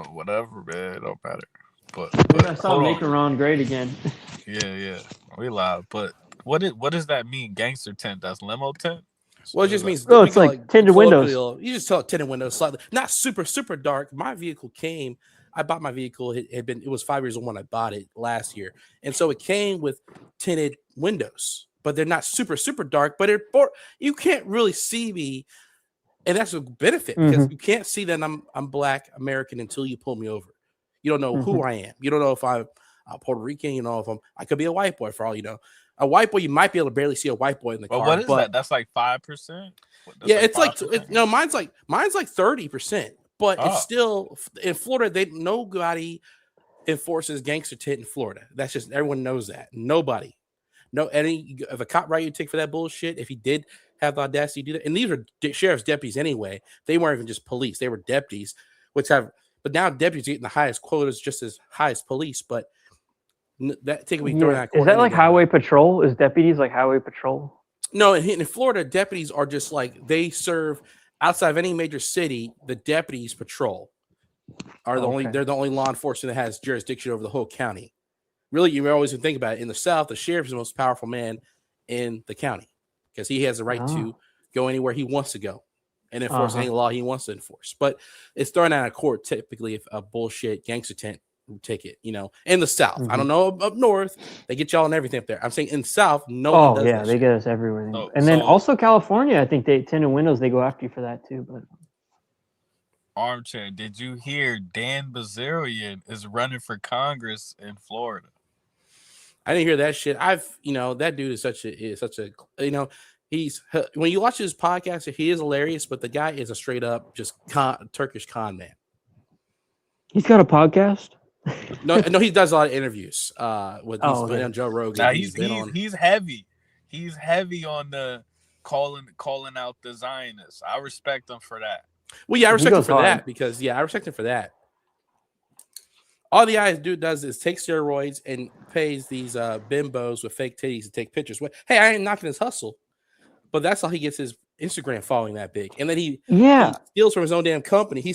whatever, man. It don't matter. Dude, I saw hold Make on. Iran great again. Yeah. We live. But what does that mean? Gangster tent? That's limo tent. Well, it What is just that? means Oh, we it's call like it tinted windows. colloquial. You just tell it tinted windows slightly, not super dark. My vehicle came. I bought my vehicle. It was 5 years old when I bought it last year, and so it came with tinted windows, but they're not super dark. But you can't really see me, and that's a benefit because Mm-hmm. you can't see that I'm Black American until you pull me over. You don't know Mm-hmm. who I am. You don't know if I'm Puerto Rican. You know if I could be a white boy for all you know. A white boy, you might be able to barely see a white boy in the Well, car, what is but that? That's like 5%. That's yeah, like it's like 5%. no, mine's like 30%, but it's Oh, still in Florida. Nobody enforces gangster tent in Florida. That's just everyone knows that. Nobody, no any if a cop write you a ticket for that bullshit. If he did have the audacity to do that, and these are sheriff's deputies anyway. They weren't even just police; they were deputies, which have. But now deputies are getting the highest quotas, just as high as police. But that ticket will be thrown Yeah. out of Is court that any like damn way. highway patrol? Is deputies like highway patrol? No, in Florida, deputies are just like they serve outside of any major city. The deputies patrol are Okay. they're the only law enforcement that has jurisdiction over the whole county. Really, you always think about it. In the South, the sheriff is the most powerful man in the county because he has the right Oh. to go anywhere he wants to go and enforce Uh-huh. any law he wants to enforce. But it's thrown out of court typically if a bullshit gangster tent ticket, in the South. I Mm-hmm. don't know up north, they get y'all and everything up there. I'm saying in the South, no one Oh does yeah, that they shit. get us everywhere. so And then so also California, I think they tinted windows. They go after you for that too. But armchair. Did you hear Dan Bazarian is running for Congress in Florida? I didn't hear that shit. That dude is such a, he's when you watch his podcast, he is hilarious, but the guy is a straight up just Turkish con man. he's got a podcast. No, he does a lot of interviews. He's Oh, been okay. on Joe Rogan. Now He's been on. he's heavy. He's heavy on the calling out the Zionists. I respect him for that. Well, yeah, I He respect him goes for hard. that because I respect him for that. All the guy dude does is take steroids and pays these bimbos with fake titties to take pictures. Hey, I ain't knocking his hustle, but that's how he gets his Instagram following that big. And then he Yeah. steals from his own damn company.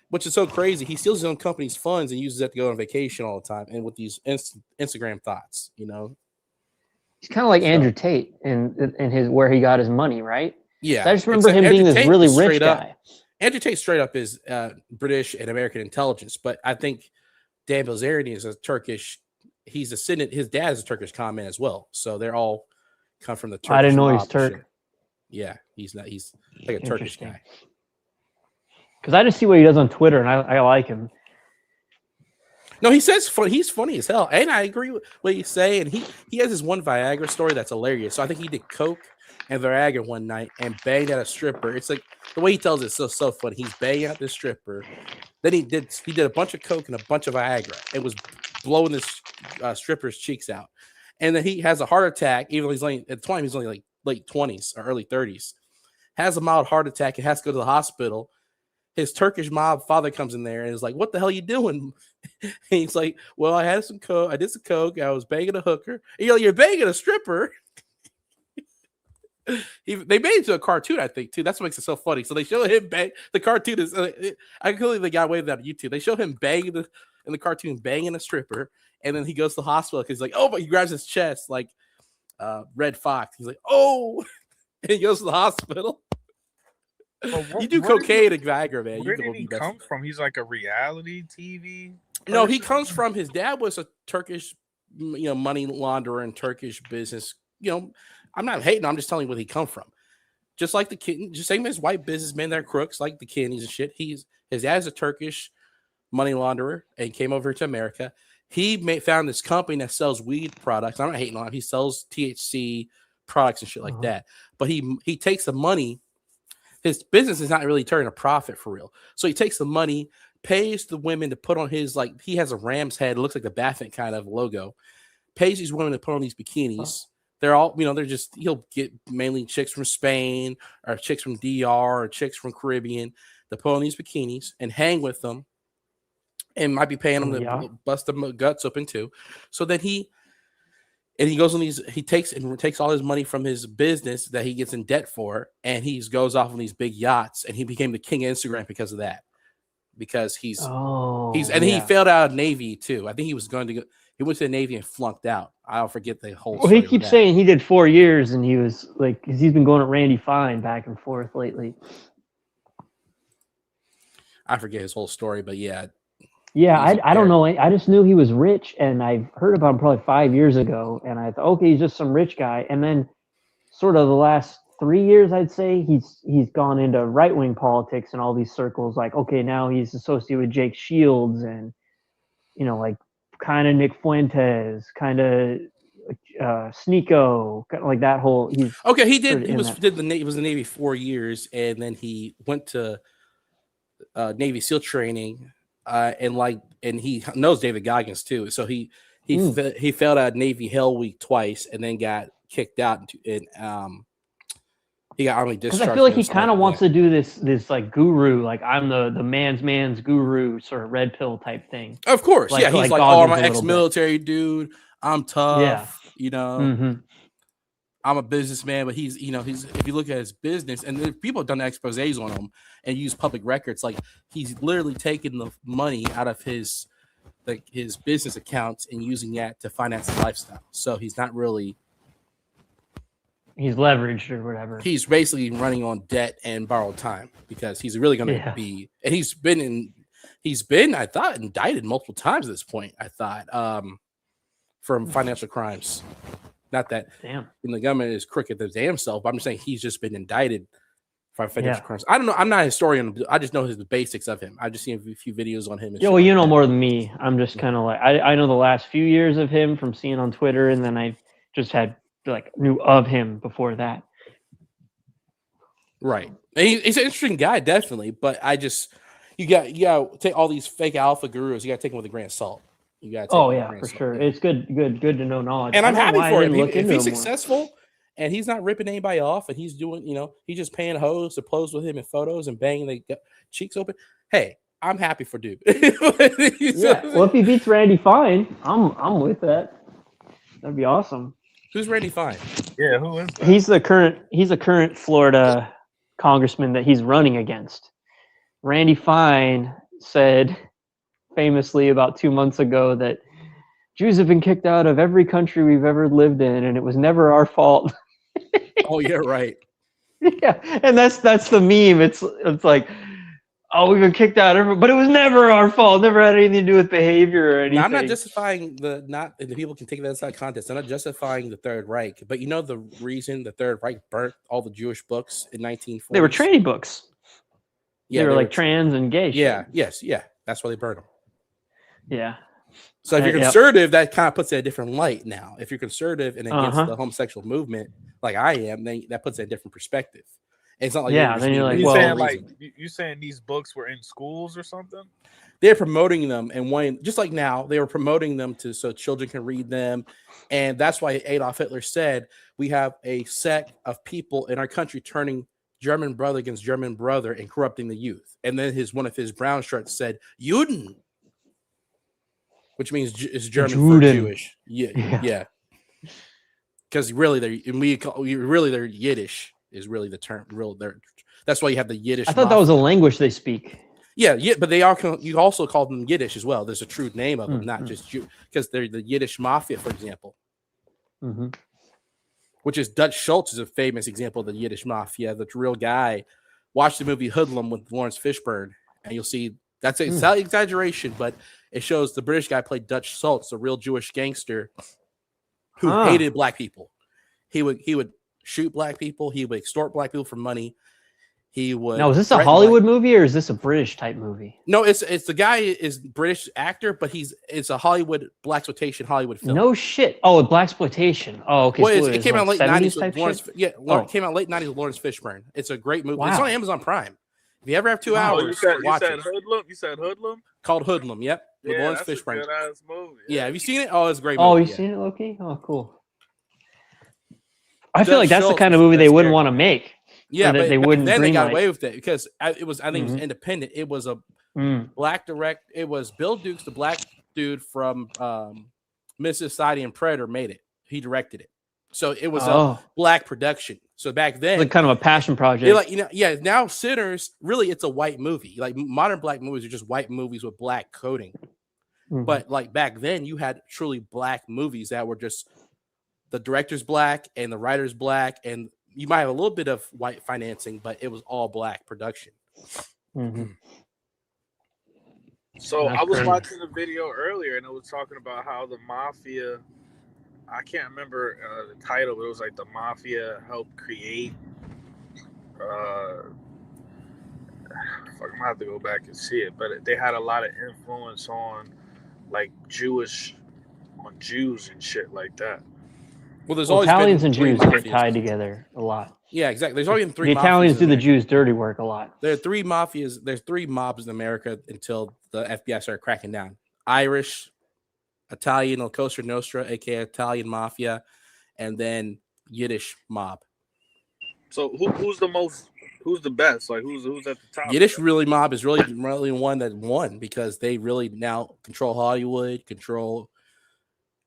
Which is so crazy. He steals his own company's funds and uses that to go on vacation all the time. And with these Instagram thoughts, He's kind of like So- Andrew Tate in his where he got his money, right? Yeah, So I just remember except him being Andrew this Tate really is rich straight up- guy. Andrew Tate straight up is British and American intelligence, but I think Dan Bilzerian is a Turkish. He's a Senate. His dad is a Turkish con man as well. So they're all come from the Turkish. I didn't know he's mob Turk. shit. Yeah, he's not. He's like a Turkish Interesting. guy. Because I just see what he does on Twitter, and I like him. No, he says he's funny as hell, and I agree with what you say. And he has this one Viagra story that's hilarious. So I think he did coke and Viagra one night and banged at a stripper. It's like the way he tells it is so funny. He's banging at this stripper. Then he did a bunch of coke and a bunch of Viagra. It was blowing this stripper's cheeks out, and then he has a heart attack. Even though he's only at the time he's only like late 20s or early 30s. Has a mild heart attack and has to go to the hospital. His Turkish mob father comes in there and is like, "What the hell are you doing?" And he's like, "Well, I had some coke. I did some coke. I was banging a hooker." And you're banging a stripper. They made it to a cartoon, I think, too. That's what makes it so funny. So they show him bang. The cartoon is, I can believe they got away with that on YouTube. They show him banging in the cartoon, banging a stripper, and then he goes to the hospital because he's like, "Oh," but he grabs his chest like Red Fox. He's like, "Oh," and he goes to the hospital. You do cocaine and Viagra, man. Where did he come from? He's like a reality TV. No, he comes from his dad was a Turkish, money launderer and Turkish business. I'm not hating. I'm just telling you where he come from. Just like the kid, just same as white businessmen, they're crooks like the Kennedys and shit. His dad's a Turkish money launderer and came over to America. He found this company that sells weed products. I'm not hating on him. He sells THC products and shit like that. But he takes the money. His business is not really turning a profit for real. So he takes the money, pays the women to put on his, like, he has a ram's head. It looks like the Baffin kind of logo. Pays these women to put on these bikinis. They're all, he'll get mainly chicks from Spain or chicks from DR or chicks from Caribbean to put on these bikinis and hang with them and might be paying them to bust them guts open too. So then he goes on he takes all his money from his business that he gets in debt for, and he goes off on these big yachts, and he became the king of Instagram because of that. because he yeah. failed out of Navy too. I think he was going to go. He went to the Navy and flunked out. I'll forget the whole. Well, story he keeps of that. saying he did 4 years, and he was like, because he's been going at Randy Fine back and forth lately. I forget his whole story, but yeah. Yeah, I don't know. I just knew he was rich, and I heard about him probably 5 years ago, and I thought, okay, he's just some rich guy. And then, sort of the last 3 years, I'd say he's gone into right wing politics in all these circles. Like, okay, now he's associated with Jake Shields, and like kind of Nick Fuentes, kind of Sneeko, kind of like that whole. He's okay. He did. He he was in the Navy 4 years, and then he went to Navy SEAL training, and he knows David Goggins too. So he failed out Navy Hell Week twice, and then got kicked out, and he got Army discharge. Because I feel like he kind of wants to do this like guru, like I'm the man's guru sort of red pill type thing. Of course, yeah. He's like, oh, I'm an ex-military dude. I'm tough. Yeah. I'm a businessman, but he's if you look at his business, and people have done exposés on him and use public records, like he's literally taking the money out of his business accounts and using that to finance his lifestyle. So he's not really. He's leveraged or whatever. He's basically running on debt and borrowed time because he's really going to be, and he's been, I thought, indicted multiple times at this point. I thought, from financial crimes. Not that the government is crooked their damn self, but I'm just saying he's just been indicted for financial crimes. I don't know. I'm not a historian. I just know the basics of him. I've just seen a few videos on him. Yeah, well, you know more than me. I'm just kind of like, I know the last few years of him from seeing on Twitter, and then I just knew of him before that. Right. And he's an interesting guy, definitely. But you got to take all these fake alpha gurus. You got to take them with a grain of salt. You got to for sure. It's good to know knowledge. And I'm happy for him. If he's successful and he's not ripping anybody off, and he's doing, he's just paying hoes to pose with him in photos and banging their cheeks open. Hey, I'm happy for dude. Well, if he beats Randy Fine, I'm with that. That'd be awesome. Who's Randy Fine? Yeah, who is that? He's a current Florida congressman that he's running against. Randy Fine said famously about 2 months ago that Jews have been kicked out of every country we've ever lived in, and it was never our fault. Oh, yeah, right. Yeah, and that's the meme. It's like, oh, we've been kicked out, but it was never our fault. Never had anything to do with behavior or anything. Now, I'm not justifying the people can take that outside context. I'm not justifying the Third Reich, but the reason the Third Reich burnt all the Jewish books in 1940s. They were tranny books. Yeah, they were like trans and gay. Yeah, shit. That's why they burned them. Yeah. So if you're conservative, that kind of puts it in a different light now. If you're conservative and against the homosexual movement, like I am, then that puts it in a different perspective. And it's not like then you're like, you saying these books were in schools or something? They're promoting them, and just like now, they were promoting them so children can read them, and that's why Adolf Hitler said we have a sect of people in our country turning German brother against German brother and corrupting the youth. And then one of his brown shirts said Juden, which means it's German for Jewish. Yeah. Because really, they're Yiddish is really the term. That's why you have the Yiddish. I thought that was a language they speak. Yeah, but they are. You also call them Yiddish as well. There's a true name of them, not just Jew, because they're the Yiddish mafia, for example. Mm-hmm. Which is Dutch Schultz is a famous example of the Yiddish mafia. The real guy. Watch the movie Hoodlum with Lawrence Fishburne, and you'll see it's not exaggeration, but it shows the British guy played Dutch Schultz, a real Jewish gangster who hated black people. He would shoot black people. He would extort black people for money. He would. Now, is this a Hollywood movie or is this a British type movie? No, it's the guy is British actor, but it's a Hollywood blaxploitation Hollywood film. No shit. Oh, blaxploitation. Oh, okay. Well, it came out late 90s with Lawrence. Yeah, it came out late 90s with Lawrence Fishburne. It's a great movie. Wow. It's on Amazon Prime. If you ever have 2 hours, you said Hoodlum. You said Hoodlum. Called Hoodlum. Yep, with Lawrence Fishburne. Good-ass movie. Yeah, have you seen it? Oh, it's a great movie. Oh, you've seen it, Loki? Oh, cool. I feel like that's the kind of movie they wouldn't want to make. Yeah, but they wouldn't. Then they got away with it because it was. I think it was independent. It was a black direct. It was Bill Dukes, the black dude from Miss Society and Predator, made it. He directed it. So it was a black production. So back then, like kind of a passion project. They're like, now Sinners, really, it's a white movie. Like modern black movies are just white movies with black coding. Mm-hmm. But like back then, you had truly black movies that were just the director's black and the writer's black, and you might have a little bit of white financing, but it was all black production. Mm-hmm. So I was watching a video earlier, and it was talking about how the mafia. I can't remember the title, but it was like the mafia helped create. I'm gonna have to go back and see it, but they had a lot of influence on like Jews and shit like that. Well, there's always Italians been and Jews get tied together a lot. Yeah, exactly. There's always been three. The Italians do the Jews' dirty work a lot. There are three mafias. There's three mobs in America until the FBI started cracking down. Irish, Italian, La Cosa Nostra, aka Italian Mafia, and then Yiddish mob. So who's the best? Like who's at the top? Yiddish mob is really one that won because they really now control Hollywood, control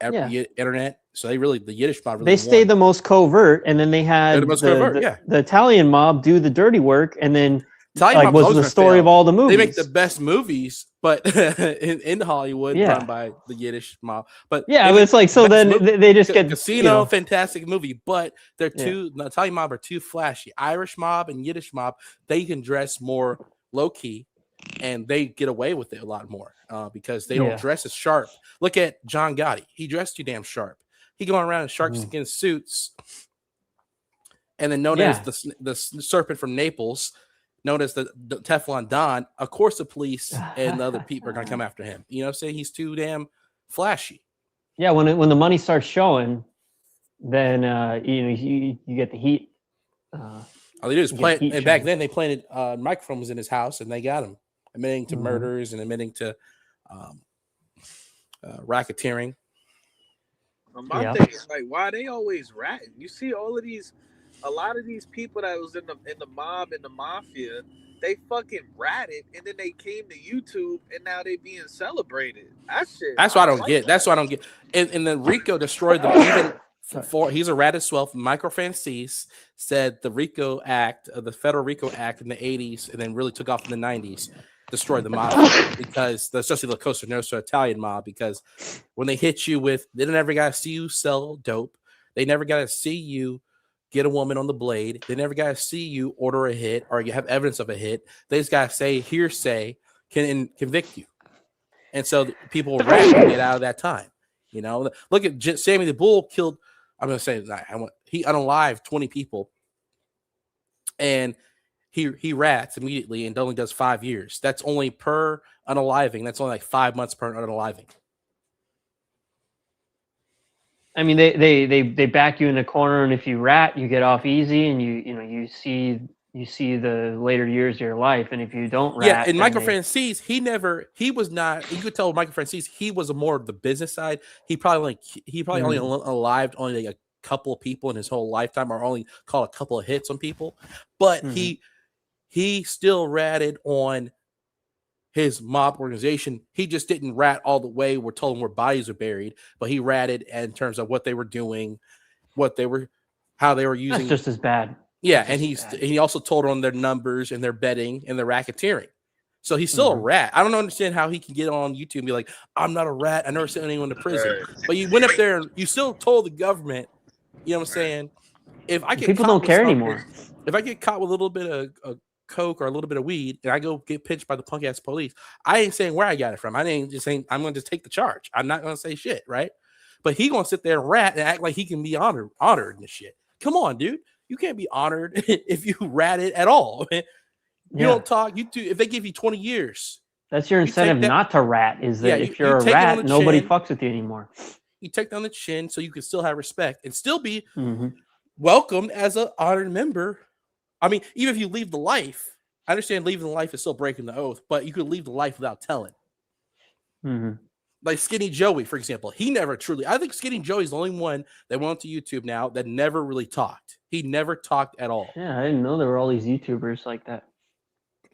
internet. So the Yiddish mob really stayed the most covert, and then they had the Italian mob do the dirty work, and then was the story of all the movies. They make the best movies, but in Hollywood, run by the Yiddish mob. But it's like they just get Casino, fantastic movie, but they're the Italian mob are too flashy. Irish mob and Yiddish mob, they can dress more low key, and they get away with it a lot more because they don't dress as sharp. Look at John Gotti; he dressed too damn sharp. He going around in shark skin suits, and then known as the serpent from Naples. Known as the Teflon Don, of course the police and the other people are going to come after him. You know what I'm saying? He's too damn flashy. Yeah, when the money starts showing, then you get the heat. All they do is plant, and back then they planted microphones in his house, and they got him admitting to murders and admitting to racketeering. My thing is like, why they always ratting? You see a lot of these people that was in the mob and the mafia, they fucking ratted, and then they came to YouTube, and now they being celebrated. That's what I don't get. That's what I don't get. And then Rico destroyed them. Even he's a rat as well. Micro Francis said the RICO Act, the Federal RICO Act in the 80s, and then really took off in the 90s, destroyed the mob because especially the La Cosa Nostra Italian mob, because when they hit you with, they never got to see you sell dope. They never got to see you get a woman on the blade. They never got to see you order a hit or you have evidence of a hit. They just got to say hearsay can convict you. And so people were ratting it out of that time. You know, look at Sammy the Bull killed. I'm going to say he unalived 20 people, and he rats immediately and only does 5 years. That's only per unaliving. That's only like 5 months per unaliving. I mean, they back you in the corner, and if you rat, you get off easy, and you see the later years of your life. And if you don't rat, and Michael Francis, he was not. You could tell Michael Francis, he was more of the business side. He probably only alived only like a couple of people in his whole lifetime, or only caught a couple of hits on people. But he still ratted on his mob organization. He just didn't rat all the way. We're told him where bodies are buried, but he ratted in terms of what they were doing, how they were using. That's just as bad. Yeah, and he also told on their numbers and their betting and their racketeering. So he's still a rat. I don't understand how he can get on YouTube and be like, "I'm not a rat. I never sent anyone to prison." But you went up there and you still told the government. You know what I'm saying? If I get people don't care anymore. If I get caught with a little bit of coke or a little bit of weed, and I go get pinched by the punk ass police, I ain't saying where I got it from. I ain't just saying I'm going to just take the charge. I'm not going to say shit, right? But he going to sit there and rat and act like he can be honored in this shit. Come on, dude. You can't be honored if you ratted at all. You don't talk. If they give you 20 years, that's your incentive not to rat. Is that if you're a rat, nobody fucks with you anymore. You take down the chin so you can still have respect and still be welcomed as an honored member. I mean, even if you leave the life, I understand leaving the life is still breaking the oath, but you could leave the life without telling. Like Skinny Joey, for example, he never truly. I think Skinny Joey's the only one that went to YouTube now that never really talked. He never talked at all. Yeah, I didn't know there were all these YouTubers like that.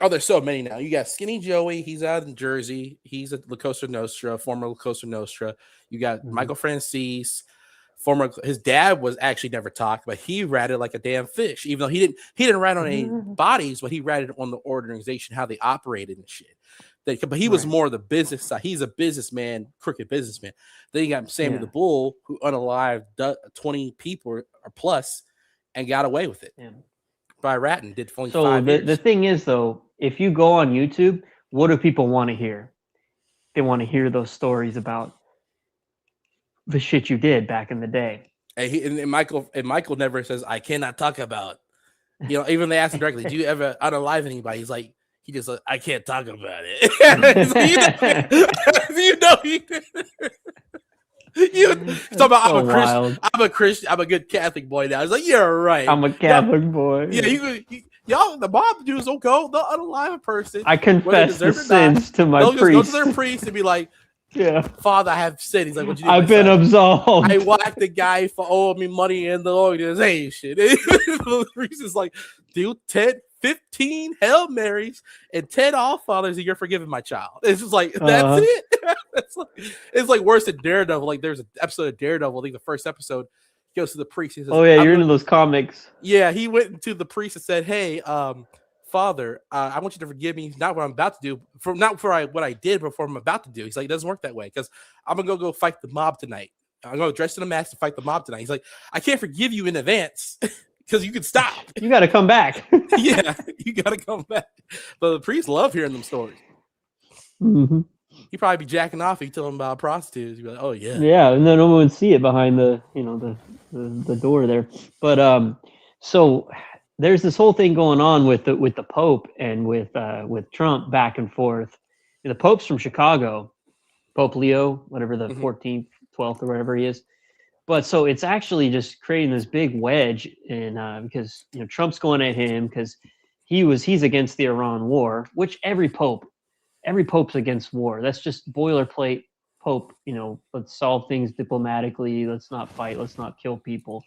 Oh, there's so many now. You got Skinny Joey. He's out in Jersey. He's at La Cosa Nostra, former La Cosa Nostra. You got Michael Francis, his dad was actually never talked, but he ratted like a damn fish, even though he didn't rat on any bodies, but he ratted on the organization, how they operated and shit. But he was more the business side. He's a businessman, crooked businessman. Then you got Sammy the Bull, who unalived 20 people or plus and got away with it by ratting. Did only 5 years. The thing is, though, if you go on YouTube, what do people want to hear? They want to hear those stories about the shit you did back in the day. And Michael never says, I cannot talk about. You know, even they ask him directly, do you ever unalive anybody? He's like, he just like, I can't talk about it. You talk about I'm a Christian, I'm a good Catholic boy now. It's like, you're right. I'm a Catholic boy. Yeah, y'all, the mob Jews will go, they'll unalive a person. I confess the sins to my priest. They'll just go to their priest and be like, Father, I have sinned. He's like, what you do? I've been absolved. I whacked the guy for owing me money in the organization. The priest is like, dude, 15 Hail Marys and 10 All Fathers, and you're forgiven, my child. It's just like, that's it. It's like worse than Daredevil. Like, there's an episode of Daredevil, I think the first episode, he goes to the priest. He says, you're into those comics. Yeah, he went to the priest and said, hey, Father, I want you to forgive me, not what I'm about to do, not for what I did, but for what I'm about to do. He's like, it doesn't work that way, because I'm going to go fight the mob tonight. I'm going to dress in a mask to fight the mob tonight. He's like, I can't forgive you in advance. Because you can stop. You got to come back. Yeah, you got to come back. But the priests love hearing them stories. Mm-hmm. He'd probably be jacking off if you tell him about prostitutes. You'd be like, oh, yeah. Yeah, and then no one would see it behind the door there. But so there's this whole thing going on with the Pope and with Trump back and forth. And the Pope's from Chicago, Pope Leo, whatever the 14th, 12th, or whatever he is. But so it's actually just creating this big wedge, because Trump's going at him because he's against the Iran war, which every pope's against war. That's just boilerplate Pope. Let's solve things diplomatically. Let's not fight. Let's not kill people.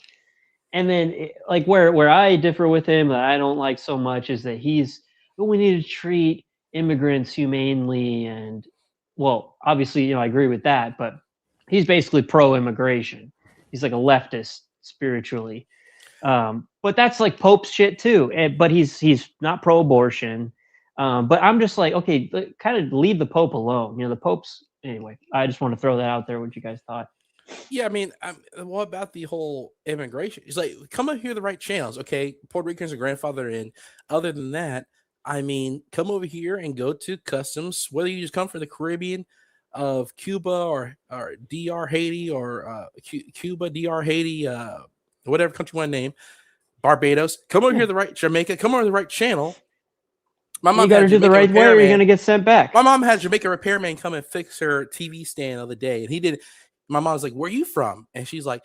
And then like where I differ with him that I don't like so much is that we need to treat immigrants humanely, and obviously I agree with that, but he's basically pro-immigration. He's like a leftist spiritually. But that's like Pope's shit too. But he's not pro-abortion. But I'm just like, okay, kind of leave the Pope alone. The Pope's, anyway, I just want to throw that out there, what you guys thought. Yeah, I mean, what about the whole immigration? It's like, come over here the right channels. Okay, Puerto Ricans are grandfather in. Other than that, I mean, come over here and go to customs, whether you just come from the Caribbean, of Cuba or DR Haiti or Cuba, DR Haiti, whatever country you want to name, Barbados. Come over here the right Jamaica. Come over the right channel. My mom, you got to do the right way, or you're gonna get sent back. My mom had a Jamaica repairman come and fix her TV stand the other day, and he did. My mom's like, "Where are you from?" And she's like,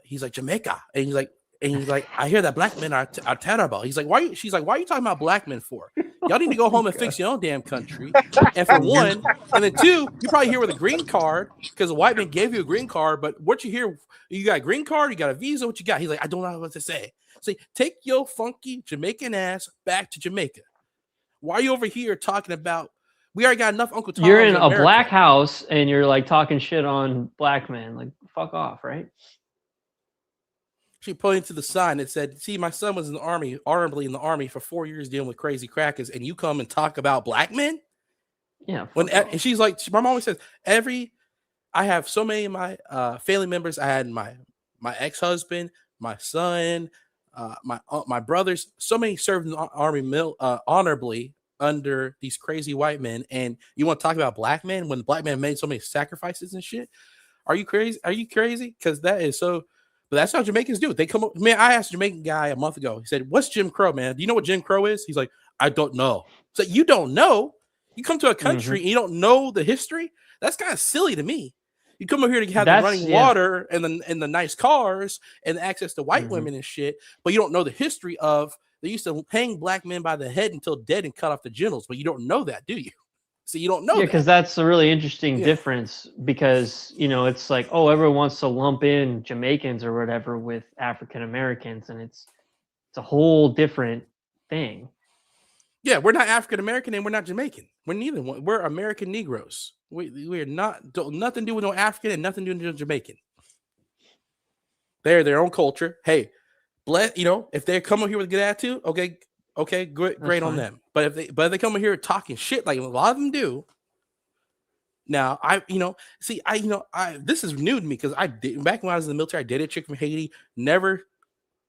"He's like Jamaica," and he's like, "I hear that black men are terrible." He's like, "Why?" She's like, "Why are you talking about black men for? Y'all need to go home and fix your own damn country." And for one, and then two, you probably here with a green card because a white man gave you a green card. But what you hear, you got a green card, you got a visa, what you got? He's like, I don't know what to say. See, take your funky Jamaican ass back to Jamaica. Why are you over here talking about? We already got enough Uncle Tom. You're in a black house and you're like talking shit on black men. Like, fuck off, right? She pointed to the sign that said, "See, my son was in the army, honorably in the army for 4 years dealing with crazy crackers, and you come and talk about black men?" Yeah. And she's like, my mom always says, I have so many of my family members. I had my ex-husband, my son, my brothers. So many served in the army honorably under these crazy white men, and you want to talk about black men when black men made so many sacrifices and shit? Are you crazy? Are you crazy? Because that is so. But that's how Jamaicans do it. They come up. Man, I asked a Jamaican guy a month ago. He said, "What's Jim Crow, man? Do you know what Jim Crow is?" He's like, "I don't know." So you don't know? You come to a country and you don't know the history? That's kind of silly to me. You come over here to have the running water and the nice cars and access to white women and shit, but you don't know the history of they used to hang black men by the head until dead and cut off the genitals. But you don't know that, do you? So you don't know. Yeah, because that's a really interesting difference. Because it's like, oh, everyone wants to lump in Jamaicans or whatever with African Americans, and it's a whole different thing. Yeah, we're not African American and we're not Jamaican. We're neither one. We're American Negroes. We're not nothing to do with no African and nothing to do with no Jamaican. They're their own culture. Hey, if they come over here with a good attitude, okay, great on them. But if they come over here talking shit like a lot of them do. Now this is new to me because back when I was in the military, I dated a chick from Haiti.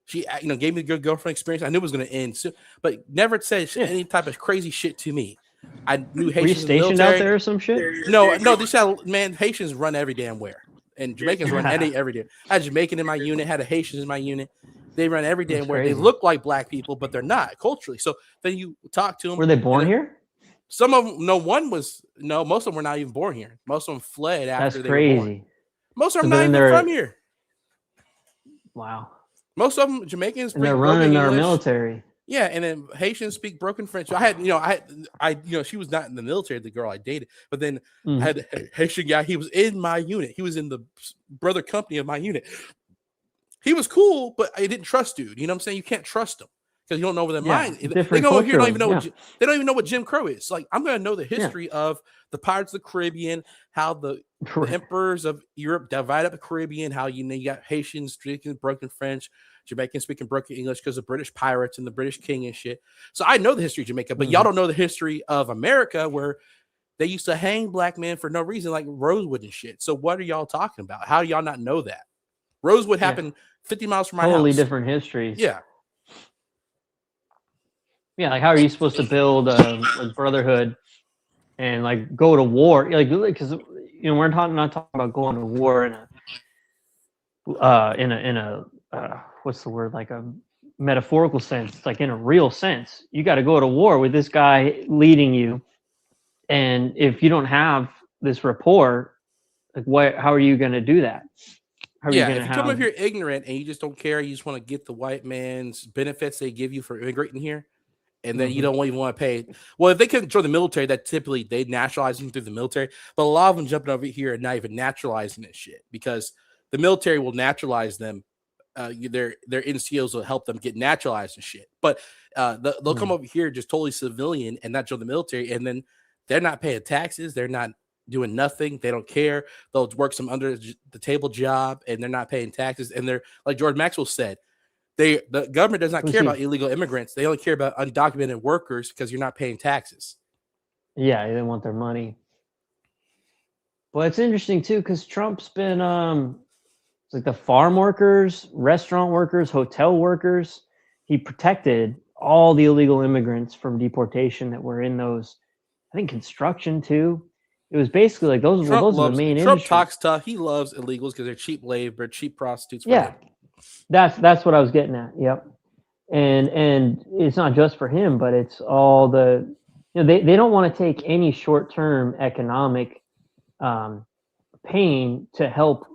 She gave me a good girlfriend experience. I knew it was going to end soon, but never said any type of crazy shit to me. I knew Haitians. Were you stationed out there or some shit? No. Haitians run every damn where, and Jamaicans run every day. I had a Jamaican in my unit, had a Haitians in my unit. They run every damn where. They look like black people, but they're not culturally. So then you talk to them. Were they born here? Some of them, most of them were not even born here. Most of them fled after they were born. Most of them not even from here. Wow. Most of them Jamaicans. And they're running our military. Yeah, and then Haitians speak broken French. So I she was not in the military, the girl I dated, but then I had a Haitian guy. He was in my unit. He was in the brother company of my unit. He was cool, but I didn't trust dude. You know what I'm saying? You can't trust them because you don't know where their mind. They go here, don't even know they don't even know what Jim Crow is. Like, I'm going to know the history of the Pirates of the Caribbean, how the emperors of Europe divide up the Caribbean, how you got Haitians speaking broken French, Jamaicans speaking broken English because of British pirates and the British king and shit. So I know the history of Jamaica, but y'all don't know the history of America, where they used to hang black men for no reason, like Rosewood and shit. So what are y'all talking about? How do y'all not know that? Rosewood happened 50 miles from my house. Totally different histories. Yeah. Yeah, like how are you supposed to build a brotherhood and like go to war? Like, because we're not talking about going to war in a what's the word, like a metaphorical sense. It's like in a real sense. You got to go to war with this guy leading you, and if you don't have this rapport, like how are you going to do that? If you come up here ignorant and you just don't care, you just want to get the white man's benefits they give you for immigrating here. And then you don't even want to pay. Well, if they can join the military, that typically they naturalize them through the military. But a lot of them jumping over here and not even naturalizing this shit because the military will naturalize them. Their NCOs will help them get naturalized and shit. But they'll come over here just totally civilian and not join the military. And then they're not paying taxes. They're not doing nothing. They don't care. They'll work some under the table job and they're not paying taxes. And they're, like George Maxwell said, the government does not care about illegal immigrants. They only care about undocumented workers because you're not paying taxes. Yeah, they want their money. Well, it's interesting too because Trump's been it's like the farm workers, restaurant workers, hotel workers. He protected all the illegal immigrants from deportation that were in those. I think construction too. It was basically like those are the main industries. Trump talks tough. He loves illegals because they're cheap labor, cheap prostitutes. Yeah. That's what I was getting at. Yep. And it's not just for him, but it's all the, they don't want to take any short-term economic pain to help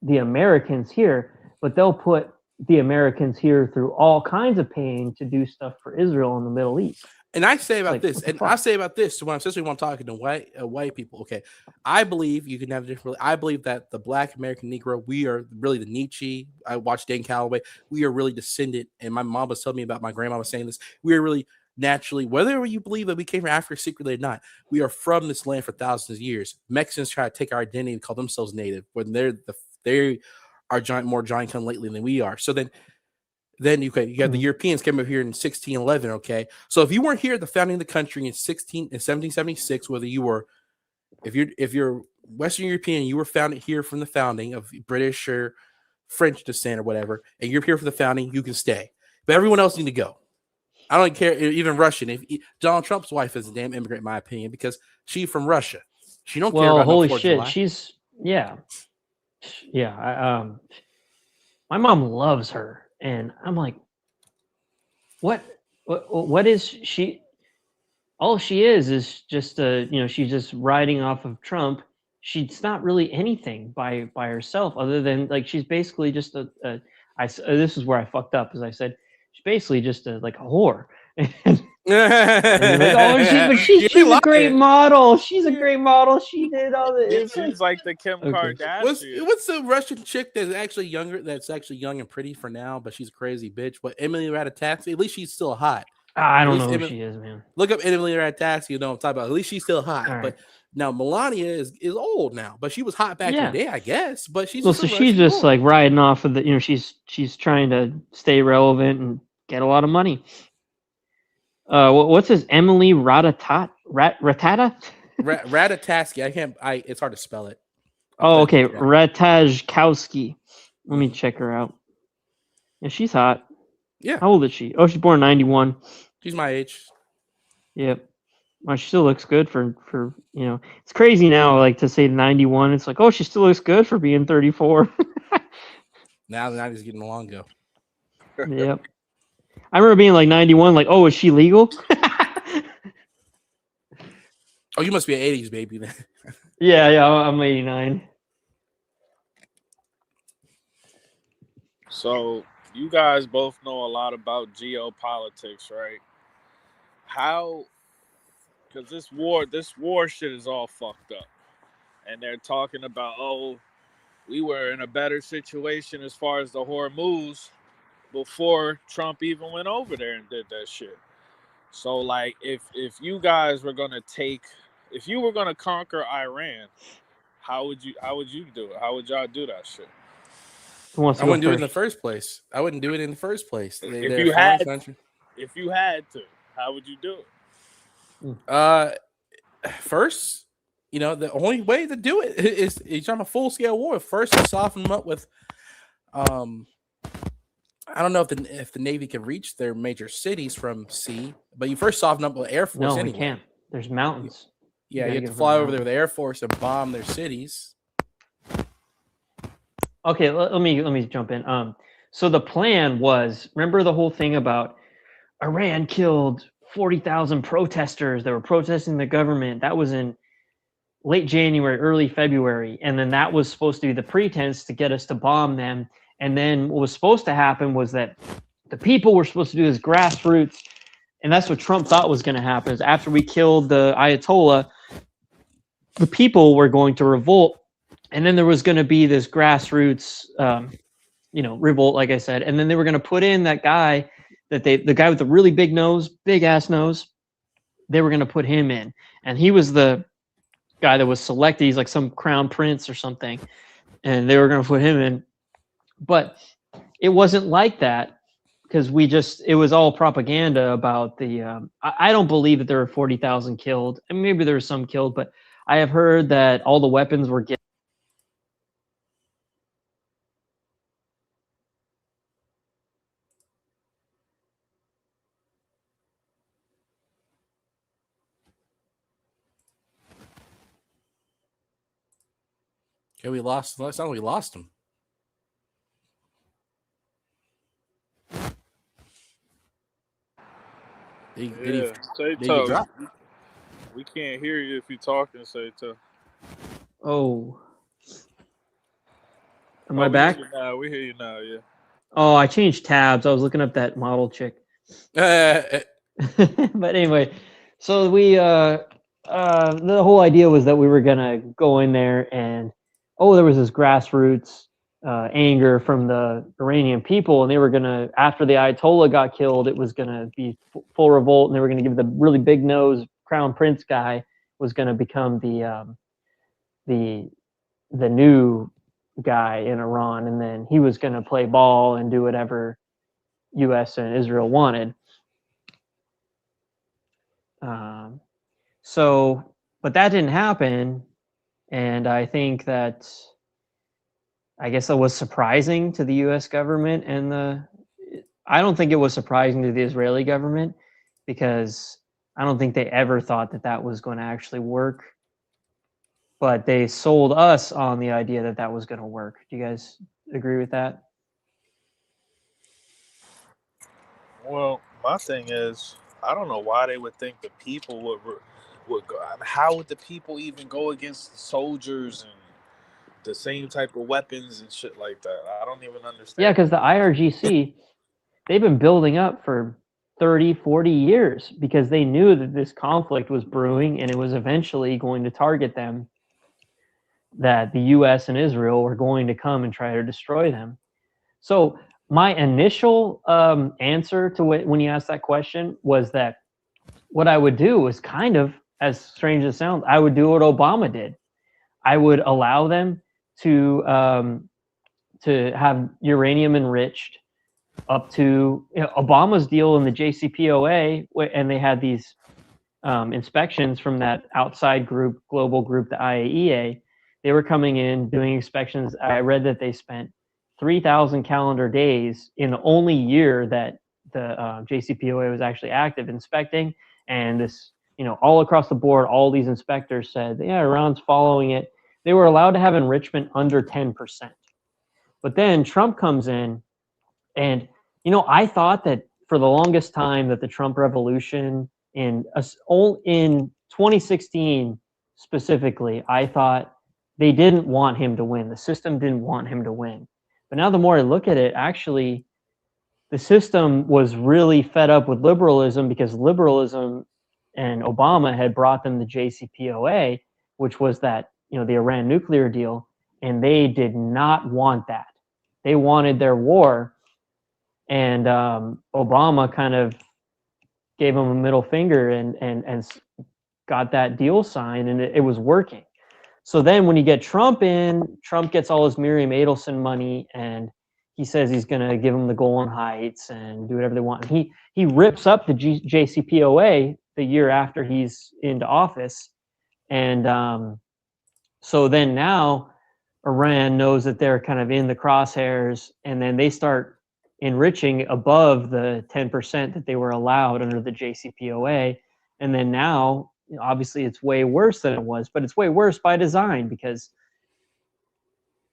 the Americans here, but they'll put the Americans here through all kinds of pain to do stuff for Israel in the Middle East. And I say about this, when I'm talking to white people, okay, I believe you can have different. I believe that the Black American Negro, we are really the Nietzsche. I watched Dan Calloway. We are really descendant, and my mom was telling me about my grandma was saying this. We are really naturally, whether you believe that we came from Africa secretly or not, we are from this land for thousands of years. Mexicans try to take our identity and call themselves native, when they are more giant come lately than we are. So then you have the Europeans came over here in 1611. Okay, so if you weren't here at the founding of the country in 1776, whether you were, if you're Western European, you were founded here from the founding of British or French descent or whatever, and you're here for the founding, you can stay. But everyone else need to go. I don't care, even Russian. If Donald Trump's wife is a damn immigrant, in my opinion, because she's from Russia. She don't care about holy no shit, July. she's my mom loves her. And I'm like, what is she? All she is just she's just riding off of Trump. She's not really anything by herself, other than like she's basically just this is where I fucked up, as I said, she's basically just a whore. Like, she's a great model. She's a great model. She did all this. She's like the Kim Kardashian. What's the Russian chick that's actually younger? That's actually young and pretty for now, but she's a crazy bitch. But Emily Ratajkowski, at least she's still hot. I don't know who she is, man. Look up Emily Ratajkowski. You know what I'm talking about. At least she's still hot. Right. Now Melania is old now, but she was hot back in the day, I guess. But she's so she's just like riding off of the, you know, she's trying to stay relevant and get a lot of money. What's his Emily Ratata? Ratataski. It's hard to spell it. Oh, okay. Ratajkowski. Let me check her out. Yeah, she's hot. Yeah. How old is she? Oh, she's born in 91. She's my age. Yep. Well, she still looks good for you know. It's crazy now, like to say 91. It's like, oh, she still looks good for being 34. Now the 90s getting along go. Yep. I remember being like 91, like, oh, is she legal? Oh, you must be an 80s baby then. Yeah, I'm 89. So you guys both know a lot about geopolitics, right? How? Because this war shit is all fucked up, and they're talking about, oh, we were in a better situation as far as the Hormuz before Trump even went over there and did that shit. So like, if you guys were gonna if you were gonna conquer Iran, how would you do it? How would y'all do that shit? I wouldn't do it in the first place. I wouldn't do it in the first place. If you had to, how would you do it? First, you know, the only way to do it is you're trying a full scale war. First, to soften them up with, I don't know if the Navy can reach their major cities from sea, but you first soften up with Air Force. No, anyway. We can't. There's mountains. Yeah, you have to fly over there with the Air Force and bomb their cities. Okay, let me jump in. So the plan was, remember the whole thing about Iran killed 40,000 protesters that were protesting the government. That was in late January, early February, and then that was supposed to be the pretense to get us to bomb them. And then what was supposed to happen was that the people were supposed to do this grassroots, and that's what Trump thought was going to happen. Is after we killed the Ayatollah, the people were going to revolt. And then there was going to be this grassroots, revolt, like I said. And then they were going to put in that guy the guy with the really big nose, big ass nose. They were going to put him in, and he was the guy that was selected. He's like some crown prince or something, and they were going to put him in. But it wasn't like that, because it was all propaganda about the. I don't believe that there were 40,000 killed, and maybe there were some killed, but I have heard that all the weapons were given. Okay, we lost. That's not we lost him. Saito, we can't hear you if you're talking, Saito. Oh. Am I back? We hear you now, yeah. Oh, I changed tabs. I was looking up that model chick. But anyway, so we the whole idea was that we were gonna go in there and there was this grassroots anger from the Iranian people, and they were gonna, after the Ayatollah got killed, it was gonna be full revolt, and they were gonna give the really big nose crown prince guy was gonna become the new guy in Iran, and then he was gonna play ball and do whatever U.S. and Israel wanted. But that didn't happen, and I think that, I guess, it was surprising to the U.S. government, and I don't think it was surprising to the Israeli government, because I don't think they ever thought that was going to actually work. But they sold us on the idea that was going to work. Do you guys agree with that? Well, my thing is, I don't know why they would think the people would go. How would the people even go against soldiers and the same type of weapons and shit like that? I don't even understand. Yeah, because the IRGC, they've been building up for 30, 40 years, because they knew that this conflict was brewing and it was eventually going to target them, that the U.S. and Israel were going to come and try to destroy them. So my initial answer to when you asked that question was that what I would do was kind of as strange as it sounds, I would do what Obama did. I would allow them to have uranium enriched up to Obama's deal in the JCPOA, and they had these inspections from that outside group, global group, the IAEA. They were coming in doing inspections. I read that they spent 3,000 calendar days in the only year that the JCPOA was actually active inspecting, and this, all across the board, all these inspectors said, yeah, Iran's following it. They were allowed to have enrichment under 10%. But then Trump comes in, and I thought that for the longest time that the Trump revolution in 2016 specifically, I thought they didn't want him to win. The system didn't want him to win. But now the more I look at it, actually, the system was really fed up with liberalism, because liberalism and Obama had brought them the JCPOA, which was that, the Iran nuclear deal, and they did not want that. They wanted their war, and Obama kind of gave them a middle finger and got that deal signed, and it was working. So then when you get Trump in, Trump gets all his Miriam Adelson money, and he says he's going to give them the Golan Heights and do whatever they want. And he rips up the JCPOA the year after he's into office. And so then now Iran knows that they're kind of in the crosshairs, and then they start enriching above the 10% that they were allowed under the JCPOA. And then now, obviously, it's way worse than it was, but it's way worse by design, because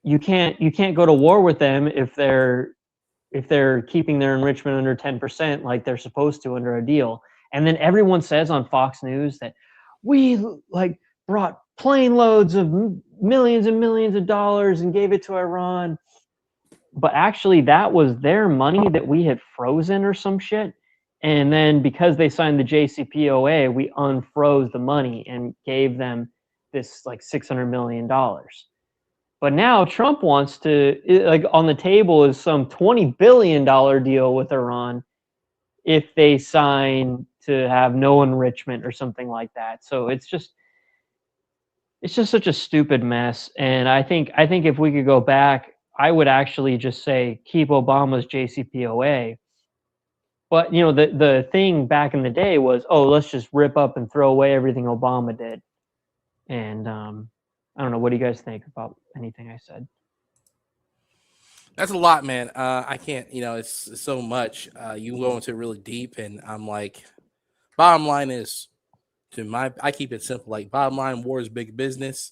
you can't go to war with them if they're keeping their enrichment under 10% like they're supposed to under a deal. And then everyone says on Fox News that we brought plane loads of millions and millions of dollars and gave it to Iran. But actually, that was their money that we had frozen or some shit. And then because they signed the JCPOA, we unfroze the money and gave them this $600 million. But now Trump wants to, on the table is some $20 billion deal with Iran if they sign to have no enrichment or something like that. So it's just such a stupid mess. And I think if we could go back, I would actually just say keep Obama's JCPOA. But the thing back in the day was, let's just rip up and throw away everything Obama did. And I don't know, what do you guys think about anything I said? That's a lot, man. I can't, it's so much. You go into it really deep, and I'm like, bottom line is, I keep it simple. Bottom line, war is big business.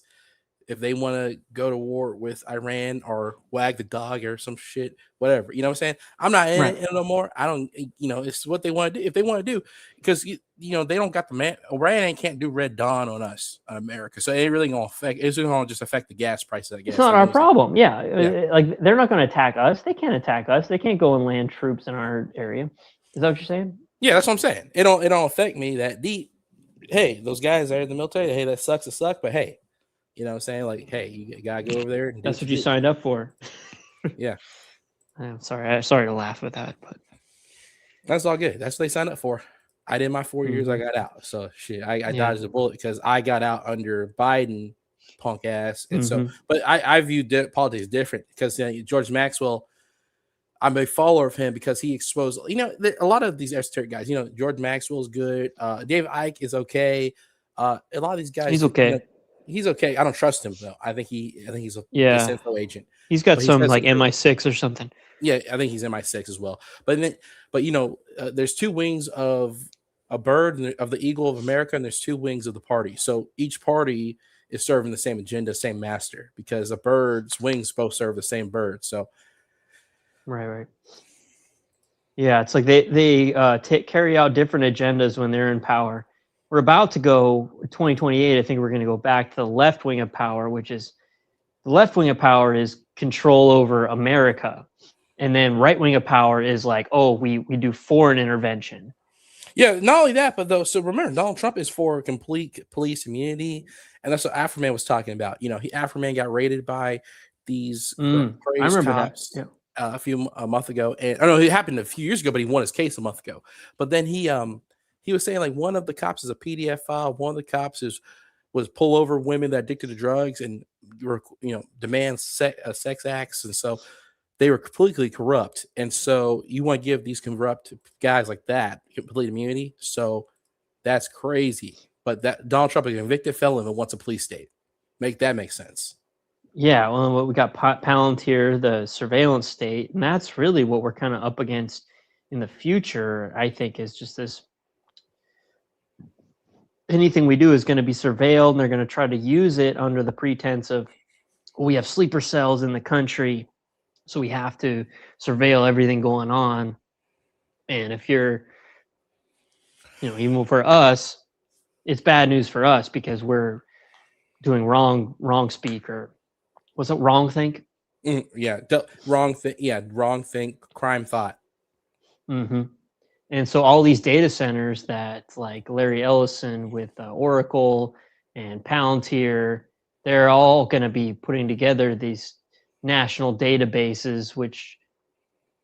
If they want to go to war with Iran or wag the dog or some shit, whatever, you know what I'm saying? I'm not in it no more. I don't, it's what they want to do. If they want to do, because, they don't got the man. Iran can't do Red Dawn on us, on America. So it ain't really going to affect, it's going to just affect the gas prices, I guess. It's not our problem. Yeah. They're not going to attack us. They can't attack us. They can't go and land troops in our area. Is that what you're saying? Yeah, that's what I'm saying. It don't affect me that deep. Hey, those guys are in the military. Hey, that sucks to suck, but hey, you know what I'm saying? Hey, you gotta go over there. And that's what you signed up for. Yeah. I'm sorry to laugh at that, but that's all good. That's what they signed up for. I did my 4 years. I got out. So shit, I dodged the bullet because I got out under Biden, punk ass. And so, but I view politics different because George Maxwell, I'm a follower of him because he exposed, a lot of these esoteric guys, George Maxwell's good. Dave Icke is okay. A lot of these guys, he's okay. He's okay. I don't trust him though. I think he's a info agent. He's got some MI6 or something. Yeah, I think he's MI6 as well. But there's two wings of a bird, of the eagle of America, and there's two wings of the party. So each party is serving the same agenda, same master, because a bird's wings both serve the same bird. So right. Yeah, it's like they carry out different agendas when they're in power. We're about to go 2028. I think we're going to go back to the left wing of power, which is the left wing of power is control over America. And then right wing of power is we do foreign intervention. Yeah, not only that, but so remember, Donald Trump is for complete police immunity. And that's what Afroman was talking about. Afroman got raided by these crazy cops a month ago. And I don't know, it happened a few years ago, but he won his case a month ago. But then he he was saying like one of the cops is a PDF file, one of the cops was pull over women that are addicted to drugs and demand sex acts, and so they were completely corrupt. And so you want to give these corrupt guys like that complete immunity? So that's crazy. But that Donald Trump is a convicted felon and wants a police state. Make sense. Yeah, well, we got Palantir, the surveillance state, and that's really what we're kind of up against in the future. I think is just this. Anything we do is going to be surveilled, and they're going to try to use it under the pretense of we have sleeper cells in the country, so we have to surveil everything going on. And if you're, even for us, it's bad news for us because we're doing wrong speak, or what's it, wrong think? Wrong think, crime thought. Mm-hmm. And so all these data centers that like Larry Ellison with Oracle and Palantir, they're all going to be putting together these national databases, which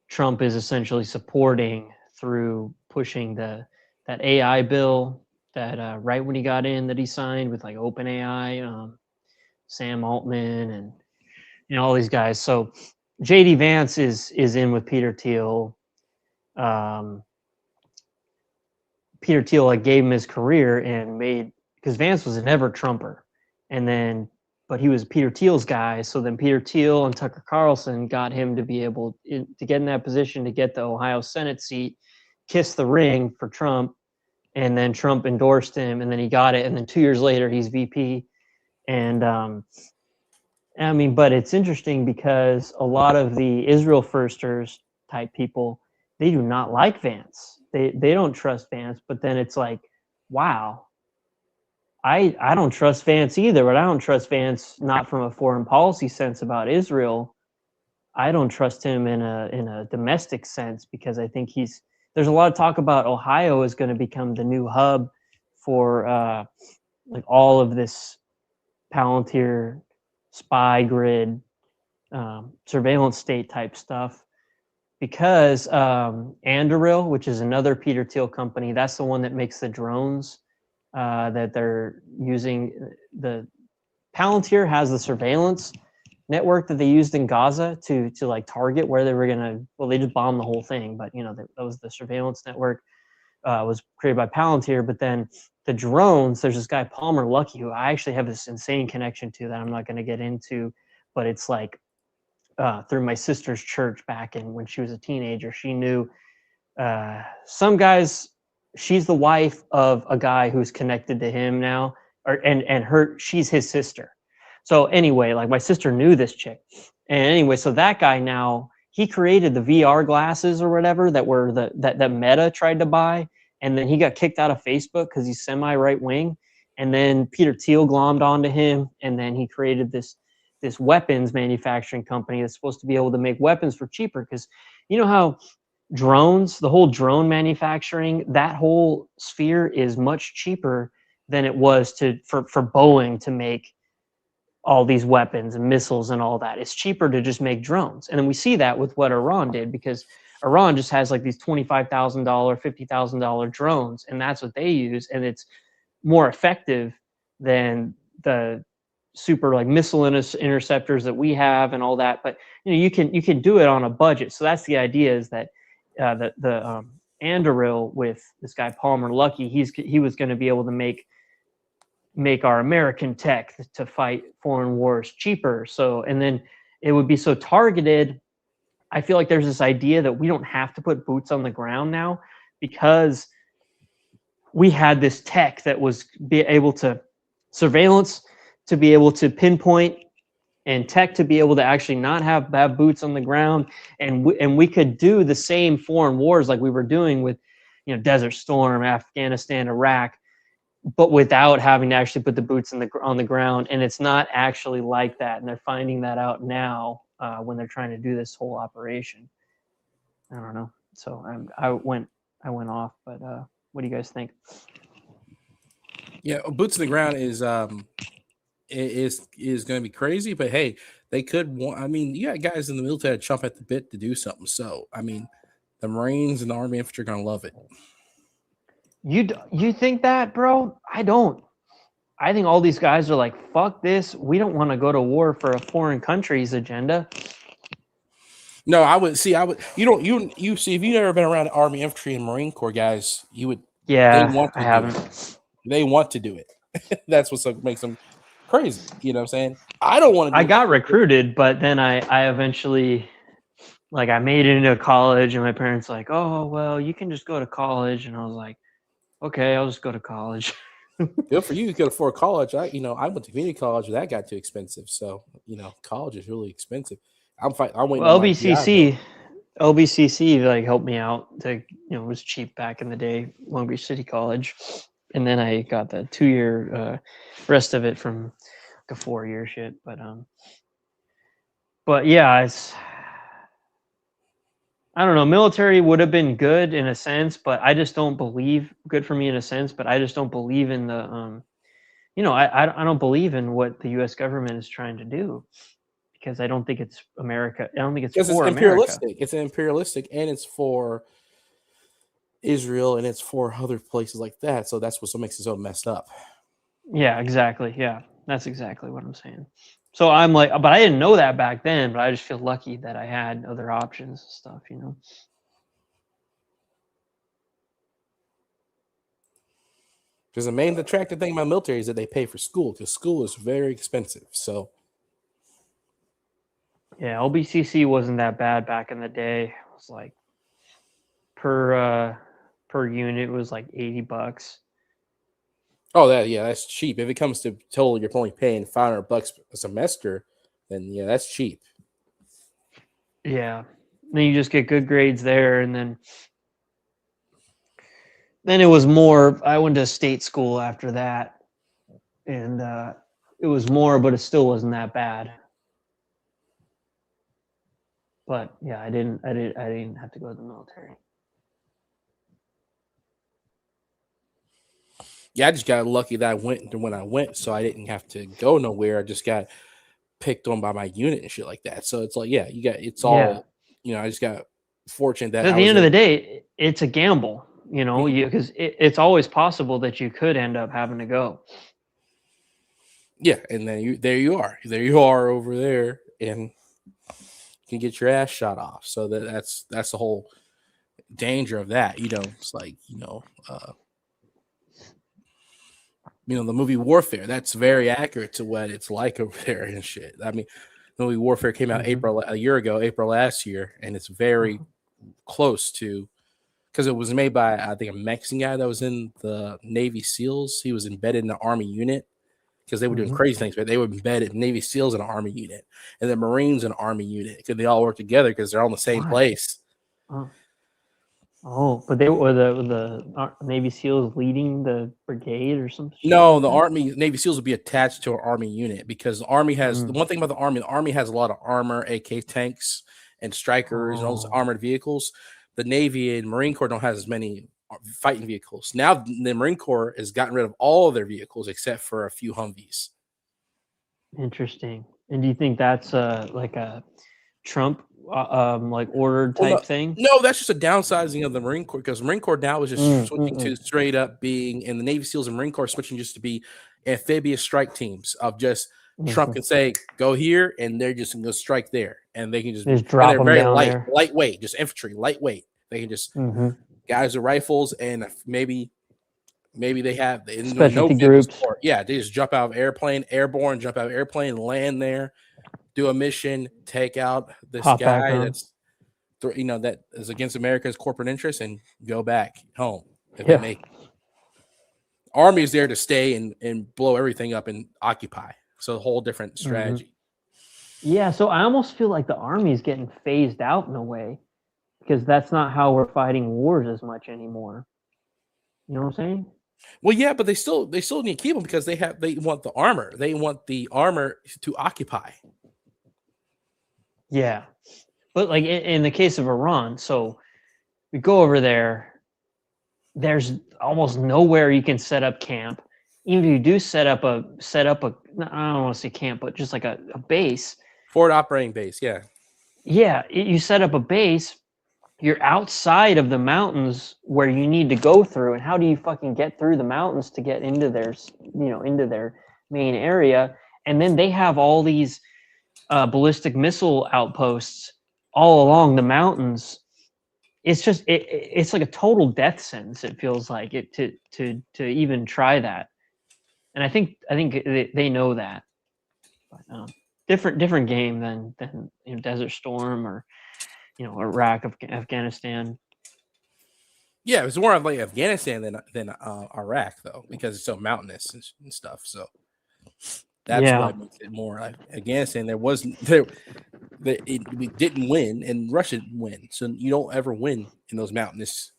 Trump is essentially supporting through pushing that AI bill that right when he got in that he signed with like OpenAI, Sam Altman, and all these guys. So JD Vance is in with Peter Thiel. Peter Thiel like gave him his career and because Vance was an ever Trumper, but he was Peter Thiel's guy. So then Peter Thiel and Tucker Carlson got him to be able to get in that position to get the Ohio Senate seat, kiss the ring for Trump, and then Trump endorsed him, and then he got it, and then 2 years later he's VP. And but it's interesting because a lot of the Israel firsters type people, they do not like Vance. They don't trust Vance, but then it's like, wow, I don't trust Vance either, but I don't trust Vance not from a foreign policy sense about Israel. I don't trust him in a domestic sense because I think there's a lot of talk about Ohio is going to become the new hub for like all of this Palantir spy grid surveillance state type stuff. Because Anduril, which is another Peter Thiel company, that's the one that makes the drones that they're using. The Palantir has the surveillance network that they used in Gaza to like target where they were they just bombed the whole thing, but that was the surveillance network was created by Palantir. But then the drones, there's this guy Palmer Luckey who I actually have this insane connection to that I'm not going to get into, but it's like through my sister's church back when she was a teenager. She knew some guys. She's the wife of a guy who's connected to him now, she's his sister. So anyway, like my sister knew this chick, and anyway, so that guy now, he created the VR glasses or whatever that Meta tried to buy, and then he got kicked out of Facebook because he's semi right wing, and then Peter Thiel glommed onto him, and then he created this weapons manufacturing company that's supposed to be able to make weapons for cheaper. Because you know how drones, the whole drone manufacturing, that whole sphere is much cheaper than it was for Boeing to make all these weapons and missiles and all that. It's cheaper to just make drones. And then we see that with what Iran did, because Iran just has like these $25,000, $50,000 drones, and that's what they use. And it's more effective than the super like missile interceptors that we have and all that. But you can do it on a budget. So that's the idea, is that the Anduril with this guy Palmer Luckey, he was going to be able to make our American tech to fight foreign wars cheaper. So, and then it would be so targeted. I feel like there's this idea that we don't have to put boots on the ground now, because we had this tech that was be able to surveillance, to be able to pinpoint, and tech to be able to actually not have boots on the ground. And we could do the same foreign wars like we were doing with, Desert Storm, Afghanistan, Iraq, but without having to actually put the boots on the ground. And it's not actually like that. And they're finding that out now when they're trying to do this whole operation. I don't know. So I went off, but what do you guys think? Yeah, boots on the ground is going to be crazy, but hey, they could. You got guys in the military that jump at the bit to do something. So, the Marines and the Army infantry are going to love it. You think that, bro? I don't. I think all these guys are like, fuck this. We don't want to go to war for a foreign country's agenda. No, I would see. I would. You don't. You see. If you've never been around the Army, Infantry, and Marine Corps guys, you would. They Yeah, want I to do haven't. it. They want to do it. That's what makes them crazy. You know what I'm saying? I don't want to. I got recruited, but then I eventually, like, I made it into college, and my parents like, oh well, you can just go to college, and I was like, okay, I'll just go to college. Good for you. You could afford college. I went to community college, but that got too expensive. So college is really expensive. I'm waiting Well, on my GI LBCC like helped me out. It was cheap back in the day, Long Beach City College, and then I got the 2-year rest of it from like a 4-year shit. But yeah, I don't know. Military would have been good in a sense, but I just don't believe good for me in a sense. But I just don't believe in the I don't believe in what the U.S. government is trying to do. Because I don't think it's America. I don't think it's for imperialistic. America. It's imperialistic, and it's for Israel, and it's for other places like that. So that's what makes it so messed up. Yeah, exactly. Yeah, that's exactly what I'm saying. So I'm like, but I didn't know that back then. But I just feel lucky that I had other options and stuff. Because the main attractive thing about military is that they pay for school, because school is very expensive. So. Yeah, LBCC wasn't that bad back in the day. It was like per unit was like $80. Oh, that's cheap. If it comes to total, you're only paying $500 a semester, then yeah, that's cheap. Yeah, then you just get good grades there, and then it was more. I went to state school after that, and it was more, but it still wasn't that bad. But yeah, I didn't have to go to the military. Yeah, I just got lucky that I went when I went, so I didn't have to go nowhere. I just got picked on by my unit and shit like that. So it's like, yeah, I just got fortunate that at the end of the day, it's a gamble, because it's always possible that you could end up having to go. Yeah, and then there you are over there, and you can get your ass shot off. So that's the whole danger of that. It's like the movie Warfare. That's very accurate to what it's like over there and shit. I mean, the movie Warfare came out April last year, and it's very close to, because it was made by, I think, a Mexican guy that was in the Navy SEALs. He was embedded in the Army unit because they were doing crazy things, but they were embedded Navy SEALs in an Army unit, and the Marines in an Army unit, because they all work together because they're all in the same place. Oh, but they were the Navy SEALs leading the brigade or something. No, the Navy SEALs would be attached to an Army unit, because the Army has the one thing about the Army has a lot of armor, AK tanks, and strikers, and all those armored vehicles. The Navy and Marine Corps don't have as many fighting vehicles. Now the Marine Corps has gotten rid of all of their vehicles except for a few Humvees. Interesting. And do you think that's like a Trump like ordered type thing? No, that's just a downsizing of the Marine Corps, because Marine Corps now is just switching to straight up being, and the Navy SEALs and Marine Corps switching just to be amphibious strike teams of just Trump can say go here, and they're just going to strike there, and they can just drop them very down there. lightweight, just infantry, lightweight. They can just guys with rifles, and maybe they have specialty groups. Yeah, they just jump out of airplane, airborne, jump out of airplane, land there, do a mission, take out this guy that's that is against America's corporate interests, and go back home if they make it. Army is there to stay and blow everything up and occupy. So a whole different strategy. Yeah, so I almost feel like the Army is getting phased out in a way, because that's not how we're fighting wars as much anymore. You know what I'm saying? Well, yeah, but they still need to keep them, because they want the armor. They want the armor to occupy. Yeah, but like in the case of Iran, so we go over there. There's almost nowhere you can set up camp. Even if you do set up a I don't want to say camp, but just like a base. Forward operating base, yeah. Yeah, you set up a base, you're outside of the mountains where you need to go through, and how do you fucking get through the mountains to get into their, into their main area? And then they have all these ballistic missile outposts all along the mountains. It's just it's like a total death sentence. It feels like it to even try that, and I think they know that. But, different game than Desert Storm or Iraq, Afghanistan. Yeah, it was more of like Afghanistan than Iraq though, because it's so mountainous and stuff. So that's what makes it more like Afghanistan. We didn't win, and Russia didn't win. So you don't ever win in those mountainous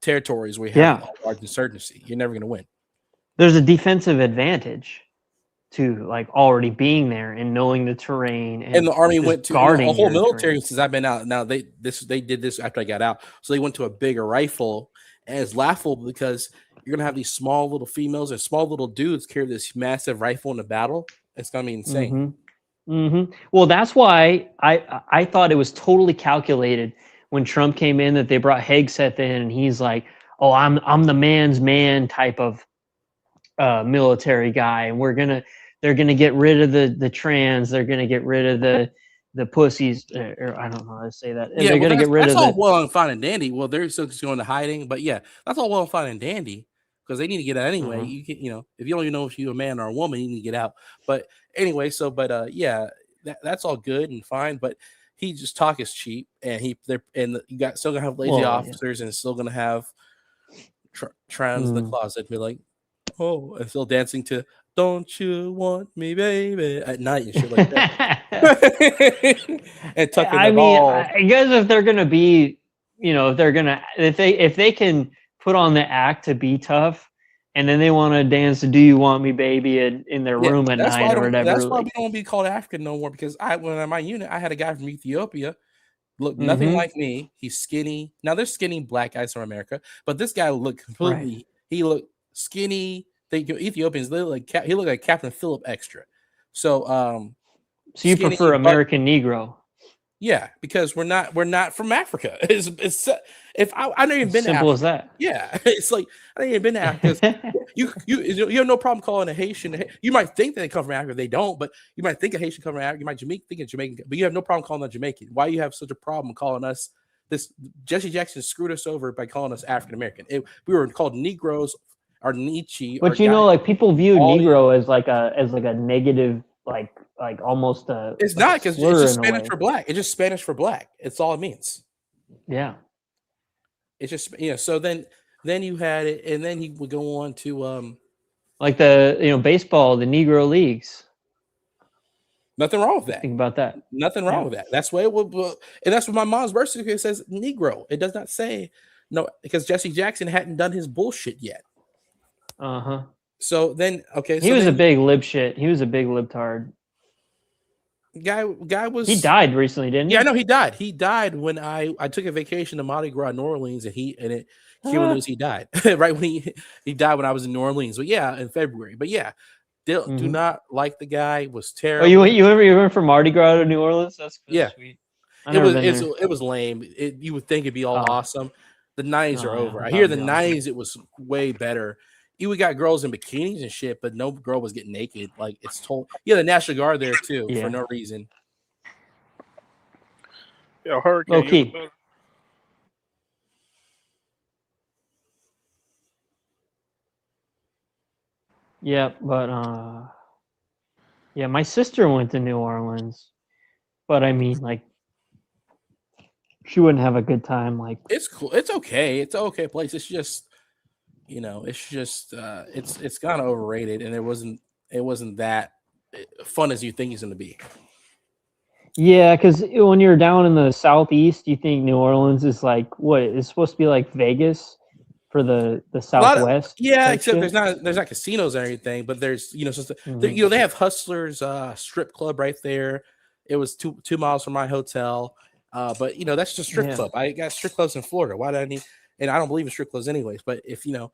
territories where you have large insurgency. You're never going to win. There's a defensive advantage to like already being there and knowing the terrain. And the army went to a whole military terrain. since I've been out. Now they did this after I got out, so they went to a bigger rifle, and it's laughable because you're gonna have these small little females and small little dudes carry this massive rifle in the battle. It's gonna be insane. Well, that's why I thought it was totally calculated when Trump came in that they brought Hegseth in, and he's like, "Oh, I'm the man's man type of military guy, and they're gonna get rid of the trans, they're gonna get rid of the pussies, or I don't know how to say that. Yeah, they're gonna get rid of all well and fine and dandy. Well, they're still just going to hiding, but yeah, that's all well and fine and dandy because they need to get out anyway. You can, if you don't even know if you're a man or a woman, you need to get out. But anyway, yeah, that's all good and fine. But he just talk is cheap, and you got still gonna have lazy officers and still gonna have trans in the closet be like, oh, and still dancing to "Don't You Want Me, Baby" at night and shit like that. And tucking the ball. I guess if they're gonna be, if they can put on the act to be tough, and then they want to dance to "Do You Want Me, Baby" in their room at night or whatever. That's why we don't be called African no more, because when in my unit I had a guy from Ethiopia, looked nothing like me. He's skinny. Now there's skinny black guys from America, but this guy looked completely. Right. He looked skinny. Ethiopians, he looked like Captain Phillip extra. So so you prefer American Negro? Yeah, because we're not from Africa. It's if I never even been to Africa. Simple as that. Yeah, it's like I ain't even been to Africa. you have no problem calling a Haitian. You might think that they come from Africa. They don't, but you might think a Haitian come from Africa. You might think a Jamaican, but you have no problem calling them Jamaican. Why you have such a problem calling us this? Jesse Jackson screwed us over by calling us African American. We were called Negroes. Or Nietzsche, but like people view Negro as like a negative, like almost a. It's not, because it's just Spanish for black. It's just Spanish for black. It's all it means. Yeah. It's just So then you had it, and then he would go on to like the baseball, the Negro leagues. Nothing wrong with that. Think about that. Nothing wrong with that. That's why and that's what my mom's birth certificate says. Negro. It does not say no, because Jesse Jackson hadn't done his bullshit yet. So then, he was a big lib shit. He was a big libtard. Guy was. He died recently, didn't he? Yeah, no, he died. He died when I took a vacation to Mardi Gras, New Orleans, and Cuban news he died right when he died when I was in New Orleans. But yeah, in February. But yeah, do not like the guy. Was terrible. Oh, you went from Mardi Gras to New Orleans? That's sweet. It was lame. You would think it'd be all awesome. The 90s are over. I hear the 90s it was way better. We got girls in bikinis and shit, but no girl was getting naked. Like it's told. Yeah, the National Guard there too for no reason. Yeah, Hurricane. Okay. Yeah, but my sister went to New Orleans, but I mean, like, she wouldn't have a good time. Like, it's cool. It's okay. It's an okay place. It's just. It's kind of overrated, and it wasn't that fun as you think it's going to be. Yeah, because when you're down in the southeast, you think New Orleans is like what? It's supposed to be like Vegas for the southwest. Except there's not casinos or anything, but there's they have Hustlers strip club right there. It was two miles from my hotel, but that's just a strip club. I got strip clubs in Florida. Why do I need? And I don't believe in strip clubs anyways. But if yeah.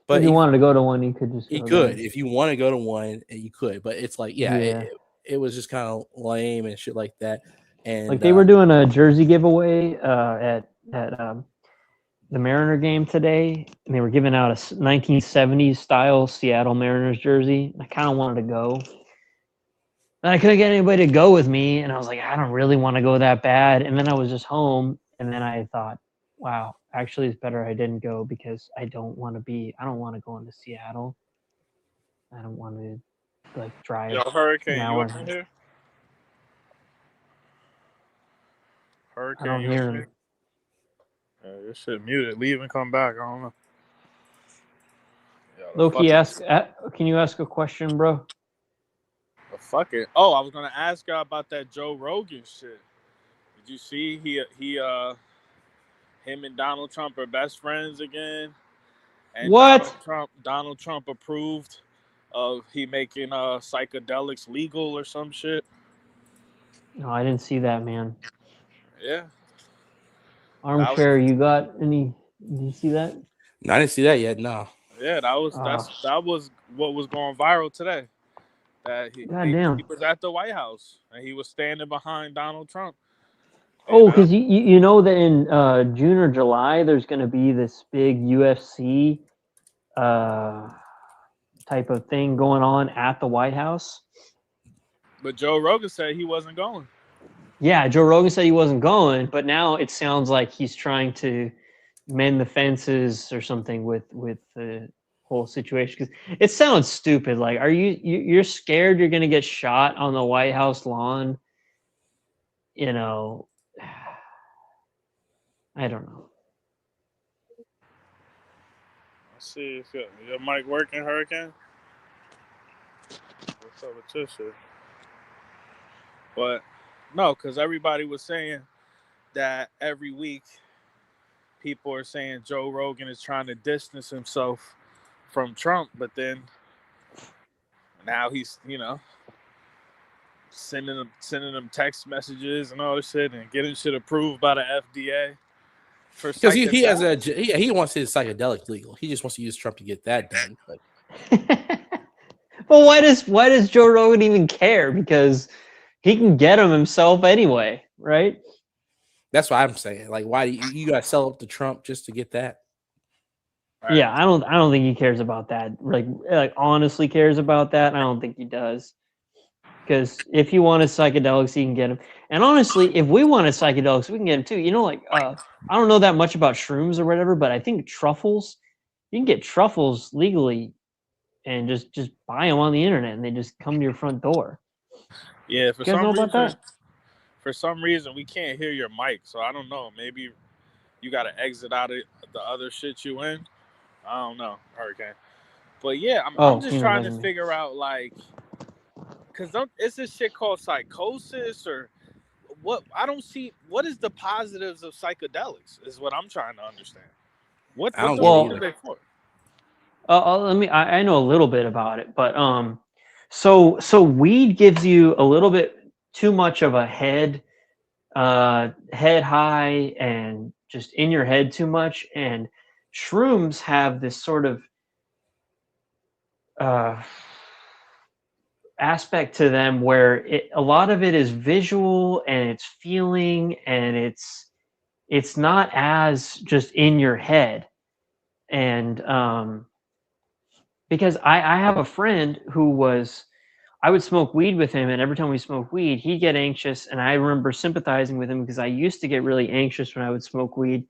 But if you wanted to go to one, you could just. You could if you want to go to one, you could. But it's like, it was just kind of lame and shit like that. And Like they were doing a jersey giveaway at the Mariner game today, and they were giving out a 1970s style Seattle Mariners jersey. I kind of wanted to go. And I couldn't get anybody to go with me, and I was like, I don't really want to go that bad. And then I was just home, and then I thought, wow, actually, it's better I didn't go because I don't want to go into Seattle. I don't want to like drive Yo, an Hurricane, you hour. up in here? I Hurricane, don't you up hear in him. here? This shit muted. Leave and come back. I don't know. Yo, Loki, can you ask a question, bro? fuck it. Oh, I was gonna ask y'all about that Joe Rogan shit. Did you see him and Donald Trump are best friends again? And What? Donald Trump approved of he making psychedelics legal or some shit. No, I didn't see that, man. Yeah. Armchair, you got any? Did you see that? No, I didn't see that yet. No. Yeah, that was what was going viral today. That he was at the White House and he was standing behind Donald Trump. Oh, because you know that in June or July there's going to be this big UFC type of thing going on at the White House. But Joe Rogan said he wasn't going. Yeah, Joe Rogan said he wasn't going, but now it sounds like he's trying to mend the fences or something with the whole situation. Because it sounds stupid. Like, are you're scared you're going to get shot on the White House lawn? You know, I don't know. Let's see if your mic working, Hurricane. What's up with this shit? But no, because everybody was saying that every week people are saying Joe Rogan is trying to distance himself from Trump, but then now he's, sending them text messages and all this shit and getting shit approved by the FDA. Because he wants his psychedelics legal. He just wants to use Trump to get that done. But well, why does Joe Rogan even care? Because he can get them himself anyway, right? That's what I'm saying. Like, why do you got to sell up to Trump just to get that? Right. Yeah, I don't think he cares about that. Like honestly cares about that. I don't think he does. Because if you wanted psychedelics, you can get them. And honestly, if we wanted psychedelics, we can get them too. You know, like I don't know that much about shrooms or whatever, but I think truffles, you can get truffles legally, and just buy them on the internet, and they just come to your front door. Yeah, you guys know about that? For some reason, we can't hear your mic, so I don't know. Maybe you got to exit out of the other shit you in. I don't know, Hurricane. But yeah, I'm just trying to figure out, like, because it's this shit called psychosis or what? I don't see. What is the positives of psychedelics is what I'm trying to understand. What are they for? I know a little bit about it, but so weed gives you a little bit too much of a head high and just in your head too much, and shrooms have this sort of aspect to them where a lot of it is visual and it's feeling, and it's not as just in your head. And because I have a friend who I would smoke weed with him, and every time we smoked weed, he'd get anxious, and I remember sympathizing with him because I used to get really anxious when I would smoke weed.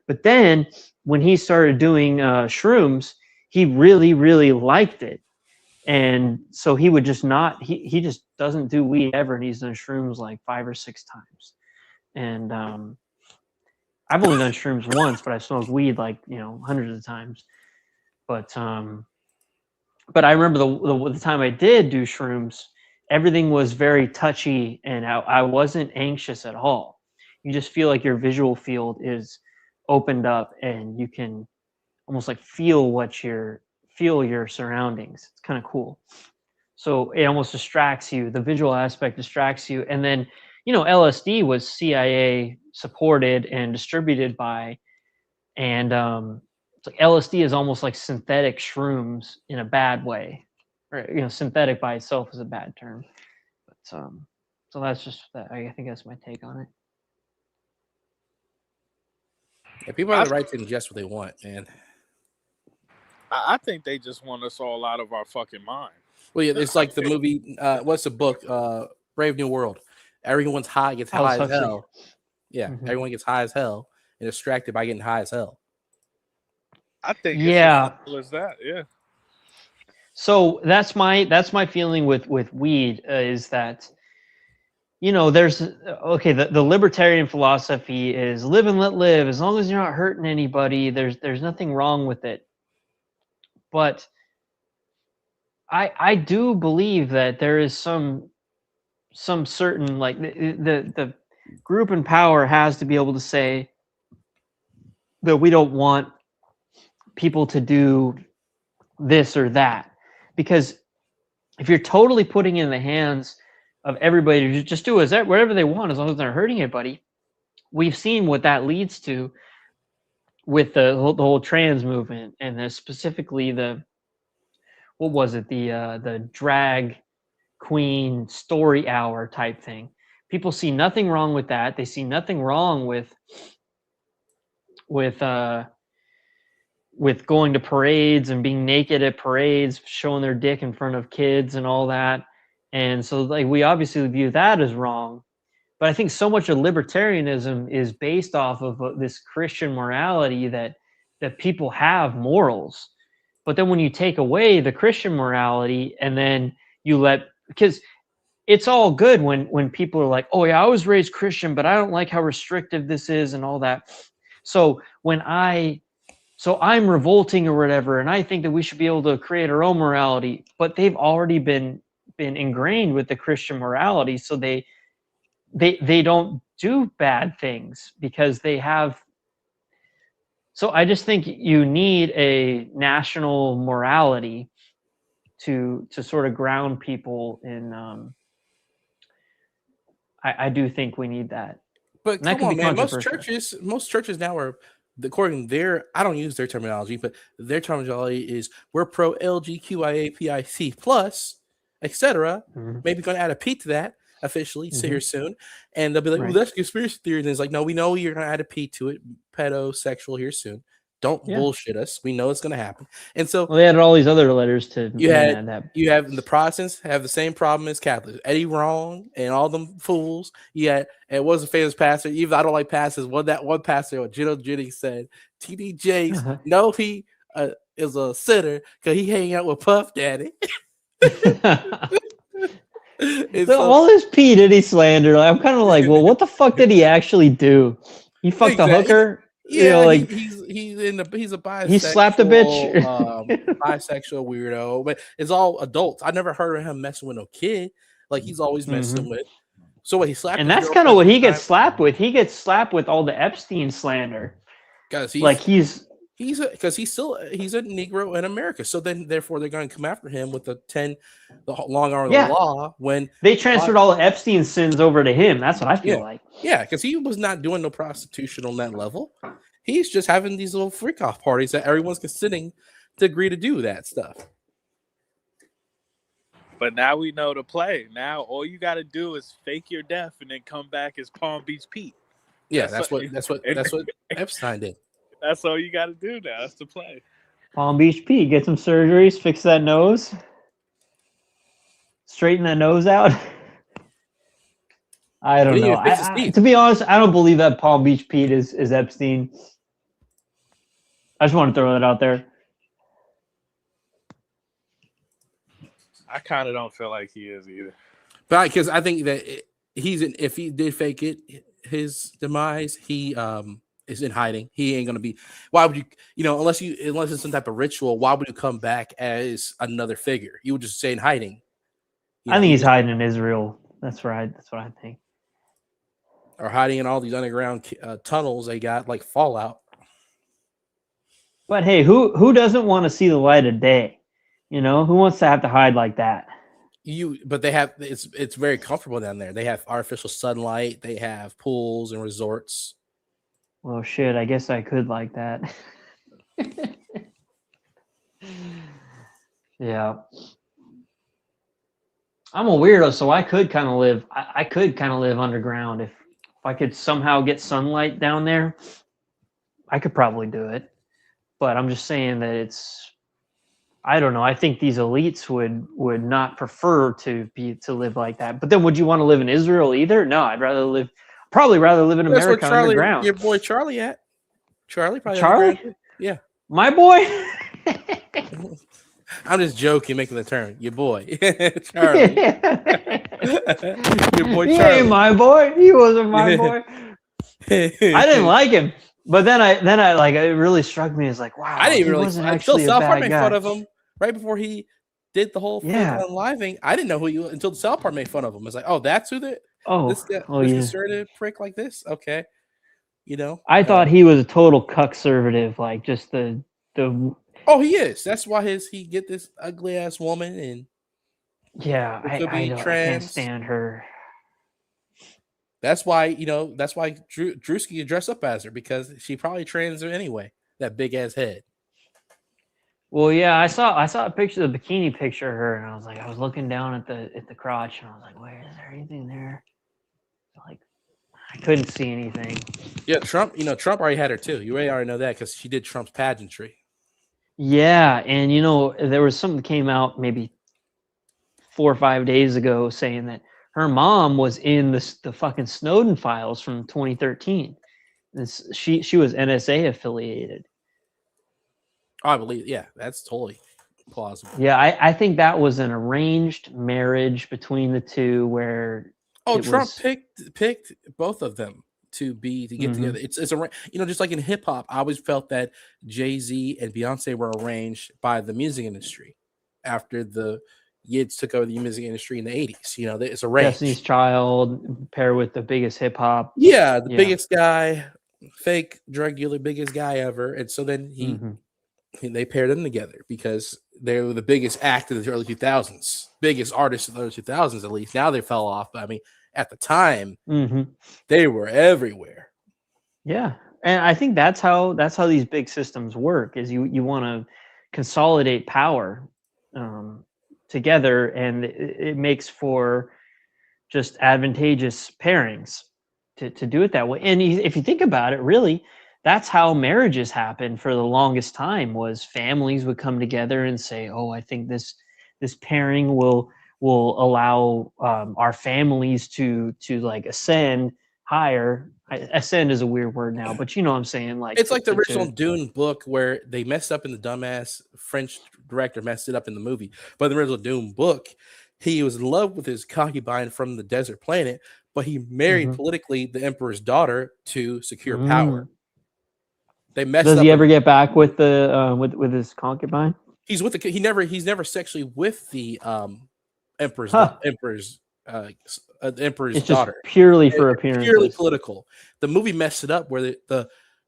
But then when he started doing shrooms, he really, really liked it. And so he would just he just doesn't do weed ever, and he's done shrooms like 5 or 6 times. And I've only done shrooms once, but I smoked weed like, hundreds of times. But I remember the time I did do shrooms, everything was very touchy, and I wasn't anxious at all. You just feel like your visual field is opened up, and you can almost like feel your surroundings. It's kind of cool. So it almost distracts you. The visual aspect distracts you. And then, LSD was CIA supported and distributed by, and it's like LSD is almost like synthetic shrooms in a bad way. Or, synthetic by itself is a bad term. But So that's just that. I think that's my take on it. Yeah, people have the right to ingest what they want, man. I think they just want us all out of our fucking mind. Well, yeah, it's like the movie. What's the book? Brave New World. Everyone's high, gets high as hell. Yeah, everyone gets high as hell and distracted by getting high as hell. I think it's as simple as that. Yeah. So that's my feeling with weed is that, you know, there's the libertarian philosophy is live and let live. As long as you're not hurting anybody, there's nothing wrong with it. But I do believe that there is some certain, like, the group in power has to be able to say that we don't want people to do this or that, because if you're totally putting in the hands of everybody to just do whatever they want as long as they're hurting anybody, we've seen what that leads to with the whole trans movement, and specifically the drag queen story hour type thing. People see nothing wrong with that. They see nothing wrong with going to parades and being naked at parades, showing their dick in front of kids and all that. And so, like, we obviously view that as wrong. But I think so much of libertarianism is based off of this Christian morality that people have morals. But then when you take away the Christian morality and then because it's all good when people are like, oh yeah, I was raised Christian, but I don't like how restrictive this is and all that. So I'm revolting or whatever, and I think that we should be able to create our own morality, but they've already been ingrained with the Christian morality, so they don't do bad things because they have. So I just think you need a national morality to sort of ground people in. I do think we need that. But come on, man, most churches now are, according to their, I don't use their terminology, but their terminology is we're pro LGQIAPIC plus, etc. Maybe going to add a P to that officially here soon, and they'll be like, "Oh, that's conspiracy theory." And it's like, no, we know you're going to add a P to it, pedosexual here soon. Don't bullshit us. We know it's going to happen. And so they added all these other letters to you have the Protestants have the same problem as Catholics. Eddie Wrong and all them fools. And was a famous pastor. Even I don't like pastors. One pastor, Gino Jennings, said, "T.D. Jakes, no, he is a sinner because he hang out with Puff Daddy." So, all this P. Diddy slander, I'm kind of like, well, what the fuck did he actually do? He fucked a hooker. Yeah, he's a bisexual. He slapped a bitch. Bisexual weirdo, but it's all adults. I never heard of him messing with no kid. Like he's always messing with. So what he slapped, and that's kind of what he gets slapped with. He gets slapped with all the Epstein slander. Because he's a Negro in America. So then, therefore, they're going to come after him with the long arm of the law when they transferred all the Epstein sins over to him. That's what I feel like. Yeah, because he was not doing no prostitution on that level. He's just having these little freak off parties that everyone's considering to agree to do that stuff. But now we know the play. Now all you got to do is fake your death and then come back as Palm Beach Pete. Yeah, that's what Epstein did. That's all you got to do now. That's the play. Palm Beach Pete, get some surgeries, fix that nose, straighten that nose out. I don't know. To be honest, I don't believe that Palm Beach Pete is Epstein. I just want to throw that out there. I kind of don't feel like he is either. But because I think that if he did fake it, his demise, he is in hiding. He ain't gonna be. Why would you? Unless it's some type of ritual, why would you come back as another figure? You would just stay in hiding. I think he's hiding in Israel. That's right. That's what I think. Or hiding in all these underground tunnels they got, like Fallout. But hey, who doesn't want to see the light of day? Who wants to have to hide like that? But they have. It's very comfortable down there. They have artificial sunlight. They have pools and resorts. Well, shit, I guess I could like that. Yeah. I'm a weirdo, so I could kind of live. I could kind of live underground if I could somehow get sunlight down there. I could probably do it, but I'm just saying that it's. I don't know. I think these elites would not prefer to live like that. But then, would you want to live in Israel either? No, probably rather live in That's where America underground. your boy Charlie at. Charlie probably Charlie, underground. Yeah, my boy. I'm just joking, making the turn. Your boy, Charlie. Your boy He Charlie. ain't my boy. He wasn't my boy. I didn't like him, but then I like it really struck me as like, wow, I didn't really. wasn't Until actually a South Park bad made guy. fun of him right before he did the whole unliving. I didn't know who you until the South Park made fun of him. It's like, oh, that's who this conservative prick like this. Okay, you know. I thought he was a total cuck-servative, like just the. Oh, he is. That's why he get this ugly ass woman and. Yeah, I can't stand her. That's why Drewski could dress up as her because she probably trans her anyway. That big ass head. Well, yeah, I saw a picture, the bikini picture of her, and I was looking down at the crotch, and I was like, where is there anything there? Like, I couldn't see anything. Yeah, Trump Trump already had her too. You already know that because she did Trump's pageantry. Yeah, and there was something that came out maybe 4 or 5 days ago saying that her mom was in the fucking Snowden files from 2013. She was NSA affiliated. Oh, I believe, yeah, that's totally plausible. Yeah, I think that was an arranged marriage between the two where. Trump picked both of them to get together. It's a just like in hip hop, I always felt that Jay-Z and Beyonce were arranged by the music industry after the Yids took over the music industry in the 80s. It's arranged. Destiny's Child paired with the biggest hip hop. Yeah, biggest guy, fake drug dealer, biggest guy ever. And so then they paired them together because they were the biggest act of the early 2000s, biggest artists of the early 2000s, at least. Now they fell off, but I mean, at the time, they were everywhere. Yeah, and I think that's how these big systems work. Is you want to consolidate power together, and it makes for just advantageous pairings to do it that way. And if you think about it, really, that's how marriages happened for the longest time. Was families would come together and say, "Oh, I think this pairing will allow our families to like ascend higher." Ascend is a weird word now, but you know what I'm saying. Like it's like the original Dune book where they messed up in the dumbass French director messed it up in the movie. But in the original Dune book, he was in love with his concubine from the desert planet, but he married politically the emperor's daughter to secure power. They messed up. Does he ever get back with the with his concubine? He's with the he's never sexually with the emperor's It's daughter. Just purely for appearance. Purely political. The movie messed it up where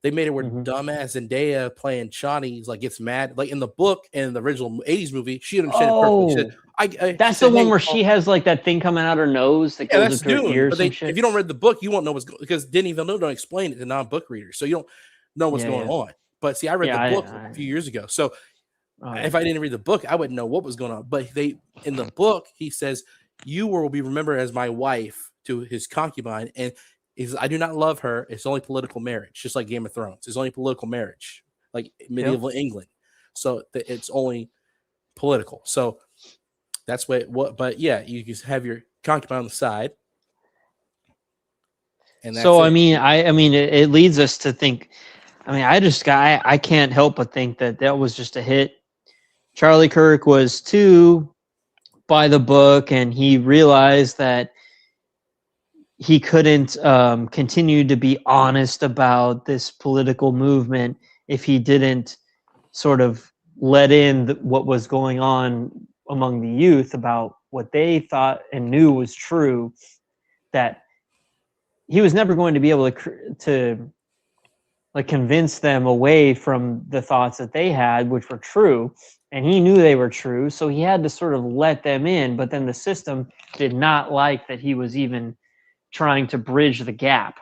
they made it where dumbass Zendaya playing Chani gets mad. Like in the book and the original 80s movie, she understood it perfectly. She said, that's the one where she has like that thing coming out her nose that goes into her ears. But if you don't read the book, you won't know what's going because Denis Villeneuve don't explain it to non-book readers, so you don't know what's going on. But see, I read the book a few years ago, so if I didn't read the book, I wouldn't know what was going on. But in the book, he says, "You will be remembered as my wife" to his concubine, and he says, "I do not love her. It's only political marriage, just like Game of Thrones. It's only political marriage, like medieval England. So it's only political. So that's what. But yeah, you can have your concubine on the side." And that's so I mean, it leads us to think. I mean, I can't help but think that was just a hit. Charlie Kirk was too by the book, and he realized that he couldn't continue to be honest about this political movement if he didn't sort of let in what was going on among the youth about what they thought and knew was true, that he was never going to be able to like convince them away from the thoughts that they had, which were true. And he knew they were true, so he had to sort of let them in. But then the system did not like that he was even trying to bridge the gap.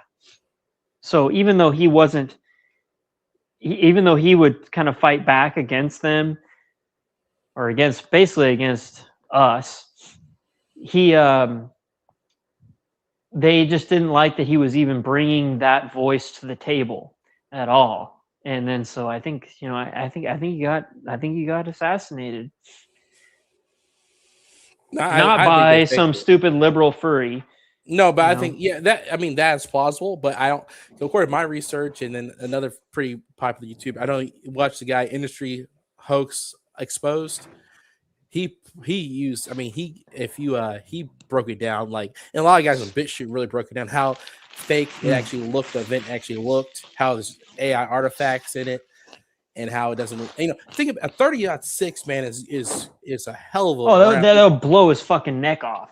So even though he would kind of fight back against them, or basically against us, they just didn't like that he was even bringing that voice to the table at all. And then so I think I think he got assassinated, not I think they by faked some it. stupid liberal furry. No, but I think that's plausible. But I don't. So according to my research, and then another pretty popular YouTube, I don't watch the guy Industry Hoax Exposed. He used. I mean, he broke it down like, and a lot of guys on BitChute really broke it down how fake it actually looked. The event actually looked. How there's AI artifacts in it, and how it doesn't. Think of a 30.6 man is a hell of a. Oh, that'll blow his fucking neck off.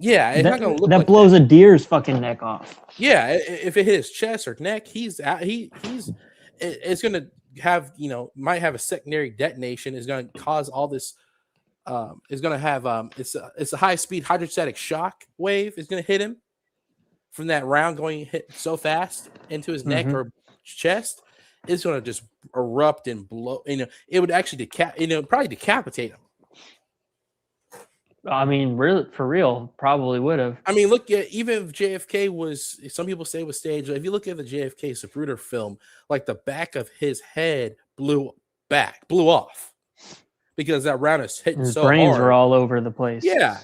Yeah, it's not gonna look that like blows a deer's fucking neck off. Yeah, if it hit his chest or neck, he's out. It's gonna have might have a secondary detonation. Is gonna cause all this. Is gonna have it's a high speed hydrostatic shock wave is gonna hit him from that round going hit so fast into his neck or chest. It's gonna just erupt and blow. It would actually probably decapitate him. I mean, really, for real, probably would have. I mean, look at even if JFK was. Some people say was staged. If you look at the JFK Zapruder film, like the back of his head blew off because that round is hitting his so brains hard. Were all over the place. Yeah,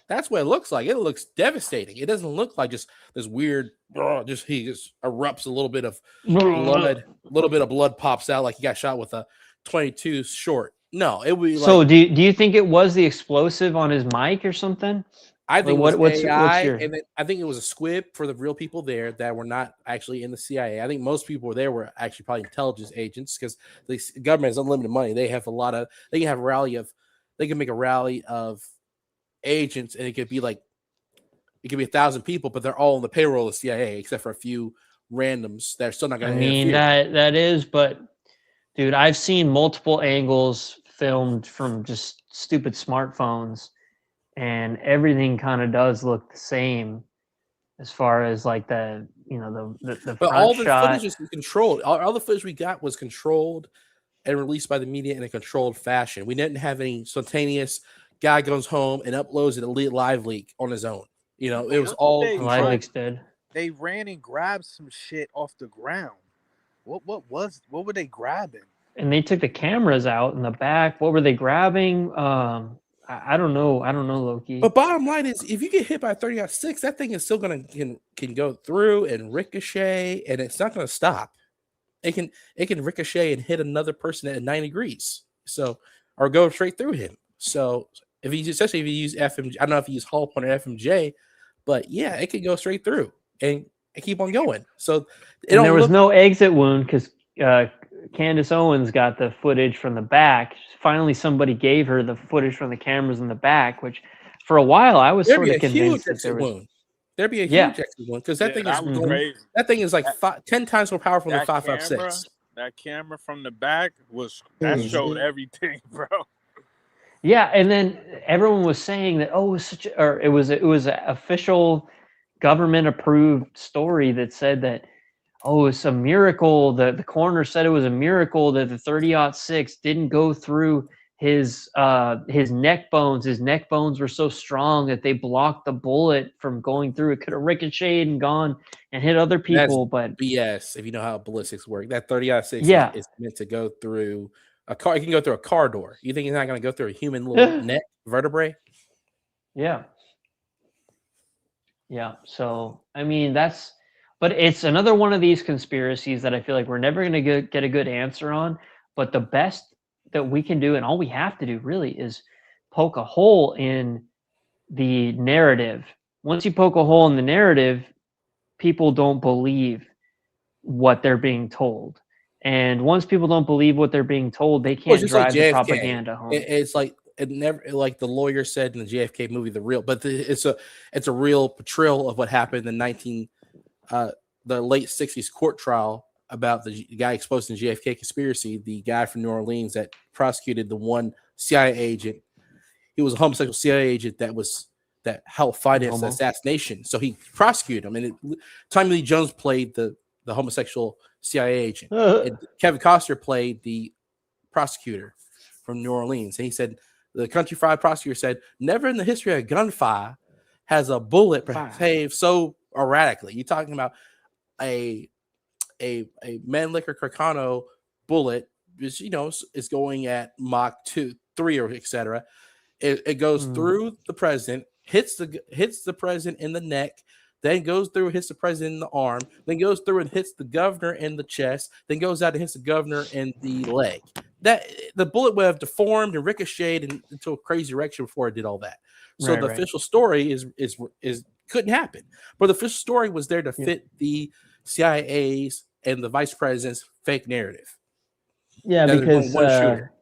that's what it looks like. It looks devastating. It doesn't look like just this weird. He just erupts a little bit of blood. A little bit of blood pops out like he got shot with a 22 short. No, it would be like. So do you think it was the explosive on his mic or something? I think it was AI, and I think it was a squib for the real people there that were not actually in the CIA. I think most people there were actually probably intelligence agents because the government has unlimited money. They have they can have a rally of, they can make a rally of agents, and it could be 1,000 people, but they're all on the payroll of the CIA except for a few randoms that are still not going to. I mean, that is, but dude, I've seen multiple angles filmed from just stupid smartphones, and everything kind of does look the same as far as like the but front all the shot. footage is controlled. All the footage we got was controlled and released by the media in a controlled fashion. We didn't have any spontaneous guy goes home and uploads it a live leak on his own. It was all live leaks did. They ran and grabbed some shit off the ground. What were they grabbing? And they took the cameras out in the back. What were they grabbing? I don't know. Loki. But bottom line is, if you get hit by a 30.6, that thing is still can go through and ricochet, and it's not gonna stop. It can ricochet and hit another person at 90 degrees. So, or go straight through him. So especially if you use FMJ, I don't know if you use Hall Point or FMJ, but yeah, it can go straight through and keep on going. So there was no exit wound because Candace Owens got the footage from the back. Finally, somebody gave her the footage from the cameras in the back, which for a while I was sort of convinced that there was. There'd be a huge exit wound because that thing is like 10 times more powerful than 5.56. That camera from the back showed everything, bro. Yeah, and then everyone was saying that it was an official government approved story that said that it's a miracle. The coroner said it was a miracle that the 30-06 didn't go through his neck bones. His neck bones were so strong that they blocked the bullet from going through. It could have ricocheted and gone and hit other people. But BS, if you know how ballistics work. That 30-06 is meant to go through a car. It can go through a car door. You think it's not going to go through a human little neck vertebrae? Yeah. Yeah. So, I mean, but it's another one of these conspiracies that I feel like we're never going to get a good answer on. But the best that we can do, and all we have to do really, is poke a hole in the narrative. Once you poke a hole in the narrative, people don't believe what they're being told. And once people don't believe what they're being told, they can't drive the propaganda home. It's like it never, like the lawyer said in the JFK movie, it's a real portrayal of what happened in the late 60s court trial about the guy exposed in the JFK conspiracy, the guy from New Orleans that prosecuted the one CIA agent. He was a homosexual CIA agent that helped finance the assassination. So he prosecuted him. And Tommy Lee Jones played the homosexual CIA agent. And Kevin Costner played the prosecutor from New Orleans. And he said The country fried prosecutor said, never in the history of gunfire has a bullet behaved so erratically. You're talking about a Mannlicher Carcano bullet, which is going at Mach 2, 3, or etc. It goes through the president, hits the president in the neck, then goes through and hits the president in the arm, then goes through and hits the governor in the chest, then goes out and hits the governor in the leg. That the bullet would have deformed and ricocheted into a crazy direction before it did all that. So the official story is couldn't happen, but the official story was there to fit the CIA's and the vice president's fake narrative. Yeah, because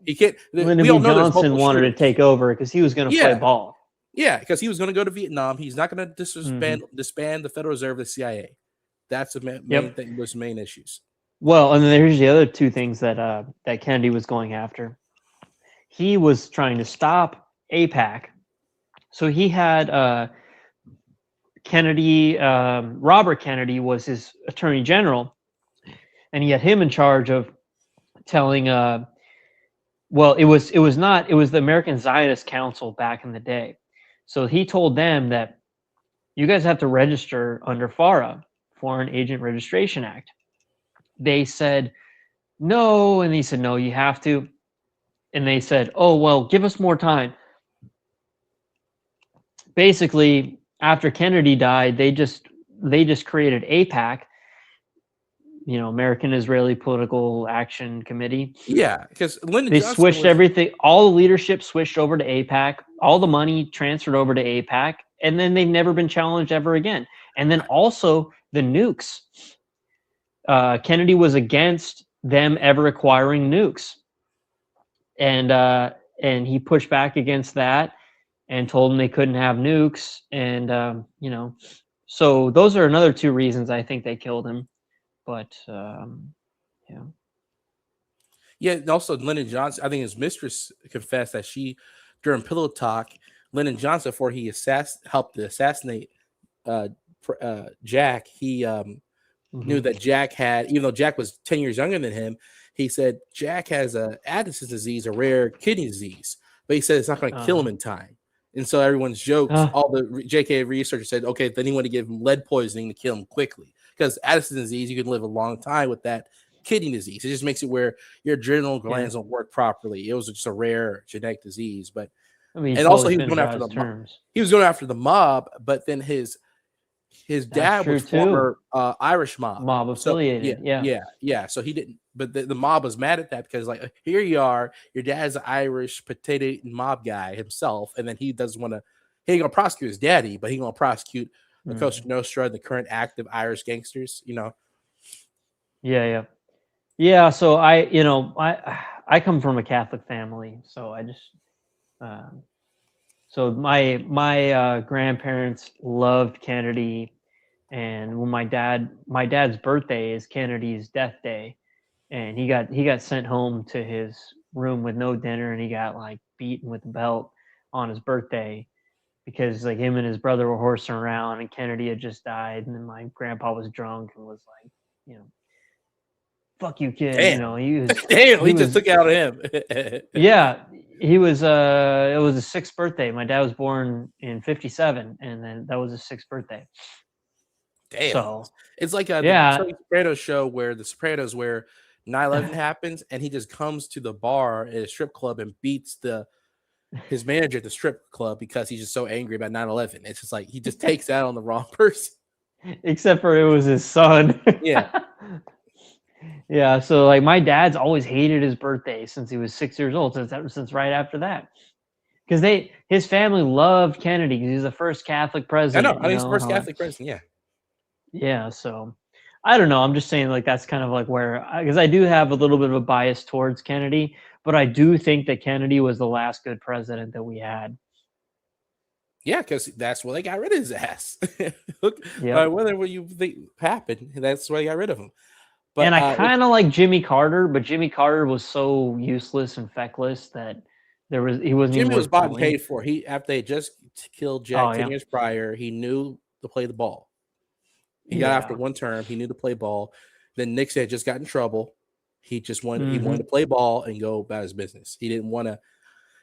he can't. Lyndon B. Johnson wanted to take over because he was going to play ball. Yeah, because he was going to go to Vietnam. He's not going to disband the Federal Reserve, the CIA. That's the main thing. Those main issues. Well, and then there's the other two things that Kennedy was going after. He was trying to stop AIPAC. So he had Kennedy, Robert Kennedy was his attorney general, and he had him in charge of telling it was the American Zionist Council back in the day. So he told them that you guys have to register under FARA, Foreign Agent Registration Act. They said no, and he said no, you have to. And they said, oh well, give us more time. Basically, after Kennedy died, they just created AIPAC, American Israeli Political Action Committee. Yeah, because they switched everything. All the leadership switched over to AIPAC. All the money transferred over to AIPAC, and then they've never been challenged ever again. And then also the nukes. Kennedy was against them ever acquiring nukes, and he pushed back against that and told them they couldn't have nukes. And so those are another two reasons I think they killed him. But yeah. And also Lyndon Johnson, I think his mistress confessed that she, during pillow talk, Lyndon Johnson, before he helped to assassinate Jack, he knew that Jack had, even though Jack was 10 years younger than him, he said Jack has a Addison's disease, a rare kidney disease, but he said it's not going to kill him in time. And so everyone's jokes, all the JK researchers said, okay, then he wanted to give him lead poisoning to kill him quickly. Because Addison's disease, you can live a long time with that kidney disease. It just makes it where your adrenal glands don't work properly. It was just a rare genetic disease. But and also he was going after the mob. He was going after the mob, but then his dad was former Irish mob affiliated. So, yeah. So he didn't. But the mob was mad at that because, like, here you are, your dad's an Irish potato eating mob guy himself, and then he doesn't want to. He ain't gonna prosecute his daddy, but he gonna prosecute the Cosa Nostra, the current active Irish gangsters. Yeah. So I come from a Catholic family, so I just so my grandparents loved Kennedy, and when my dad's birthday is Kennedy's death day. And he got sent home to his room with no dinner, and he got like beaten with a belt on his birthday because like him and his brother were horsing around, and Kennedy had just died, and then my grandpa was drunk and was like, fuck you, kid. Damn. He was he just took out of him. Yeah, he was. It was his 6th birthday. My dad was born in 1957, and then that was his 6th birthday. Damn. So it's like the Sopranos show where the Sopranos where 9/11 happens, and he just comes to the bar at a strip club and beats his manager at the strip club because he's just so angry about 9/11. It's just like he just takes that on the wrong person. Except for it was his son. Yeah. Yeah. So like my dad's always hated his birthday since he was 6 years old. Since right after that, because his family loved Kennedy because he was the first Catholic president. I know. He's the first Catholic president. Yeah. Yeah. So. I don't know. I'm just saying, like, that's kind of like where, because I do have a little bit of a bias towards Kennedy, but I do think that Kennedy was the last good president that we had. Yeah, because that's why they got rid of his ass. Look, whatever you think happened, that's why they got rid of him. But, and I kind of like Jimmy Carter, but Jimmy Carter was so useless and feckless that he wasn't. Jimmy was bought and paid for. After they just killed Jack 10 years prior, he knew to play the ball. He got after one term. He knew to play ball. Then Nixon had just got in trouble. He just wanted he wanted to play ball and go about his business. He didn't want to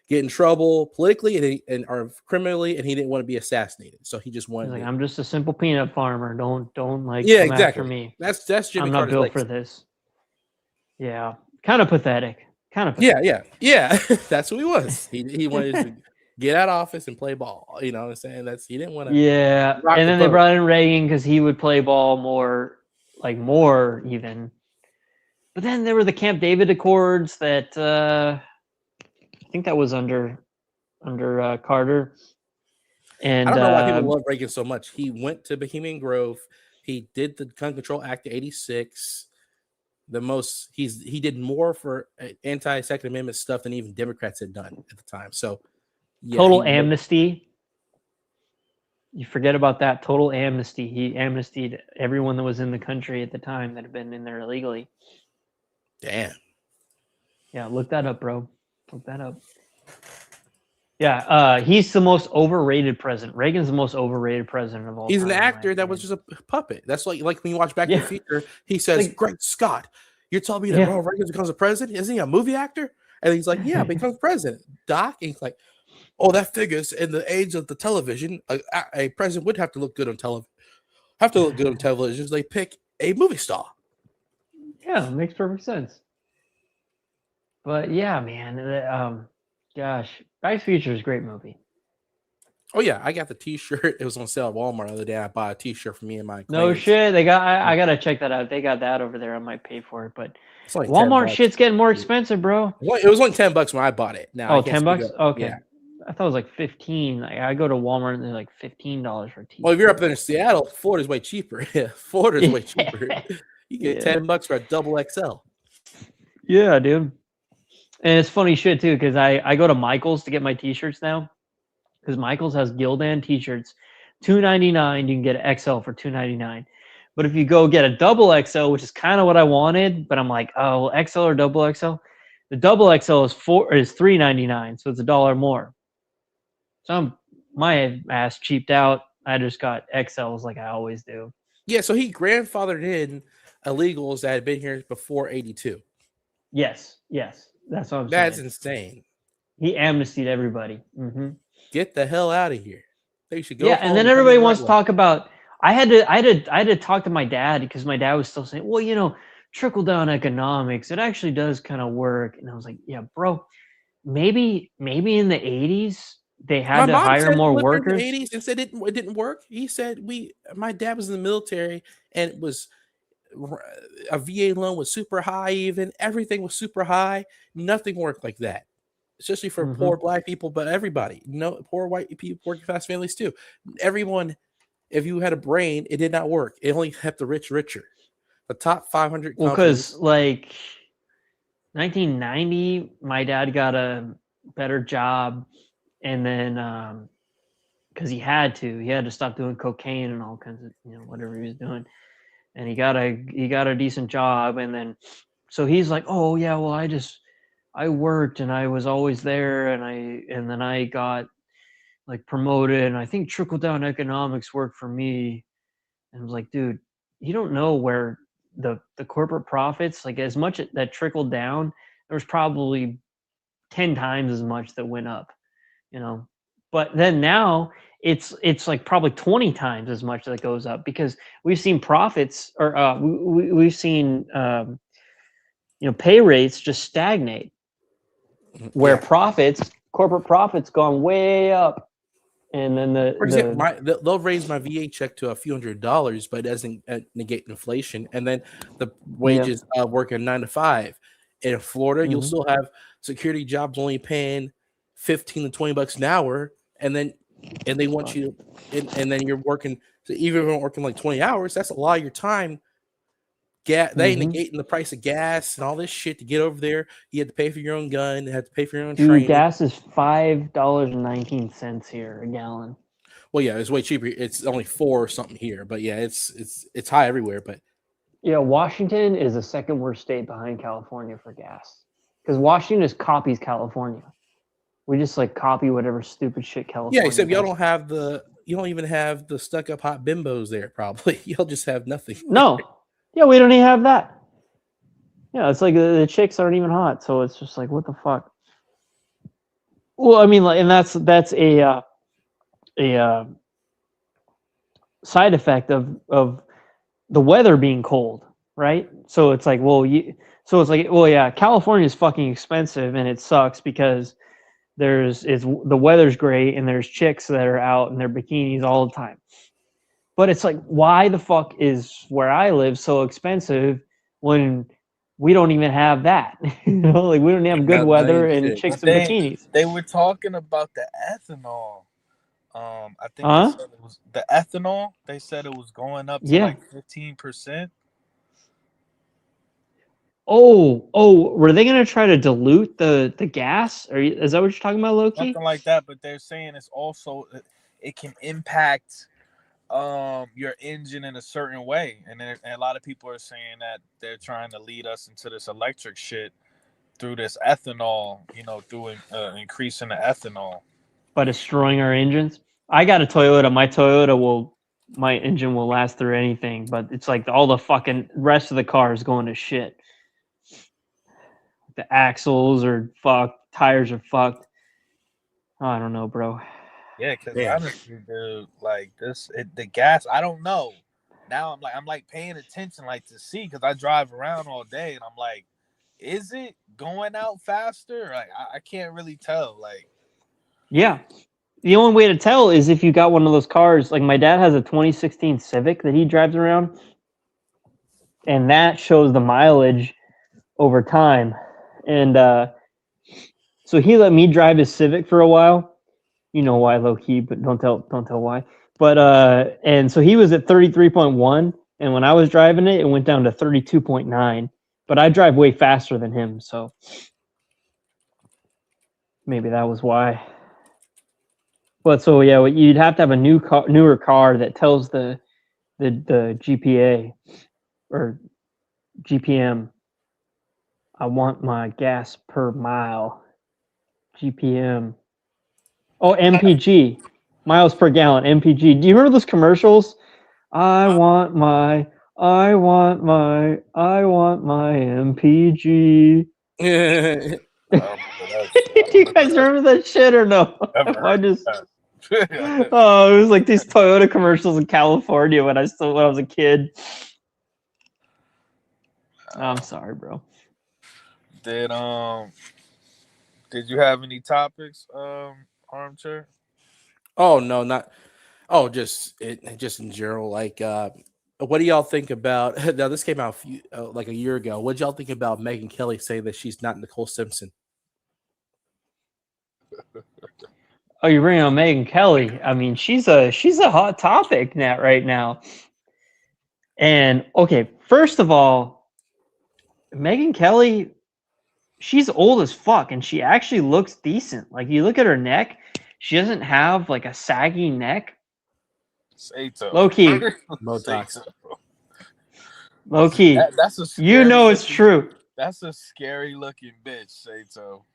get in trouble politically and or criminally, and he didn't want to be assassinated. So he just wanted. He's like, I'm just a simple peanut farmer. Don't like yeah, come exactly. after me. That's Jimmy I'm not Carter's built legacy. for this. Yeah, kind of pathetic. Kind of pathetic. Yeah. That's who he was. He wanted to get out of office and play ball. You know what I'm saying? He didn't want to. Yeah, and then they brought in Reagan because he would play ball more even. But then there were the Camp David Accords that I think that was under Carter. And I don't know why people love Reagan so much. He went to Bohemian Grove. He did the Gun Control Act of '86. He did more for anti-Second Amendment stuff than even Democrats had done at the time. So total amnesty. You forget about that. Total amnesty. He amnestied everyone that was in the country at the time that had been in there illegally. Damn. Yeah, look that up, bro. Look that up. Yeah, he's the most overrated president. Reagan's the most overrated president of all He's time. He's an actor that was just a puppet. That's like when you watch Back to the Future, he says, Great Scott, you're telling me that Ronald Reagan becomes a president? Isn't he a movie actor? And he's like, yeah, becomes president. Doc? And he's like, oh, that figures in the age of the television, a president would have to look good on television. So they pick a movie star. Yeah, it makes perfect sense. But yeah, man, gosh, Back to the Future is a great movie. Oh yeah, I got the T-shirt. It was on sale at Walmart the other day. I bought a T-shirt for me and my No shit, they got. I gotta check that out. They got that over there. I might pay for it, but like Walmart shit's getting more expensive, bro. Well, it was only $10 when I bought it. Now, $10? Okay. Yeah. I thought it was like 15. I go to Walmart and they're like $15 for a T-shirt. Well, if you're up there in Seattle, Florida's way cheaper. Yeah, Florida's way cheaper. You get $10 for a double XL. Yeah, dude. And it's funny shit too, because I go to Michael's to get my T-shirts now, because Michael's has Gildan T-shirts, $2.99. You can get an XL for $2.99. But if you go get a double XL, which is kind of what I wanted, but I'm like, oh, well, XL or double XL? The double XL is $3.99, so it's $1 more. So my ass cheaped out. I just got XLs like I always do. Yeah, so he grandfathered in illegals that had been here before '82. Yes. That's what I'm saying. That's insane. He amnestied everybody. Mm-hmm. Get the hell out of here. They should go. Yeah, and then everybody wants to talk about. I had to talk to my dad because my dad was still saying, well, trickle down economics. It actually does kind of work. And I was like, yeah, bro, maybe in the 80s they had to hire more workers. In the 80s and said it didn't work. He said my dad was in the military and it was a VA loan was super high. Even everything was super high. Nothing worked like that, especially for poor black people. But everybody, poor white people, working class families too. Everyone, if you had a brain, it did not work. It only kept the rich richer. The top 500 companies. Well, because like 1990, my dad got a better job, and then because he had to stop doing cocaine and all kinds of whatever he was doing, and he got a decent job, and then so he's like, oh yeah, well I worked and I was always there, and then I got like promoted, and I think trickle down economics worked for me. And I was like, dude, you don't know where the corporate profits, like as much that trickled down, there was probably 10 times as much that went up, but then now it's like probably 20 times as much that goes up, because we've seen profits or we've seen pay rates just stagnate, where corporate profits gone way up. And then they'll raise my VA check to a few $100s, but it doesn't negate inflation. And then the wages working 9 to 5. In Florida, you'll still have security jobs only paying $15 to $20 an hour, and they want you, and then you're working. So even if you're working like 20 hours, that's a lot of your time. They negating the price of gas and all this shit to get over there. You had to pay for your own gun. You had to pay for your own training. Gas is $5.19 here a gallon. Well, yeah, it's way cheaper. It's only $4 or something here, but yeah, it's high everywhere. But yeah, Washington is the second worst state behind California for gas, because Washington just copies California. We just like copy whatever stupid shit California. Yeah, except you don't even have the stuck up hot bimbos there. Probably you'll just have nothing. No. Yeah, we don't even have that. Yeah, it's like the chicks aren't even hot, so it's just like, what the fuck? Well, I mean, like, and that's a side effect of the weather being cold, right? So it's like, well, yeah, California is fucking expensive and it sucks because the weather's great and there's chicks that are out in their bikinis all the time. But it's like, why the fuck is where I live so expensive when we don't even have that? Like we don't have good weather and chicks in bikinis. They were talking about the ethanol. I think Huh? they said it was the ethanol. They said it was going up to Yeah. like 15%. Oh, were they gonna try to dilute the gas? Is that what you're talking about, Loki? Something like that, but they're saying it's also it can impact your engine in a certain way, and a lot of people are saying that they're trying to lead us into this electric shit through this ethanol, through increasing the ethanol. By destroying our engines. I got a Toyota. My engine will last through anything, but it's like all the fucking rest of the car is going to shit. The axles are fucked, tires are fucked. I don't know, bro. Yeah, because honestly, dude, like the gas, I don't know. Now I'm like paying attention, like to see, because I drive around all day, and I'm like, is it going out faster? Like I can't really tell. Like, yeah, the only way to tell is if you got one of those cars. Like my dad has a 2016 Civic that he drives around, and that shows the mileage over time. And so he let me drive his Civic for a while. You know why, low key, but don't tell why. But and so he was at 33.1, and when I was driving it, it went down to 32.9. But I drive way faster than him, so maybe that was why. But so yeah, you'd have to have a newer car that tells the GPA or GPM. I want my gas per mile. GPM. Oh, MPG, miles per gallon. MPG. Do you remember those commercials? I want my MPG. Do you guys remember that shit or no? I just. Oh, it was like these Toyota commercials in California when I was a kid. I'm sorry, bro. Did you have any topics, Armchair? Oh no, not. Oh, just in general. Like, what do y'all think about? Now, this came out like a year ago. What did y'all think about Megyn Kelly saying that she's not Nicole Simpson? Oh, you're bringing on Megyn Kelly. I mean, she's a hot topic right now. And okay, first of all, Megyn Kelly, she's old as fuck, and she actually looks decent. Like you look at her neck, she doesn't have like a saggy neck. Sato. Low key. Low key. That's a it's true. That's a scary looking bitch, Sato.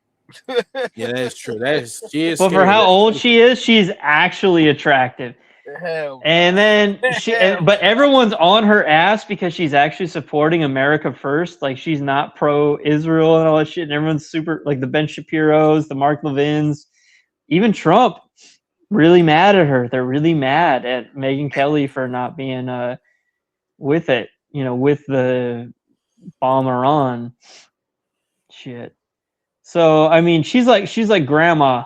Yeah, that is true. She is. But for how old she is, she's actually attractive. Hell, and then but everyone's on her ass because she's actually supporting America first. Like she's not pro-Israel and all that shit. And everyone's super, like the Ben Shapiro's, the Mark Levins, even Trump, really mad at her. They're really mad at Megyn Kelly for not being with it. With the bomber on shit. So I mean, she's like grandma.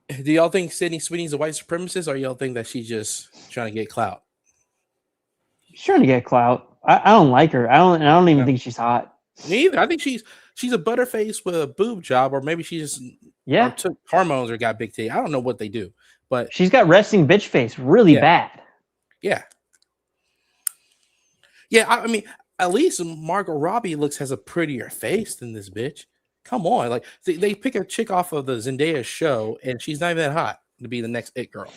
Do y'all think Sydney Sweeney's a white supremacist, or y'all think that she's just trying to get clout? She's trying to get clout. I don't like her. I don't even think she's hot. Neither. I think she's a butterface with a boob job, or maybe she just took hormones or got big titty. I don't know what they do, but she's got resting bitch face really bad. Yeah. I mean, at least Margot Robbie has a prettier face than this bitch. Come on, like they pick a chick off of the Zendaya show, and she's not even that hot to be the next it girl.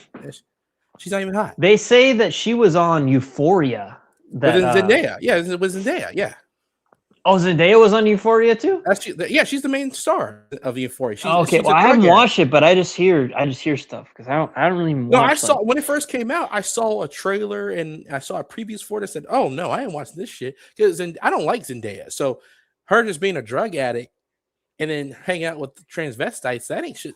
She's not even hot. They say that she was on Euphoria. Zendaya, it was Zendaya, yeah. Oh, Zendaya was on Euphoria too. She's the main star of Euphoria. Okay, well I haven't watched it, but I just hear stuff because I don't really. I saw when it first came out. I saw a trailer and I saw a previews for it. I said, "Oh no, I ain't watching this shit," because I don't like Zendaya. So her just being a drug addict and then hang out with transvestites. That ain't shit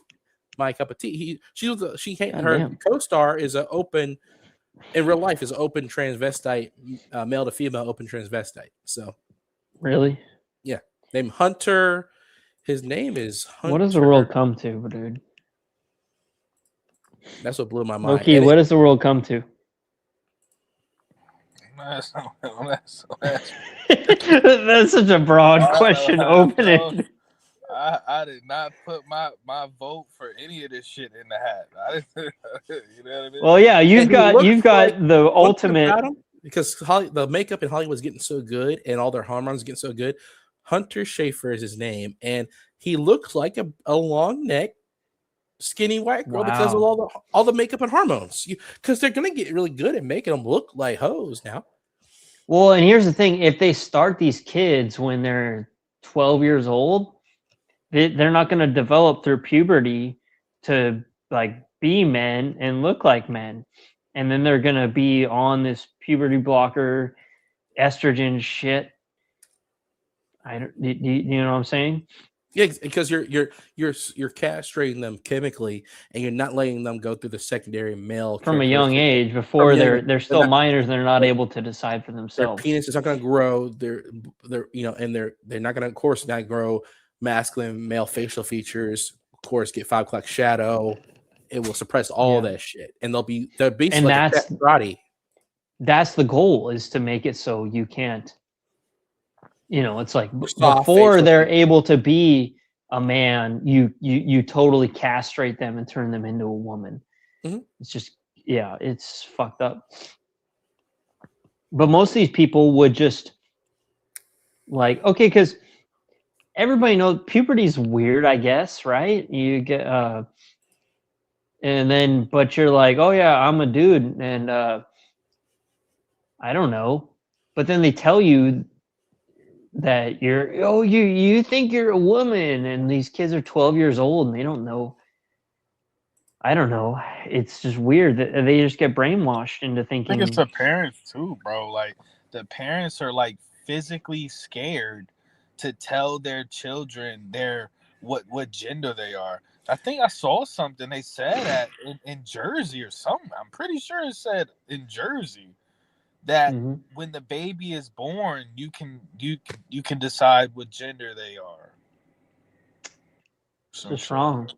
my cup of tea. She can't. God Her damn. co-star is an open in real life is an open transvestite, male to female open transvestite. So Really? yeah, named Hunter. His name is Hunter. What does the world come to, dude? That's what blew my mind. Loki, what does the world come to? That's That's such a broad question. Open it. I did not put my vote for any of this shit in the hat. I didn't, you know what I mean? Well, yeah, you've got like, the ultimate. Because the makeup in Hollywood's getting so good, and all their hormones getting so good. Hunter Schafer is his name, and he looks like a long neck, skinny white girl because of all the makeup and hormones. Because they're gonna get really good at making them look like hoes now. Well, and here's the thing: if they start these kids when they're 12 years old, they're not going to develop through puberty to like be men and look like men, and then they're going to be on this puberty blocker, estrogen shit. You know what I'm saying? Yeah, because you're castrating them chemically, and you're not letting them go through the secondary male from a young age before they're still minors and they're not able to decide for themselves. Their penis is not going to grow. They're and they're not going to, of course, not grow masculine male facial features. Of course, get 5 o'clock shadow. It will suppress all that shit, and they'll be basically and like a karate. That's the goal, is to make it so you can't. It's like before they're able to be a man, you totally castrate them and turn them into a woman. Mm-hmm. It's just, it's fucked up. But most of these people would just like, okay, because everybody knows puberty's weird, I guess, right? You get, and then, but you're like, oh yeah, I'm a dude, and I don't know. But then they tell you that you think you're a woman, and these kids are 12 years old and they don't know. I don't know. It's just weird that they just get brainwashed into thinking. I think it's the parents too, bro. Like the parents are like physically scared to tell their children what gender they are. I think I saw something they said that in Jersey or something. I'm pretty sure it said in Jersey that when the baby is born, you can decide what gender they are. Just wrong.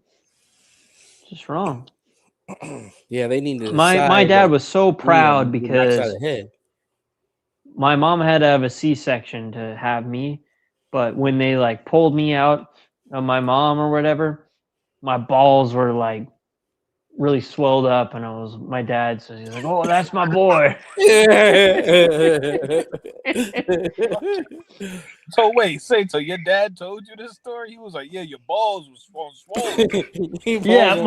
Yeah, they need to. My dad was so proud because my mom had to have a C-section to have me, but when they like pulled me out of my mom or whatever, my balls were like really swelled up, and my dad says, he's like, oh, that's my boy. So wait, so your dad told you this story? He was like, yeah, your balls was swollen. Yeah,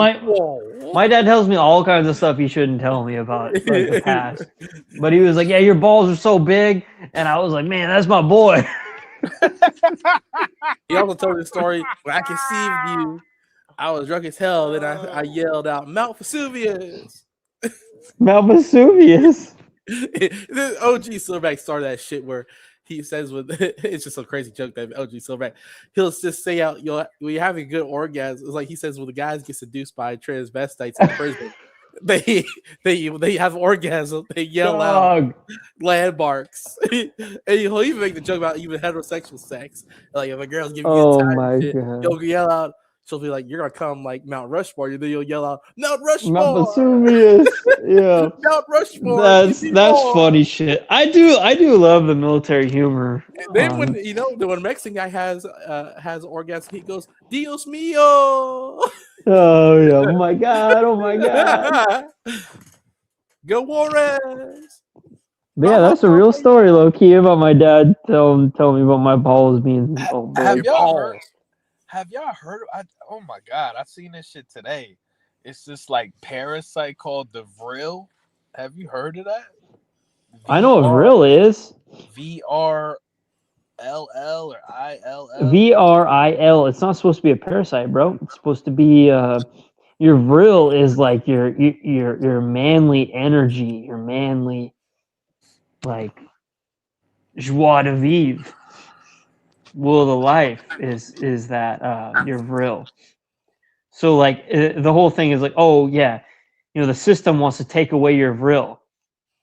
my dad tells me all kinds of stuff he shouldn't tell me about like the past. But he was like, yeah, your balls are so big, and I was like, man, that's my boy. He also told the story when I conceived you, I was drunk as hell. Then I yelled out, Mount Vesuvius. Mount Vesuvius. The OG Silverback started that shit where he says it's just a crazy joke that OG Silverback, he'll just say out, when you're having a good orgasm, it's like he says when the guys get seduced by transvestites in prison, they have orgasm, they yell out landmarks. And he'll even make the joke about even heterosexual sex. Like if a girl's giving you a time, you'll yell out, she'll be like, you're gonna come like Mount Rushmore, and then you'll yell out, Mount Rushmore, Mount Vesuvius. Yeah, Mount Rushmore. That's funny shit. I do love the military humor. And then when Mexican guy has orgasm, he goes, Dios mío. Oh yeah! Oh my god! Go Juarez. Yeah, that's a real story, low key, about my dad telling me about my balls being. Have y'all heard? Oh my god, I've seen this shit today. It's this like parasite called the Vril. Have you heard of that? I know what Vril is. VRLL or ILL. VRIL. It's not supposed to be a parasite, bro. It's supposed to be your Vril is like your manly energy, your manly like joie de vivre. will of the life is that you're vril. So like the whole thing is like, oh yeah, the system wants to take away your vril.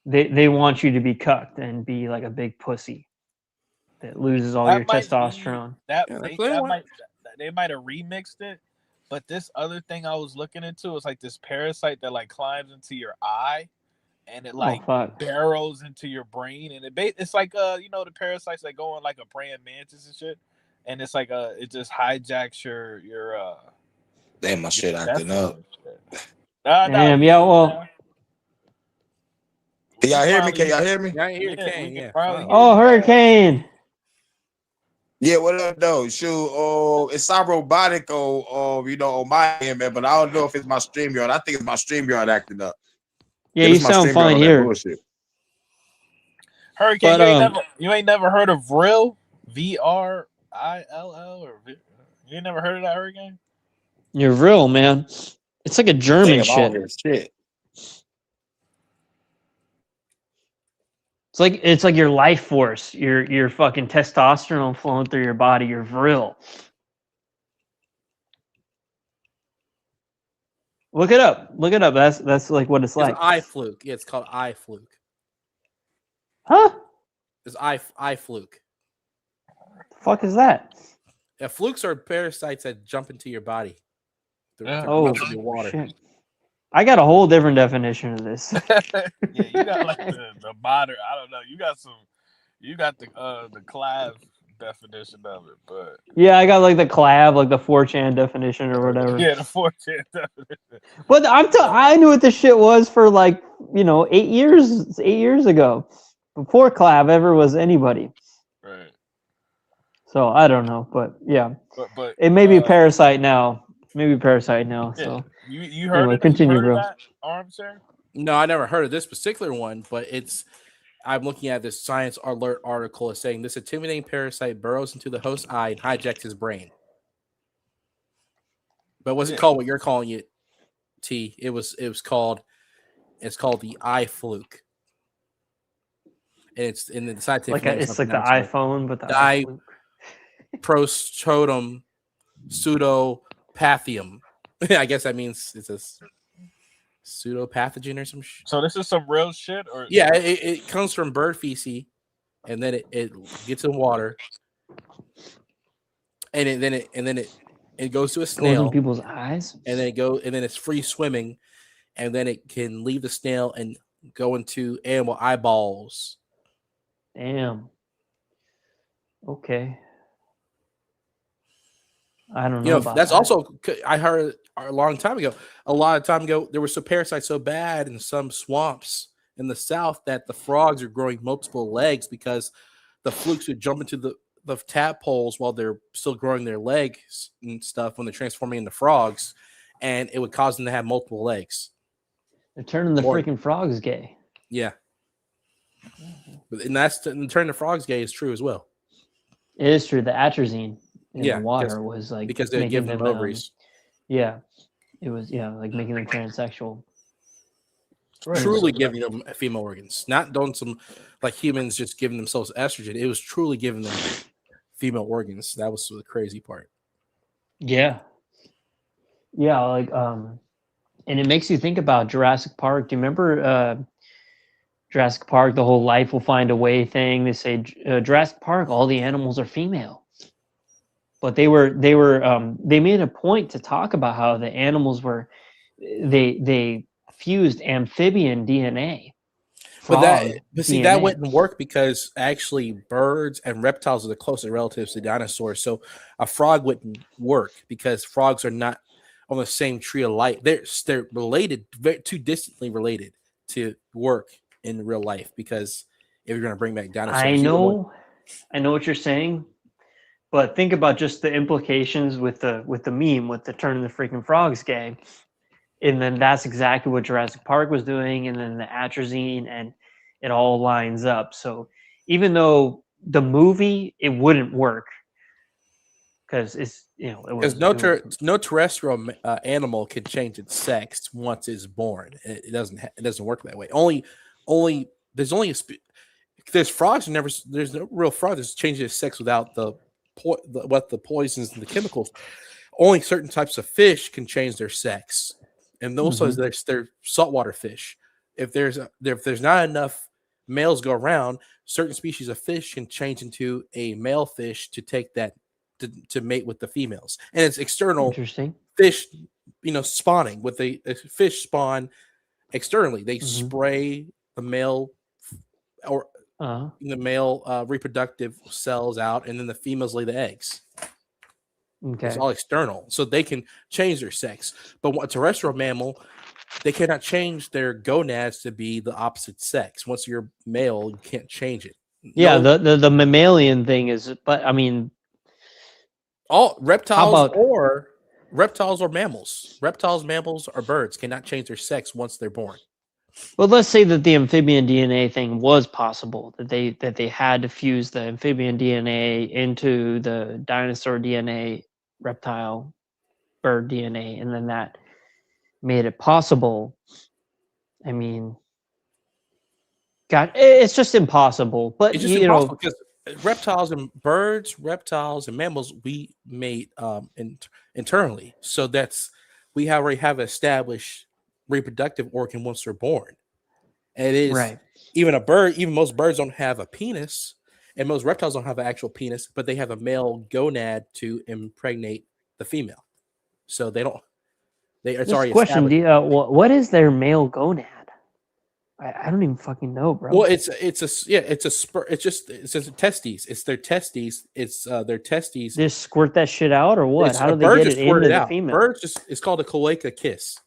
They want you to be cucked and be like a big pussy that loses all That your might be testosterone. that Yeah, they that's what they want. might have remixed it, but this other thing I was looking into was like this parasite that like climbs into your eye, and it like fuck. burrows into your brain, and it's like the parasites that go on like a praying mantis and shit, and it's like it just hijacks your Damn, my shit acting up. Damn, yeah, well. Can y'all hear me? Can y'all hear me? Yeah, I hear Kane. we can Yeah. probably hear Oh, you. hurricane. Yeah, what up, though? Shoot, it's not robotic on my end, man, but I don't know if it's my StreamYard. I think it's my StreamYard acting up. Yeah, If you it's my sound StreamYard fine on that here. bullshit. Hurricane, But, you ain't never heard of Vril? VRILL or you ain't never heard of that, Hurricane? You're real, man. It's like a German Damn, I shit. don't hear shit. It's like your life force, your fucking testosterone flowing through your body, your vril. Look it up. Look it up. That's like what it's It's like. eye fluke. Yeah, it's called eye fluke. Huh? It's eye fluke. The fuck is that? Yeah, flukes are parasites that jump into your body. They're Oh, in your water. shit. I got a whole different definition of this. Yeah, you got like the modern. I don't know. You got the Clav definition of it, but Yeah, I got like the collab, like the 4chan definition or whatever. yeah, the 4chan definition. But I knew what this shit was for like 8 years. 8 years ago, before collab ever was anybody. Right. So I don't know, but yeah, But it may be parasite now. Maybe parasite now. yeah, So you heard anyway, of continue, bro. that, Armchair? No, I never heard of this particular one, but I'm looking at this Science Alert article. It's saying this intimidating parasite burrows into the host's eye and hijacks his brain. But it wasn't called what you're calling it, T. It's called the eye fluke. And it's in the scientific name. It's like the iPhone, but the eye prostotum pseudopathium. I guess that means it's a pseudopathogen or some shit. So this is some real shit, or yeah, it comes from bird feces, and then it gets in water, and then it goes to a snail. Goes in people's eyes, and then it's free swimming, and then it can leave the snail and go into animal eyeballs. Damn. Okay. I don't know. That's that. Also, I heard a long time ago. A lot of time ago, there were some parasites so bad in some swamps in the south that the frogs are growing multiple legs because the flukes would jump into the tadpoles while they're still growing their legs and stuff when they're transforming into frogs, and it would cause them to have multiple legs. They're turning the freaking frogs gay. Yeah, and turning the frogs gay is true as well. It is true. The atrazine in the water was like because they give them ovaries. Yeah, it was like making them transsexual. Truly giving them female organs, not doing some like humans just giving themselves estrogen. It was truly giving them female organs. That was the crazy part. Yeah, like and it makes you think about Jurassic Park. Do you remember Jurassic Park? The whole life will find a way thing. They say Jurassic Park, all the animals are female. But they made a point to talk about how the animals were they fused amphibian DNA. That wouldn't work because actually birds and reptiles are the closest relatives to dinosaurs. So a frog wouldn't work because frogs are not on the same tree of life. They're related, too distantly related to work in real life. Because if you're going to bring back dinosaurs, I know what you're saying. But think about just the implications with the meme with the turning the freaking frogs gay, and then that's exactly what Jurassic Park was doing, and then the atrazine, and it all lines up. So even though the movie it wouldn't work because no terrestrial animal can change its sex once it's born. It doesn't work that way. There's frogs. There's no real frog that's changed its sex without the what the poisons and the chemicals, only certain types of fish can change their sex, and also they're saltwater fish. If there's not enough males go around, certain species of fish can change into a male fish to take that to mate with the females, and it's external. Interesting. Fish, spawning with a fish spawn externally. They spray the male or the male reproductive cells out, and then the females lay the eggs. Okay. It's all external, so they can change their sex. But a terrestrial mammal, they cannot change their gonads to be the opposite sex. Once you're male, you can't change it. Yeah, the mammalian thing is, but I mean, all reptiles or mammals. Reptiles, mammals, or birds cannot change their sex once they're born. Well, let's say that the amphibian DNA thing was possible, that they had to fuse the amphibian DNA into the dinosaur DNA, reptile, bird DNA, and then that made it possible. I mean, God, it's just impossible. But it's just impossible because reptiles and birds, reptiles and mammals, we mate internally. So we already have established reproductive organ once they're born. And it is right. Even most birds don't have a penis, and most reptiles don't have an actual penis, but they have a male gonad to impregnate the female. So they don't. It's already question. What is their male gonad? I don't even fucking know, bro. Well, it's a testes. It's their testes. It's their testes. Just squirt that shit out, or what? How do they get it into the female? Birds it's called a cloaca kiss.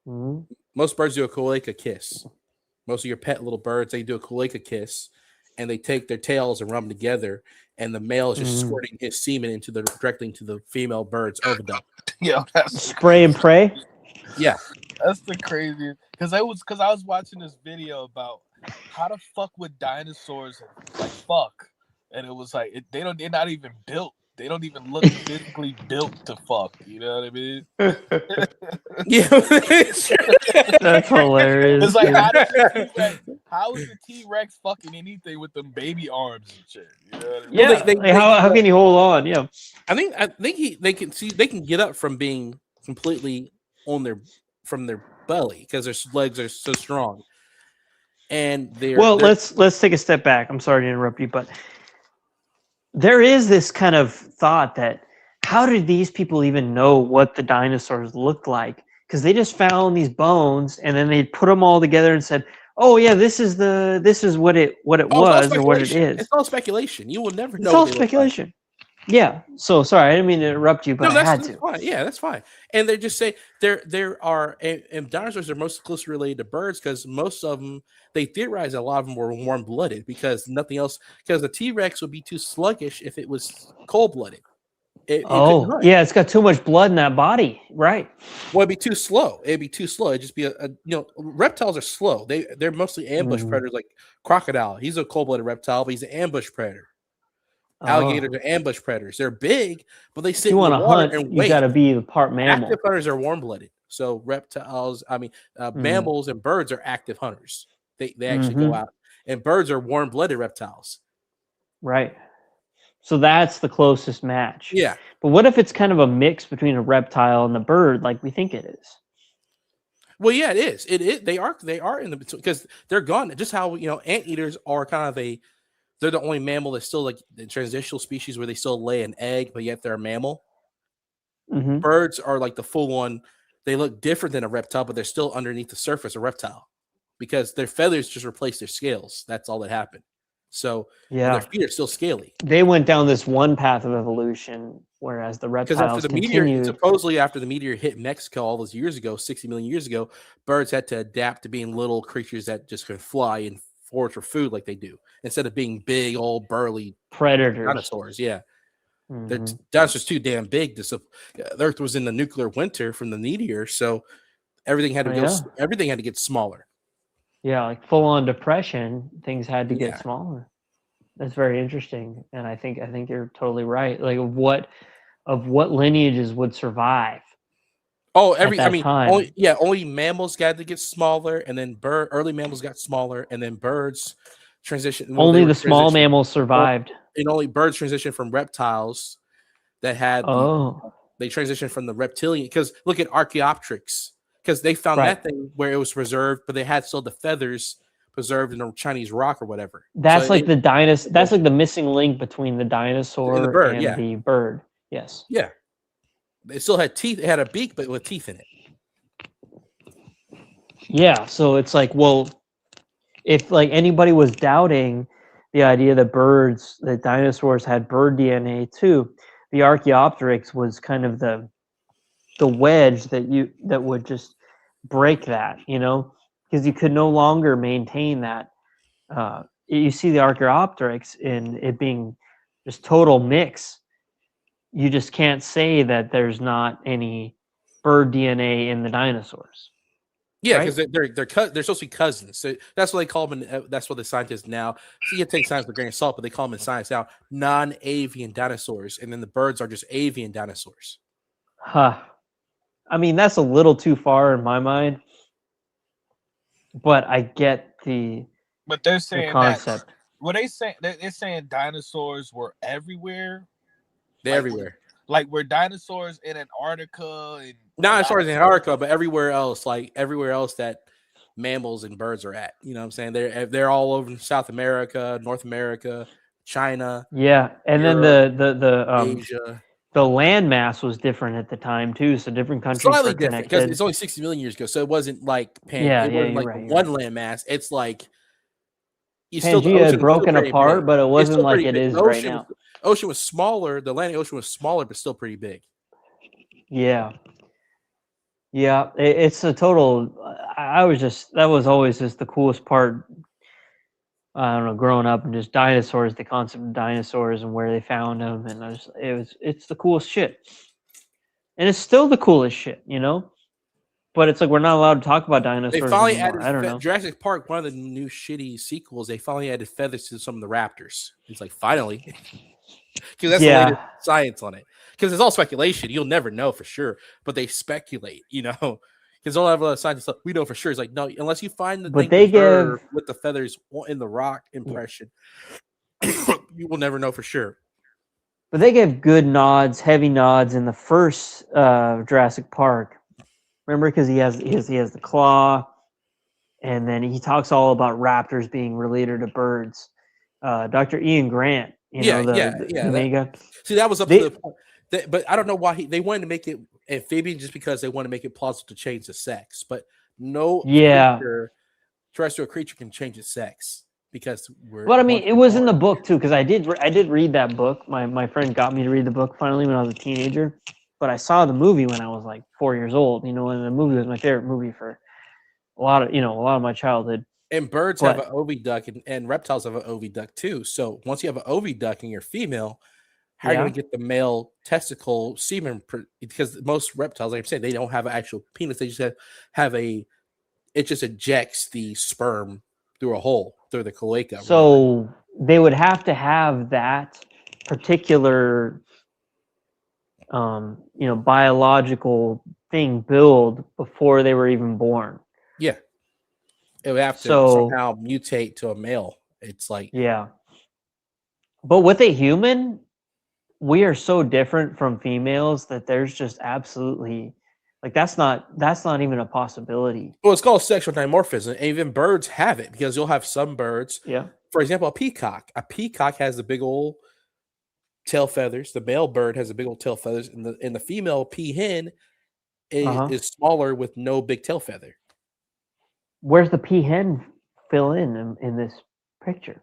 Mm-hmm. Most birds do a cloaca kiss. Most of your pet little birds, they do a cloaca kiss, and they take their tails and rub them together, and the male is just squirting his semen directly into the female bird's oviduct. Yo, that's spray and pray. Yeah, that's the craziest. Because I was watching this video about how the fuck would dinosaurs like fuck, and it was like they're not even built. They don't even look physically built to fuck. You know what I mean? Yeah, that's hilarious. It's like how is the T-Rex fucking anything with them baby arms and shit? You know what I mean? Yeah, how can he hold on? Yeah, I think they can get up from being completely from their belly because their legs are so strong. And let's take a step back. I'm sorry to interrupt you, but there is this kind of thought that how did these people even know what the dinosaurs looked like? Because they just found these bones and then they put them all together and said, "Oh yeah, this is what it was or what it is." It's all speculation. You will never know. It's all speculation. Yeah. So sorry, I didn't mean to interrupt you, but I had to. Fine. Yeah, that's fine. And they just say there are and dinosaurs are most closely related to birds because most of them, they theorize a lot of them were warm blooded because nothing else. Because the T-Rex would be too sluggish if it was cold blooded. Yeah, it's got too much blood in that body, right? Well, it'd be too slow. It'd just be reptiles are slow. They're mostly ambush predators, like crocodile. He's a cold blooded reptile, but he's an ambush predator. Alligators are ambush predators. They're big, but they sit in the water and wait. You got to be the part mammal. Active hunters are warm-blooded. So mammals and birds are active hunters. They actually go out. And birds are warm-blooded reptiles. Right. So that's the closest match. Yeah. But what if it's kind of a mix between a reptile and the bird, like we think it is? Well, yeah, it is. It is. They are in the between because they're gone. Just how anteaters are kind of they're the only mammal that's still like the transitional species where they still lay an egg, but yet they're a mammal. Mm-hmm. Birds are like the full on. They look different than a reptile, but they're still underneath the surface of reptile because their feathers just replace their scales. That's all that happened. So their feet are still scaly. They went down this one path of evolution, whereas the reptiles supposedly after the meteor hit Mexico all those years ago, 60 million years ago, birds had to adapt to being little creatures that just could fly and forage for food like they do instead of being big, old burly predators. Dinosaurs, yeah. They're dinosaurs too damn big. The Earth was in the nuclear winter from the meteor, so everything had to everything had to get smaller. Yeah, like full on depression, things had to get smaller. That's very interesting, and I think you're totally right. Like of what lineages would survive? Oh, only mammals got to get smaller, and then early mammals got smaller, and then birds transitioned. Only the small mammals survived. and only birds transition from reptiles that had they transitioned from the reptilian. Because look at Archaeopteryx, because they found that thing where it was preserved, but they had still the feathers preserved in a Chinese rock or whatever. That's so like the dinosaur. That's like the missing link between the dinosaur and the bird. The bird. Yes. Yeah. It still had teeth. It had a beak, but with teeth in it. Yeah. So it's like, well, if like anybody was doubting the idea that dinosaurs had bird DNA too, the Archaeopteryx was kind of the wedge that would just break that, because you could no longer maintain that. You see the Archaeopteryx in it being just total mix. You just can't say that there's not any bird DNA in the dinosaurs. Yeah, because they're supposed to be cousins. So that's what they call them. That's what the scientists now. So you take science with a grain of salt, but they call them in science now non-avian dinosaurs, and then the birds are just avian dinosaurs. Huh. I mean, that's a little too far in my mind, but I get the. But they're saying the concept. They're saying dinosaurs were everywhere. They're everywhere. Like were dinosaurs in Antarctica and not as far as Antarctica, but everywhere else, that mammals and birds are at. You know what I'm saying? They're all over South America, North America, China. Yeah, and Europe, then the Asia. The land mass was different at the time too, so different countries slightly different because it's only 60 million years ago, so it wasn't like one land mass. It's like Pangea had broken apart, but it wasn't like it is right now. Ocean was smaller. The Atlantic Ocean was smaller, but still pretty big. Yeah. It's a total. That was always just the coolest part. I don't know, growing up and just dinosaurs, the concept of dinosaurs and where they found them, and it's the coolest shit, and it's still the coolest shit, But it's like we're not allowed to talk about dinosaurs. They finally anymore. I don't know. Jurassic Park, one of the new shitty sequels. They finally added feathers to some of the raptors. It's like finally, because that's the latest science on it. Because it's all speculation. You'll never know for sure, but they speculate. Because all of scientists like, we know for sure. It's like no, unless you find the thing with the feathers in the rock impression, you will never know for sure. But they give good nods, heavy nods in the first Jurassic Park. Remember, because he has the claw, and then he talks all about raptors being related to birds. Dr. Ian Grant, the mega. See, that was up to the point. But I don't know why they wanted to make it amphibian just because they want to make it plausible to change the sex. But no terrestrial creature can change its sex because we're. But I mean, it was in the book too, because I did read that book. My friend got me to read the book finally when I was a teenager. But I saw the movie when I was like 4 years old, and the movie was my favorite movie for a lot of my childhood. And birds have an oviduct, and reptiles have an oviduct too. So once you have an oviduct and you're female, how are you going to get the male testicle semen? Because most reptiles, like I'm saying, they don't have an actual penis. They just have it just ejects the sperm through a hole, through the cloaca. So they would have to have that particular biological thing build before they were even born. Yeah. It would have to somehow mutate to a male. It's like But with a human, we are so different from females that there's just absolutely that's not even a possibility. Well, it's called sexual dimorphism, and even birds have it because you'll have some birds. Yeah. For example, a peacock. A peacock has the big old tail feathers. The male bird has a big old tail feathers, and the female peahen is smaller with no big tail feather. Where's the peahen fill in this picture?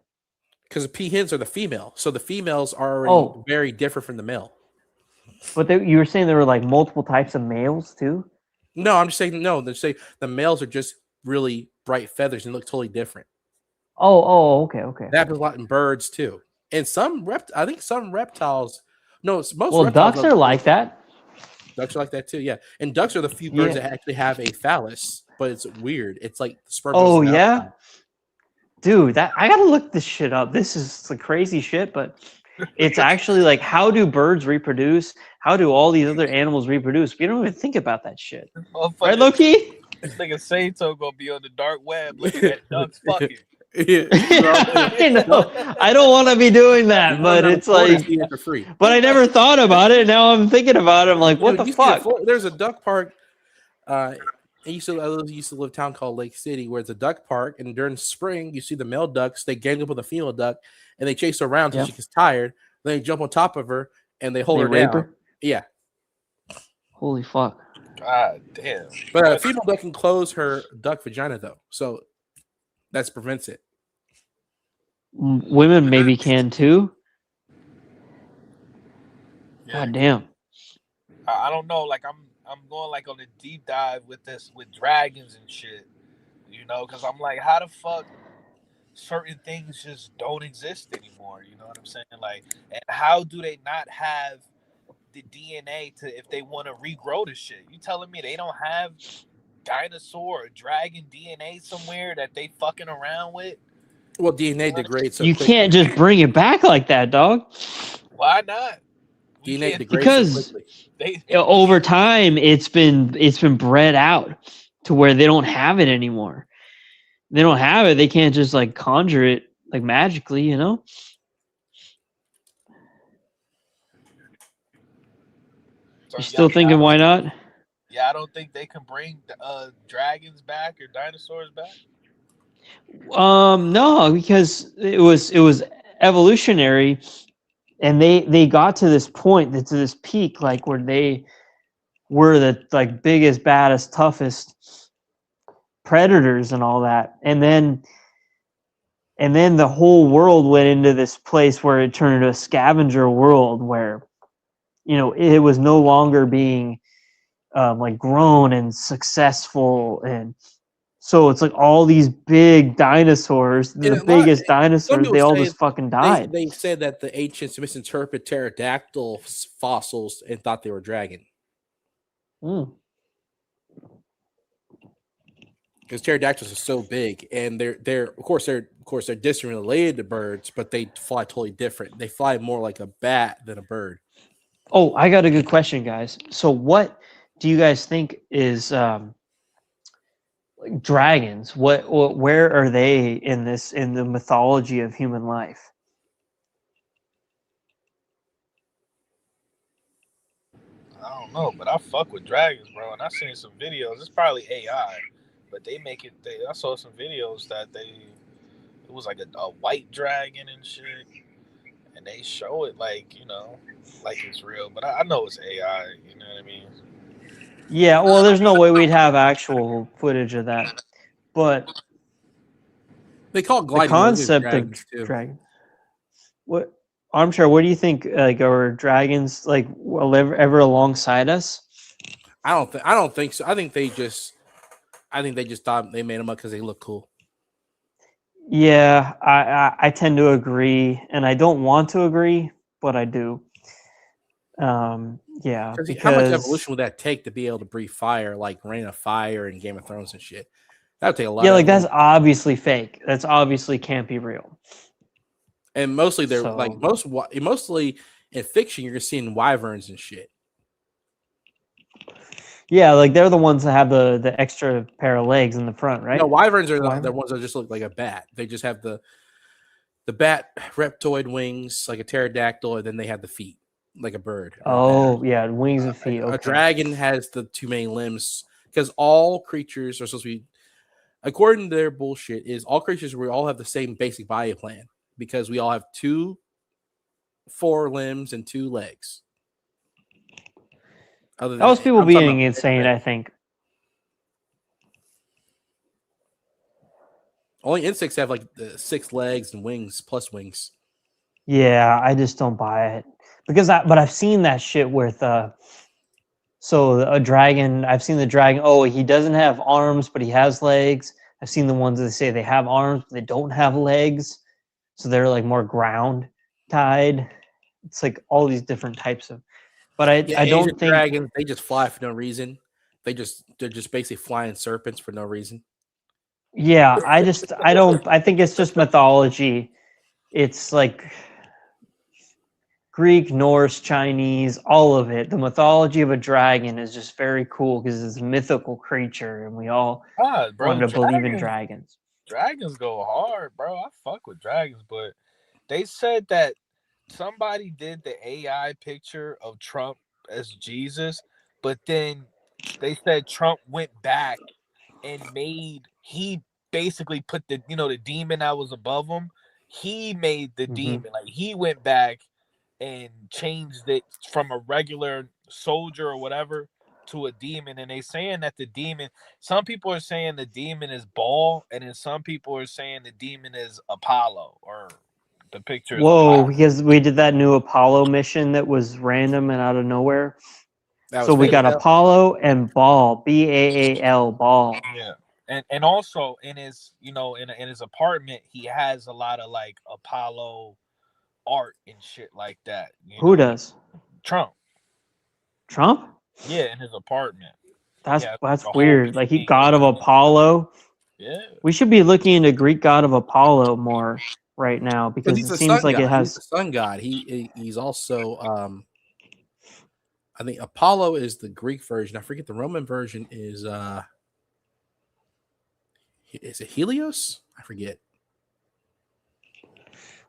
Because the peahens are the female, so the females are already very different from the male. But you were saying there were like multiple types of males too? No, I'm just saying no. They're saying the males are just really bright feathers and look totally different. Okay. That happens a lot in birds too. And I think some reptiles. No, it's most. Well, ducks are like that. Ducks are like that too. Yeah, and ducks are the few birds that actually have a phallus, but it's weird. It's like the sperm. Oh yeah, outside. Dude, I gotta look this shit up. This is like crazy shit, but it's actually like, how do birds reproduce? How do all these other animals reproduce? We don't even think about that shit, right, Loki? Nigga Sato gonna be on the dark web looking at ducks fucking. I know. I don't want to be doing that, but it's like, for free. but I never thought about it. Now I'm thinking about it. I'm like, what the fuck? There's a duck park. I used to live in a town called Lake City, where it's a duck park, and during spring you see the male ducks. They gang up with a female duck, and they chase her around until she gets tired. Then they jump on top of her, and they hold her down. Her? Yeah. Holy fuck. God damn. But a female duck can close her duck vagina though, so that prevents it. Women maybe can too. Yeah. God damn. I don't know. Like I'm going like on a deep dive with dragons and shit. You know, because I'm like, how the fuck certain things just don't exist anymore? You know what I'm saying? Like, and how do they not have the DNA to, if they want to regrow the shit? You telling me they don't have dinosaur or dragon DNA somewhere that they fucking around with? Well, DNA degrades. So you can't just bring it back like that, dog. Why not? DNA degrades because so over time it's been bred out to where they don't have it anymore. They don't have it. They can't just like conjure it like magically, you know. You're still thinking, why not? Yeah, I don't think they can bring dragons back or dinosaurs back. No, because it was evolutionary, and they got to this point, to this peak, like where they were the like biggest, baddest, toughest predators and all that, and then the whole world went into this place where it turned into a scavenger world where, you know, it was no longer being like grown and successful, and so it's like all these big dinosaurs, the biggest dinosaurs, they all just fucking died. They said that the ancients misinterpreted pterodactyl fossils and thought they were dragon. Because pterodactyls are so big, and they're of course distant related to birds, but they fly totally different. They fly more like a bat than a bird. Oh, I got a good question, guys. So what do you guys think is like dragons? Where are they in the mythology of human life? I don't know, but I fuck with dragons, bro. And I seen some videos. It's probably AI, but they make it. I saw some videos that it was like a white dragon and shit, and they show it like, you know, like it's real. But I know it's AI. You know what I mean? Yeah. Well, there's no way we'd have actual footage of that, but they call it the concept of dragon. What? Armchair, what do you think? Like, are dragons like ever alongside us? I don't think so. I think they just thought they made them up because they look cool. Yeah, I tend to agree, and I don't want to agree, but I do. Yeah, because how much evolution would that take to be able to breathe fire, like Rain of Fire and Game of Thrones and shit? That would take a lot. Yeah, like that's obviously fake. That's obviously can't be real. And mostly they're like mostly in fiction, you're seeing wyverns and shit. Yeah, like they're the ones that have the extra pair of legs in the front, right? No, wyverns are the ones that just look like a bat. They just have the bat reptoid wings like a pterodactyl, and then they have the feet like a bird. Oh, yeah, wings and feet. Okay. A dragon has the two main limbs because all creatures are supposed to be, according to their bullshit, is all creatures we all have the same basic body plan. Because we all have 2 forelimbs and 2 legs. That was people being insane, I think. Only insects have like the 6 legs and wings plus wings. Yeah, I just don't buy it but I've seen that shit with so a dragon. I've seen the dragon. Oh, he doesn't have arms, but he has legs. I've seen the ones that say they have arms, but they don't have legs. So they're like more ground tied. It's like all these different types of, but I don't think dragons, they just fly for no reason. They're just basically flying serpents for no reason. Yeah, I think it's just mythology. It's like Greek, Norse, Chinese, all of it. The mythology of a dragon is just very cool because it's a mythical creature, and we all want to believe in dragons. Dragons go hard, bro. I fuck with dragons, but they said that somebody did the AI picture of Trump as Jesus, but then they said Trump went back and he basically put the demon that was above him. He made the demon, like he went back and changed it from a regular soldier or whatever to a demon. And they saying that the demon, some people are saying the demon is Baal, and then some people are saying the demon is Apollo, or the picture is Whoa, Apollo. because we did that new Apollo mission that was random and out of nowhere. So we got Apollo and Baal, Baal, Baal. Yeah. And also in his in his apartment he has a lot of like Apollo art and shit like that. Who does? Trump. Yeah, in his apartment. That's weird. Like he god of Apollo. Yeah. We should be looking into Greek god of Apollo more right now because it seems like it has he's the sun god. He's also I think Apollo is the Greek version. I forget the Roman version is it Helios? I forget.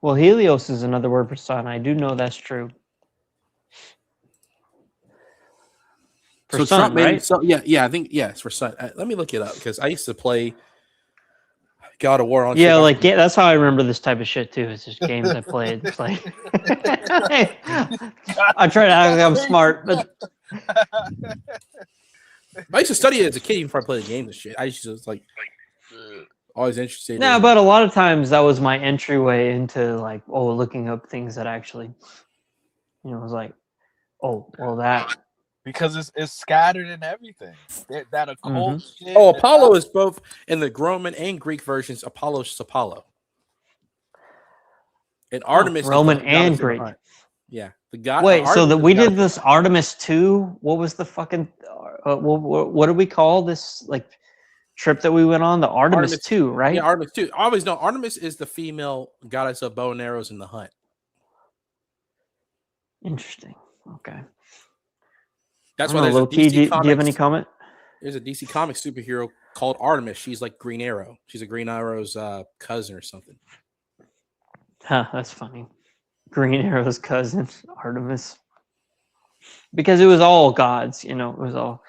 Well, Helios is another word for sun. I do know that's true. For sun, Trump made right? So yeah, I think it's for sun. Let me look it up because I used to play God of War on. Yeah, like that's how I remember this type of shit too. It's just games I played. It's like I try to act like I'm smart, but I used to study it as a kid even before I played the games and shit. I used to like always interested. Yeah, but a lot of times that was my entryway into like looking up things that actually, it was like, that. Because it's scattered in everything. That occult shit. Oh, Apollo is both in the Roman and Greek versions. Apollo is Apollo. And Artemis is Roman and Greek. Yeah, the god. Wait, so that we did this Artemis 2. What was the fucking? What do we call this like trip that we went on? The Artemis 2, right? Yeah, Artemis 2. I always know Artemis is the female goddess of bow and arrows in the hunt. Interesting. Okay. That's why there's a DC do you have any comment? There's a DC Comics superhero called Artemis. She's like Green Arrow. She's a Green Arrow's cousin or something. Huh, that's funny. Green Arrow's cousin, Artemis. Because it was all gods, it was all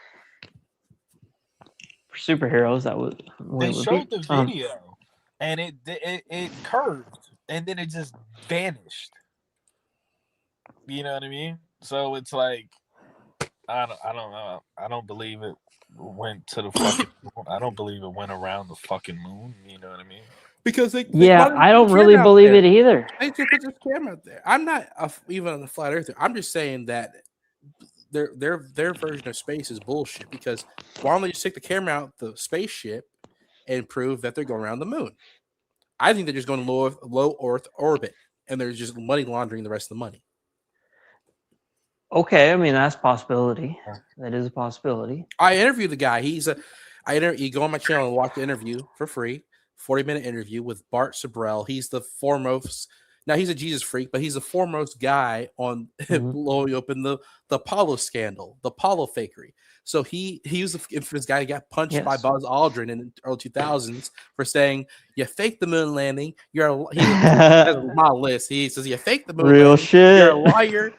for superheroes. That was they showed the video, and it curved, and then it just vanished. You know what I mean? So it's like, I don't know. I don't believe it went to the fucking moon. I don't believe it went around the fucking moon. You know what I mean? Because I don't really believe it either. They just put this camera out there. I'm not even a flat earther. I'm just saying that their version of space is bullshit. Because why don't they just take the camera out the spaceship and prove that they're going around the moon? I think they're just going low Earth orbit, and they're just money laundering the rest of the money. Okay, I mean that's a possibility. That is a possibility. I interviewed the guy. You go on my channel and watch the interview for free. 40-minute interview with Bart Sabrell. He's the foremost. Now he's a Jesus freak, but he's the foremost guy on blowing open the Apollo scandal, the Apollo fakery. So he was the infamous guy who got punched by Buzz Aldrin in the early 2000s for saying you faked the moon landing. He has my list. He says you faked the moon landing. Shit. You're a liar.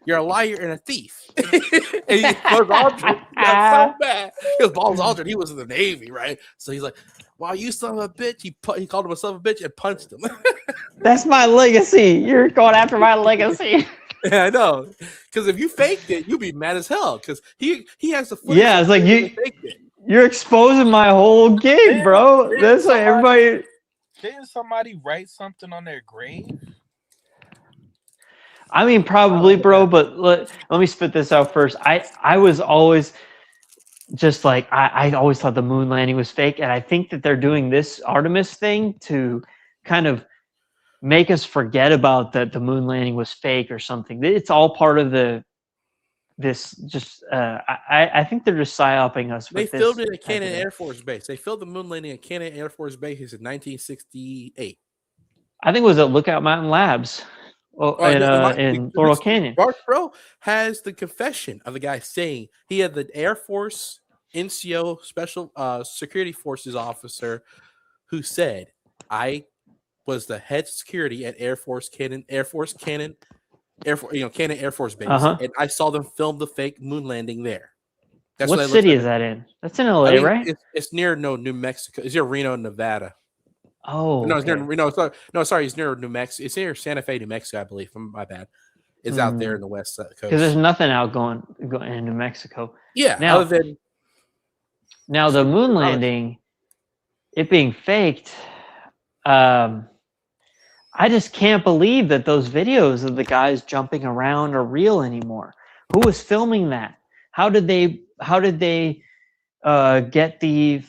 You're a liar and a thief. And Buzz Aldrin got so bad because Buzz Aldrin, he was in the Navy, right? So he's like, "Wow, you son of a bitch!" He called him a son of a bitch and punched him. That's my legacy. You're going after my legacy. Yeah, I know. Because if you faked it, you'd be mad as hell. Because he has the footage. Yeah, it's like you're exposing my whole gig, bro. That's like everybody. Didn't somebody write something on their grave? I mean, probably, bro, but let me spit this out first. I was always just like, I always thought the moon landing was fake, and I think that they're doing this Artemis thing to kind of make us forget about that the moon landing was fake or something. It's all part of I think they're just psyoping us. They filmed it at Cannon Air Force Base. They filmed the moon landing at Cannon Air Force Base in 1968. I think it was at Lookout Mountain Labs. In Laurel Canyon. Bart Bro has the confession of the guy saying he had the Air Force NCO Special Security Forces officer who said, I was the head security at Cannon Air Force Base, and I saw them film the fake moon landing there. That's what city is that in? That's in LA, right? It's near New Mexico. It's near Reno, Nevada. Oh, no, it's okay. near Reno. Sorry, it's near New Mexico. It's near Santa Fe, New Mexico, I believe. My bad. It's out there in the west coast. Because there's nothing out going in New Mexico. Yeah. Now, other than the moon landing, it being faked, I just can't believe that those videos of the guys jumping around are real anymore. Who was filming that? How did they get the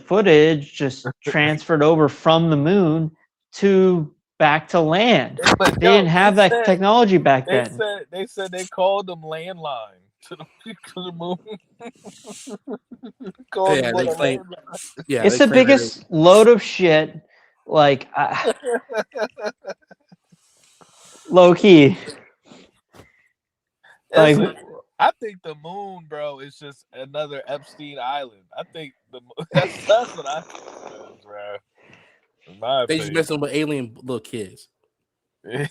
footage just transferred over from the moon to back to land? They didn't have that technology back then. They said they called them landline to the moon. It's the biggest load of shit. Like low key. Like, I think the moon, bro, is just another Epstein Island. I think that's what I think it is, bro. They just messing with alien little kids. Because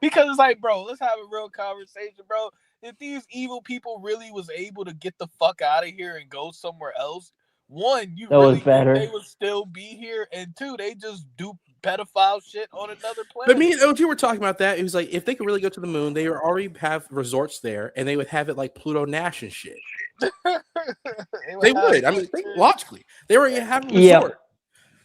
it's like, bro, let's have a real conversation, bro. If these evil people really was able to get the fuck out of here and go somewhere else, one, you really think they would still be here, and two, they just do pedophile shit on another planet. But me and OG were talking about that. It was like, if they could really go to the moon, they would already have resorts there, and they would have it like Pluto Nash and shit. They would. I mean, think logically, they already have a resort. Yep.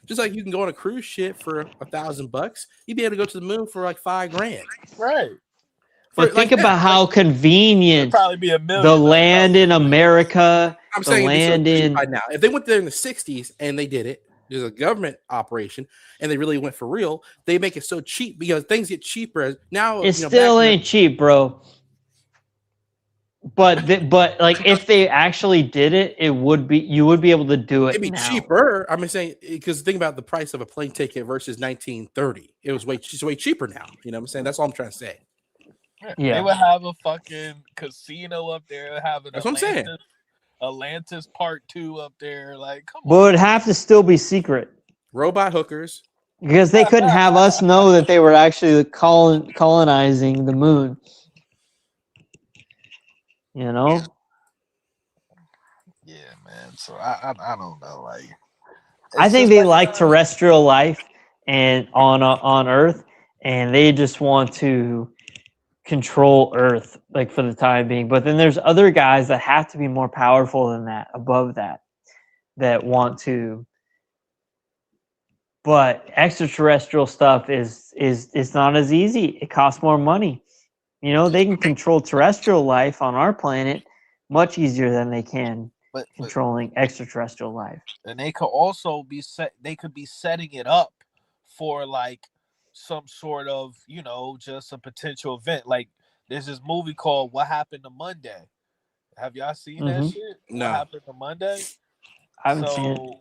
Just like you can go on a cruise ship for $1,000, you'd be able to go to the moon for like $5,000. Right. But think about how convenient probably be the land in America. I'm saying land in now. If they went there in the 60s and they did it, there's a government operation, and they really went for real. They make it so cheap because things get cheaper now. It still ain't cheap, bro. But like if they actually did it, you would be able to do it. It'd be cheaper. I'm saying because think about the price of a plane ticket versus 1930. It was way cheaper now. You know what I'm saying? That's all I'm trying to say. Yeah, they would have a fucking casino up there. That's what I'm saying. Atlantis Part 2 up there. Like, come on. But it would have to still be secret. Robot hookers. Because they couldn't have us know that they were actually colonizing the moon. You know? Yeah, man. So I don't know. Like, I think they like terrestrial life and on Earth, and they just want to control Earth, like for the time being. But then there's other guys that have to be more powerful than that, above that want to. But extraterrestrial stuff is not as easy. It costs more money. You know, they can control terrestrial life on our planet much easier than they can controlling extraterrestrial life. And they could also be setting it up for like some sort of, you know, just a potential event. Like there's this movie called What Happened to Monday. Have y'all seen that shit? No. What Happened to Monday? I haven't seen it.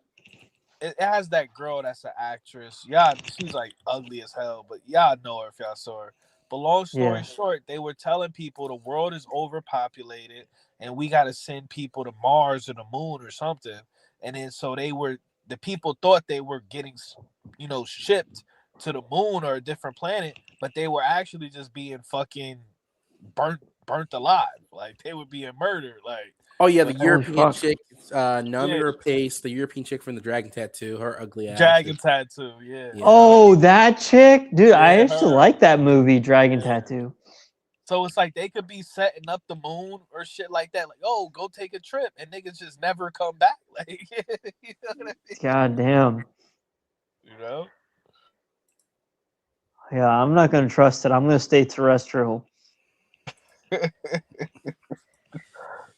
It has that girl that's an actress. Yeah, she's like ugly as hell, but y'all know her if y'all saw her. But long story short, they were telling people the world is overpopulated and we got to send people to Mars or the moon or something. And then so the people thought they were getting, you know, shipped to the moon or a different planet, but they were actually just being fucking burnt alive. Like they were being murdered. Like, oh yeah, the European chick, Number Pace, the European chick from the Dragon Tattoo, her ugly ass. Dragon Tattoo, yeah. Oh, that chick, dude! I used to like that movie, Dragon Tattoo. So it's like they could be setting up the moon or shit like that. Like, oh, go take a trip, and niggas just never come back. Like, you know what I mean? God damn. You know? Yeah, I'm not gonna trust it. I'm gonna stay terrestrial.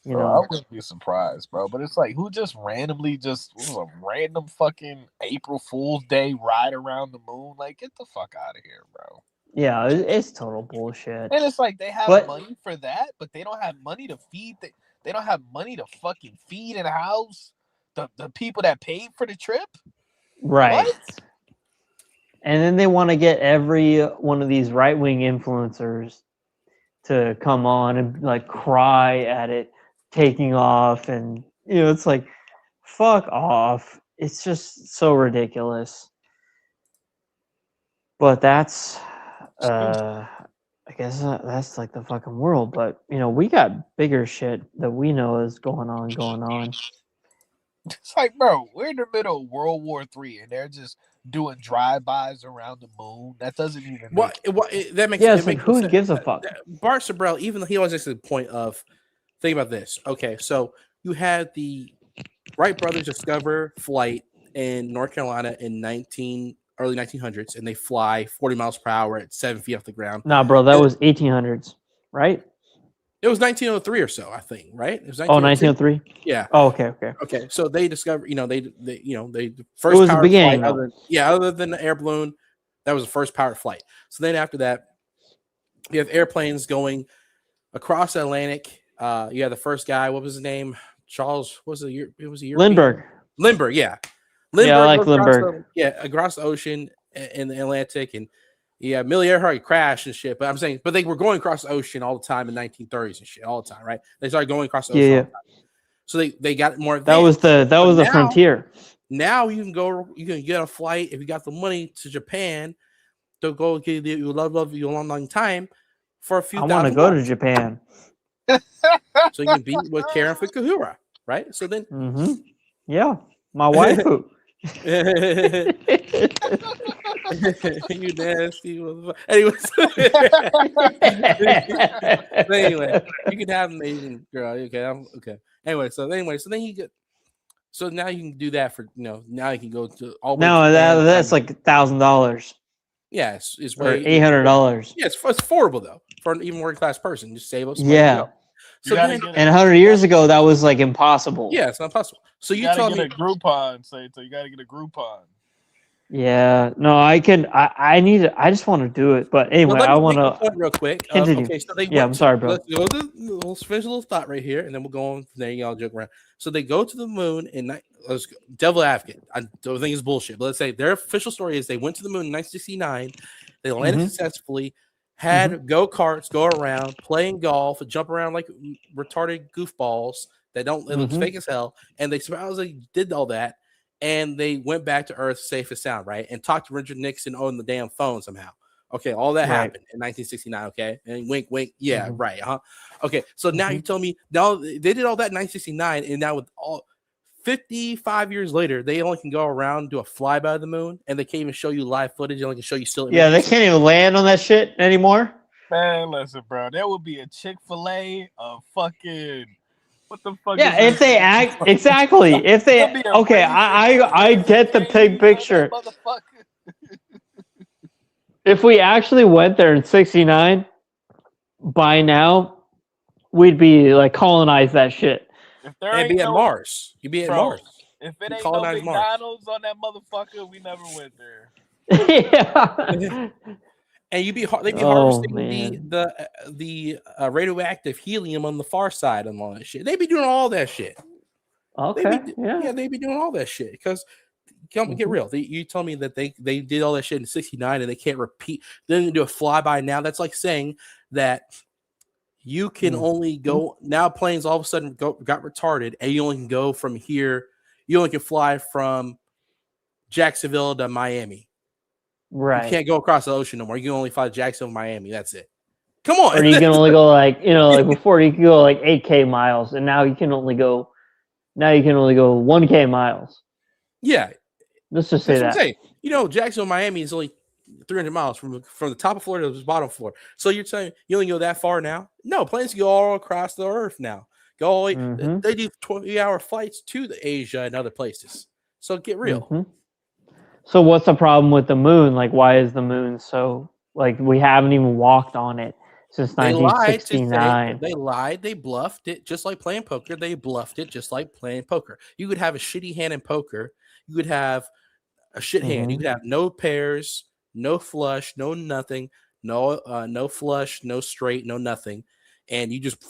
You know, I wouldn't be surprised, bro. But it's like, who just randomly was a random fucking April Fool's Day ride around the moon? Like, get the fuck out of here, bro. Yeah, it's total bullshit. And it's like they have money for that, but they don't have money to feed. They don't have money to fucking feed and house the people that paid for the trip. Right. What? And then they want to get every one of these right-wing influencers to come on and like cry at it taking off, and you know, it's like, fuck off. it's just so ridiculous. But that's, I guess that's like the fucking world. But we got bigger shit that we know is going on. It's like, bro, we're in the middle of World War III, and they're just doing drive-bys around the moon. That doesn't even. That makes Yeah, it it's like makes who sense. gives a fuck? Bart Sabrell, even though he always makes the point of, think about this. Okay, so you had the Wright brothers discover flight in North Carolina in early 1900s, and they fly 40 miles per hour at 7 feet off the ground. Nah, bro, that was 1800s, right? It was 1903 or so, I think, right? It was 1903. Yeah. Oh, okay. Okay. So they discovered, they It first was the powered beginning, flight. Other than the air balloon, that was the first powered flight. So then after that, you have airplanes going across the Atlantic. You have the first guy. What was his name? Charles. It was a European? Lindbergh. Yeah. Yeah, I like Lindbergh. Across the ocean in the Atlantic, and Amelia Earhart crashed and shit. But I'm saying, they were going across the ocean all the time in 1930s and shit, all the time, right? They started going across the ocean all the time. So they got more advanced. That was the frontier. Now you can get a flight if you got the money to Japan to go get you love you a long time for a few. I want to go to Japan. So you can be with Karen Fukuhara, right? So then, yeah, my waifu. You nasty motherfucker. Anyway, you can have an Asian girl. Okay. Anyway, so then you get. So now you can do that for now you can go to all. No, that's like $1,000. Yeah, it's or $800. Yeah, it's affordable though for an even working class person. Just save up. Yeah. So and 100 years ago, that was like impossible. Yeah, it's not possible. So you gotta get a Groupon, so you gotta get a Groupon. Yeah, no, I just want to do it, but anyway, I want to real quick. Continue. Okay, so I'm sorry, bro. Let's go to let's finish a little thought right here, and then we'll go on. Then y'all joke around. So they go to the moon, and let's go, devil advocate. I don't think it's bullshit, but let's say their official story is they went to the moon in 1969. They landed successfully. Had go-karts go around, playing golf, jump around like retarded goofballs that don't it looks fake as hell. And they supposedly did all that, and they went back to Earth safe and sound, right? And talked to Richard Nixon on the damn phone somehow. Okay, all that happened in 1969, okay? And wink, yeah, right, huh? Okay, so now you tell me, now they did all that in 1969, and now with all 55 years later, they only can go around and do a flyby of the moon, and they can't even show you live footage. They only can show you still images. Yeah, they can't even land on that shit anymore. Man, listen, bro. There would be a Chick-fil-A of fucking what the fuck? Yeah, if they act exactly. If they I get the big picture. If we actually went there in 69, by now we'd be like colonize that shit. If be at Mars. You'd be at Mars. If it ain't no McDonald's on that motherfucker, we never went there. Yeah. And they'd be harvesting the radioactive helium on the far side and all that shit. They'd be doing all that shit. Okay. They'd be doing all that shit because get real. You tell me that they did all that shit in 69 and they can't repeat. They're gonna do a flyby now. That's like saying that you can only go now. Planes all of a sudden got retarded, and you only can go from here. You only can fly from Jacksonville to Miami. Right. You can't go across the ocean no more. You can only fly Jacksonville, Miami. That's it. Come on. Or you can only go like before you could go like 8K miles, and now you can only go 1K miles. Yeah. Let's just say that. Jacksonville, Miami is only 300 miles from the top of Florida to the bottom floor. So you're saying you only go that far now? No, planes go all across the earth now. Go all the way. They do 20-hour flights to the Asia and other places. So get real. So what's the problem with the moon? Like, why is the moon so like we haven't even walked on it since 1969? They lied. They bluffed it, just like playing poker. They bluffed it, just like playing poker. You could have a shitty hand in poker. You could have a shit hand. You could have no pairs, no flush, no nothing, no flush, no straight, no nothing, and you just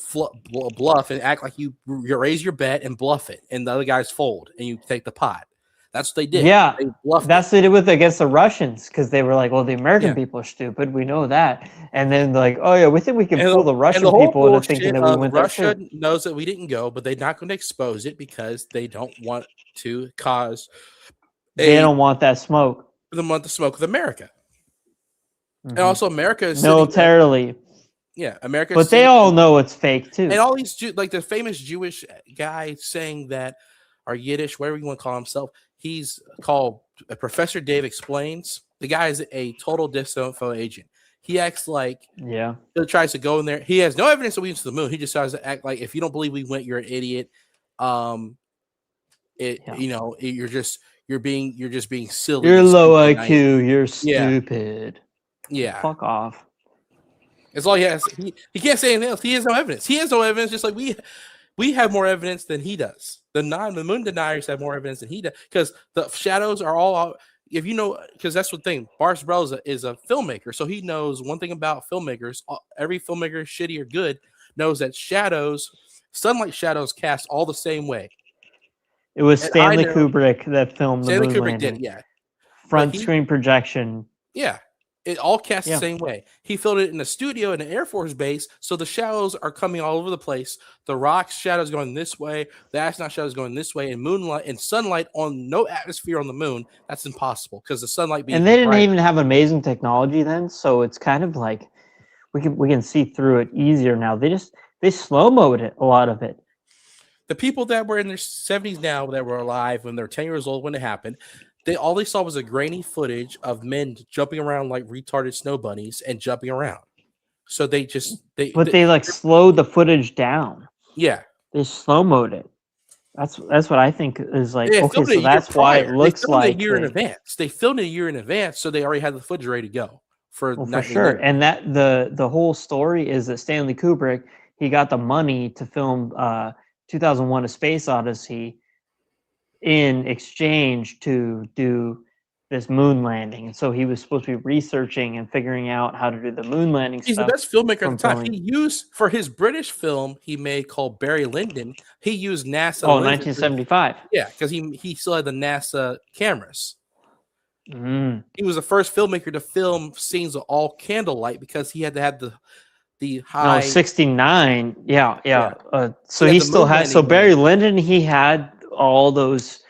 bluff and act like you raise your bet and bluff it, and the other guys fold, and you take the pot. That's what they did. Yeah, they bluffed that's what they did with against the Russians because they were like, "Well, the American people are stupid. We know that." And then like, "Oh yeah, we think we can fool the Russian people into thinking that we went there." Russia knows that we didn't go, but they're not going to expose it because they don't want to cause They don't want that smoke. The month of smoke with America. Mm-hmm. And also America is militarily. America. But they all know it's fake too. And all these like the famous Jewish guy saying that, or Yiddish, whatever you want to call himself, he's called Professor Dave Explains. The guy is a total disinfo agent. He acts like he tries to go in there. He has no evidence that we went to the moon. He just tries to act like if you don't believe we went, you're an idiot. You're just being silly. You're low IQ. You're stupid. Yeah. Fuck off. That's all he has. He can't say anything else. He has no evidence. He has no evidence, just like we have more evidence than he does. The moon deniers have more evidence than he does because the shadows are all out. If you know, because that's the thing. Boris Brell is a filmmaker, so he knows one thing about filmmakers. Every filmmaker, shitty or good, knows that sunlight shadows cast all the same way. It was Stanley Kubrick that filmed the moon landing. Did, front screen projection. Yeah. It all casts the same way. He filmed it in a studio in an Air Force base, so the shadows are coming all over the place. The rock's shadows going this way, the astronaut shadows going this way, and moonlight and sunlight on no atmosphere on the moon. That's impossible because the sunlight being. And they didn't even have amazing technology then, so it's kind of like we can see through it easier now. They slow-moed it, a lot of it. The people that were in their 70s now that were alive when they were 10 years old when it happened. All they saw was a grainy footage of men jumping around like retarded snow bunnies and jumping around. So they slowed the footage down. Yeah, they slow-moed it. That's what I think is like. Okay, so that's why it looks like a year in advance. They filmed it a year in advance, so they already had the footage ready to go for sure. And that the whole story is that Stanley Kubrick, he got the money to film 2001: A Space Odyssey in exchange to do this moon landing. And so he was supposed to be researching and figuring out how to do the moon landing. He's the best filmmaker at the time. He used, for his British film he made called Barry Lyndon, he used NASA. 1975. Yeah, because he still had the NASA cameras. Mm. He was the first filmmaker to film scenes of all candlelight because he had to have the high. 69. Yeah. So he still had. So Barry Lyndon, he had all those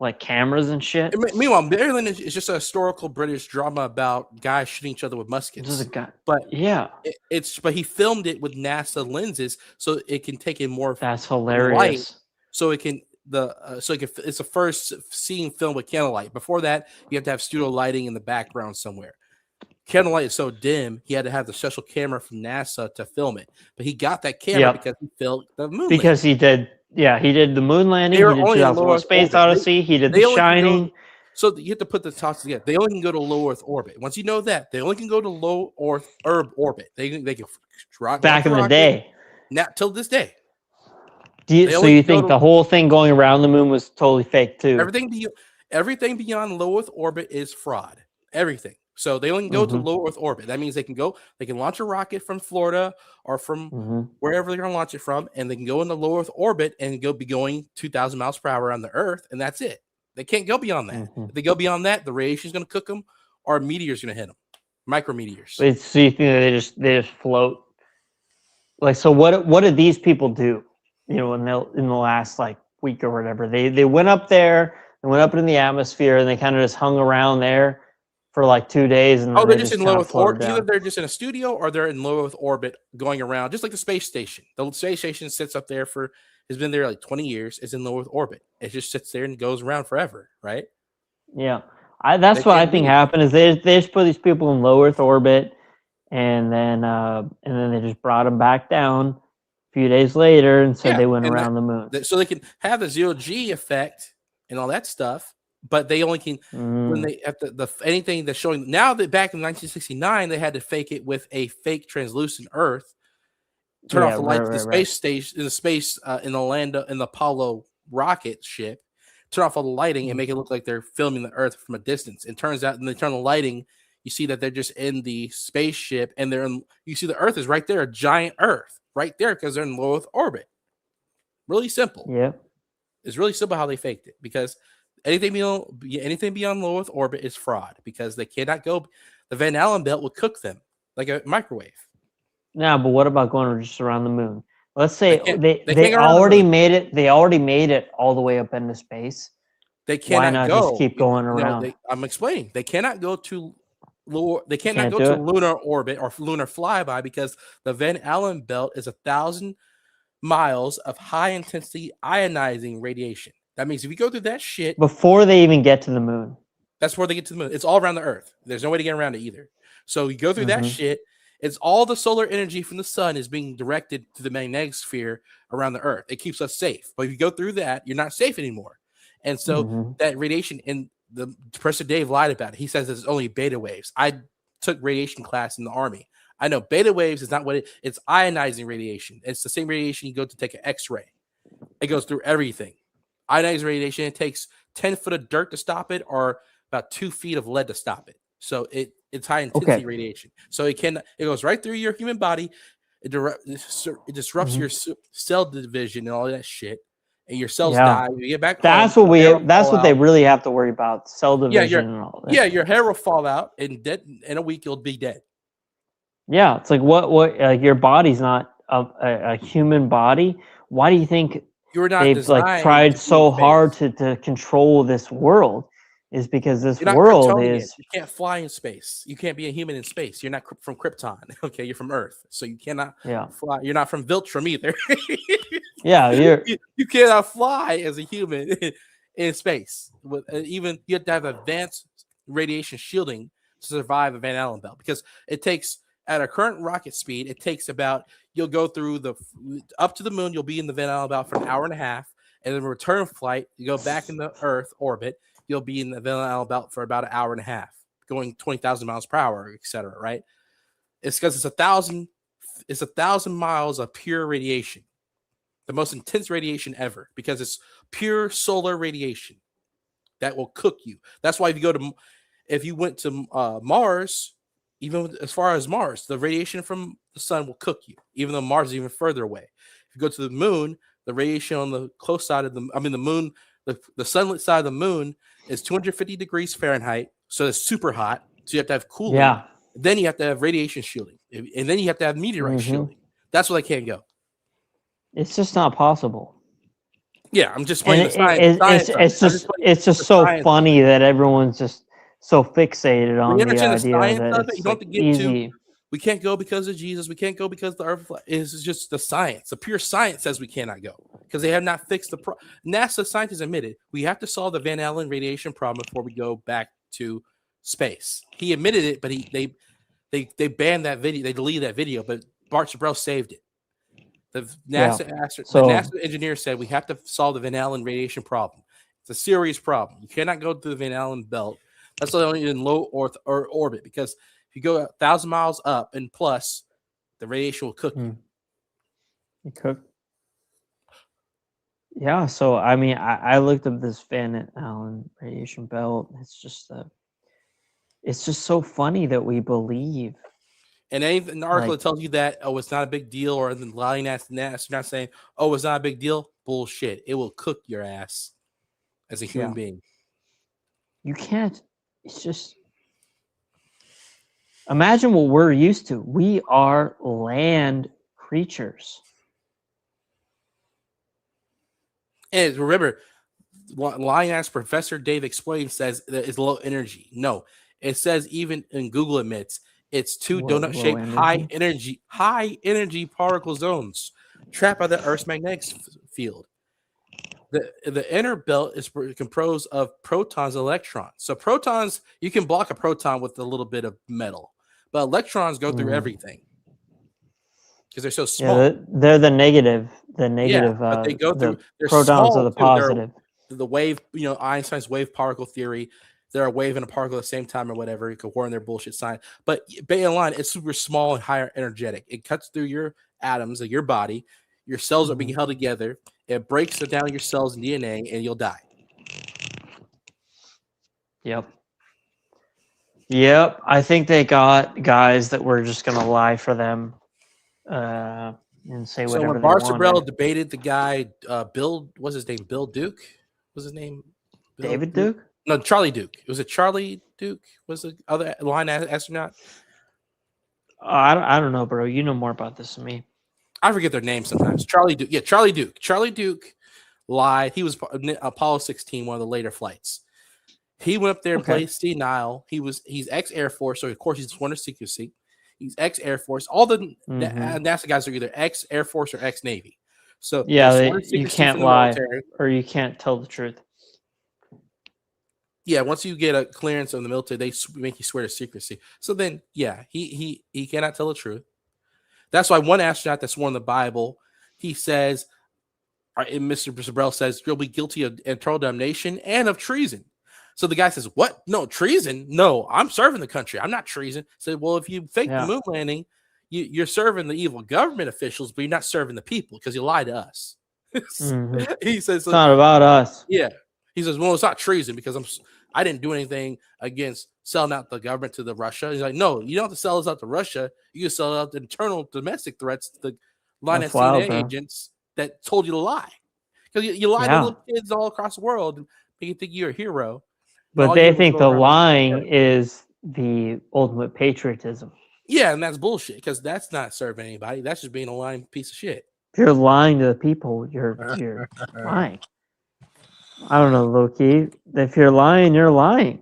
like cameras and shit. Meanwhile, Barry Lyndon is just a historical British drama about guys shooting each other with muskets. But he filmed it with NASA lenses, so it can take in more. That's hilarious. Light, so it can it's the first scene filmed with candlelight. Before that, you have to have studio lighting in the background somewhere. Candlelight is so dim, he had to have the special camera from NASA to film it. But he got that camera because he filmed the moon. Because he did the moon landing. He did 2001: Space Odyssey. He did The Shining. So you have to put the thoughts together. They only can go to low Earth orbit. Once you know that, they only can go to low Earth orbit. They can drop back in the day. Not till this day. So you think the whole thing going around the moon was totally fake too? Everything beyond low Earth orbit is fraud. Everything. So they only can go to low Earth orbit. That means they can launch a rocket from Florida or from wherever they're going to launch it from, and they can go into low Earth orbit and be going 2,000 miles per hour around the Earth, and that's it. They can't go beyond that. If they go beyond that, the radiation is going to cook them, or a meteor is going to hit them. Micrometeors. So you think they just float? Like, so what did these people do? In the last like week or whatever, they went up there, they went up in the atmosphere, and they kind of just hung around there for like 2 days. And they're just in low Earth orbit. Either they're just in a studio or they're in low Earth orbit going around, just like the space station. The space station sits up there has been there like 20 years. It's in low Earth orbit. It just sits there and goes around forever, right? Yeah, that's what I think happened. Is they just put these people in low Earth orbit, and then they just brought them back down a few days later and said they went around the moon. So they can have the zero-G effect and all that stuff. But they only can when they at the anything that's showing now that back in 1969 they had to fake it with a fake translucent Earth, turn off the lights in the space station in the space in the Apollo rocket ship, turn off all the lighting and make it look like they're filming the Earth from a distance. It turns out when they turn the lighting, you see that they're just in the spaceship and you see the Earth is right there, a giant Earth right there because they're in low Earth orbit. Really simple. Yeah, it's really simple how they faked it because. Anything beyond low Earth orbit is fraud because they cannot go. The Van Allen belt will cook them like a microwave. No, but what about going just around the moon? Let's say they already made it. They already made it all the way up into space. They cannot Why not go. just keep going around? I'm explaining. They cannot go to they cannot Can't go do to it? lunar orbit or lunar flyby because the Van Allen belt is 1,000 miles of high intensity ionizing radiation. That means if you go through that shit, Before they even get to the moon. that's where they get to the moon. It's all around the Earth. There's no way to get around it either. So you go through that Mhm. shit. It's all the solar energy from the sun is being directed to the magnetic sphere around the Earth. It keeps us safe. But if you go through that, you're not safe anymore. And so Mhm. that radiation, and the Professor Dave lied about it. He says it's only beta waves. I took radiation class in the Army. I know beta waves is not what it's ionizing radiation. It's the same radiation you go to take an X-ray. It goes through everything. Ionizing radiation, it takes 10 foot of dirt to stop it or about 2 feet of lead to stop it. So it's high intensity Okay. radiation. So it goes right through your human body. It disrupts Mhm. your cell division and all that shit. And your cells Yeah. die. You get back That's home. that's what they really have to worry about. Cell division and all that. Yeah, your hair will fall out and in a week you'll be dead. Yeah, it's like what your body's not a human body. Why do you think You're not they've designed tried to be so in space. hard to control this world? Is because this You're not world Kryptonian. is You can't fly in space. You can't be a human in space. You're not from Krypton. Okay, you're from Earth, so you cannot fly. You're not from Viltrum either. yeah. You cannot fly as a human in space. Even you have to have advanced radiation shielding to survive a Van Allen belt because it takes at a current rocket speed. It takes about you'll go through up to the moon. You'll be in the Van Allen belt for an hour and a half, and then return flight. You go back in the Earth orbit. You'll be in the Van Allen belt for about an hour and a half, going 20,000 miles per hour, etc. Right? It's because it's 1,000 miles of pure radiation, the most intense radiation ever, because it's pure solar radiation that will cook you. That's why if you went to Mars, even as far as Mars, the radiation from the sun will cook you, even though Mars is even further away. If you go to the moon, the radiation on the close side of the moon, the sunlit side of the moon is 250 degrees Fahrenheit, so it's super hot. So you have to have cooling. Yeah. Then you have to have radiation shielding, and then you have to have meteorite shielding. That's why they can't go. It's just not possible. Yeah, I'm just playing the science. It's just so funny that everyone's just so fixated on the idea that it's you don't have to get easy. We can't go because of Jesus. We can't go because the Earth is just the science. The pure science says we cannot go because they have not fixed the NASA scientists admitted we have to solve the Van Allen radiation problem before we go back to space. He admitted it, but they banned that video. They deleted that video, but Bart Chabrel saved it. The NASA engineer said we have to solve the Van Allen radiation problem. It's a serious problem. You cannot go to the Van Allen belt. That's only in low Earth or orbit because if you go 1,000 miles up and plus, the radiation will cook you. You cook. Yeah, so I mean, I looked up this Van Allen radiation belt. It's just so funny that we believe. And an article that tells you that it's not a big deal, or the lying ass not saying it's not a big deal. Bullshit. It will cook your ass as a human being. You can't. It's just. Imagine what we're used to. We are land creatures. And remember, lying ass Professor Dave explains says that it's low energy. No, it says even in Google admits it's two donut-shaped high energy particle zones trapped by the Earth's magnetic field. The inner belt is composed of protons and electrons. So protons, you can block a proton with a little bit of metal, but electrons go through everything because they're so small. Yeah, they're the negative. But they go through. The protons are the positive. The wave, Einstein's wave particle theory. They're a wave and a particle at the same time or whatever. You could warn their bullshit sign. But bottom line, it's super small and higher energetic. It cuts through your atoms of your body. Your cells are being held together. It breaks down your cells and DNA, and you'll die. Yep. I think they got guys that were just gonna lie for them, and say whatever. So when Bart Chabrel debated the guy, Bill, what's his name? Bill Duke. What's his name? David Duke? No, Charlie Duke. Was it Charlie Duke? Was the other line astronaut? I don't know, bro. You know more about this than me. I forget their names sometimes. Charlie Duke. Yeah, Charlie Duke. Charlie Duke lied. He was Apollo 16, one of the later flights. He went up there and played senile. He's ex-Air Force, so of course he's sworn to secrecy. He's ex-Air Force. All the NASA guys are either ex-Air Force or ex-Navy. So you can't lie or you can't tell the truth. Yeah, once you get a clearance in the military, they make you swear to secrecy. So then, yeah, he cannot tell the truth. That's why one astronaut that swore in the Bible, he says, Mr. Sabrell says, you'll be guilty of eternal damnation and of treason. So the guy says, what? No, treason? No, I'm serving the country. I'm not treason. So, well, if you fake the moon landing, you're serving the evil government officials, but you're not serving the people because you lie to us. He says, it's not about us. Yeah. He says, well, it's not treason because I didn't do anything against selling out the government to Russia. He's like, no, you don't have to sell us out to Russia. You can sell out the internal domestic threats to the line of CNN agents that told you to lie. Because you lie to little kids all across the world and make you think you're a hero. But they think the lying is the ultimate patriotism. Yeah, and that's bullshit because that's not serving anybody. That's just being a lying piece of shit. If you're lying to the people, you're lying. I don't know, Loki. If you're lying, you're lying.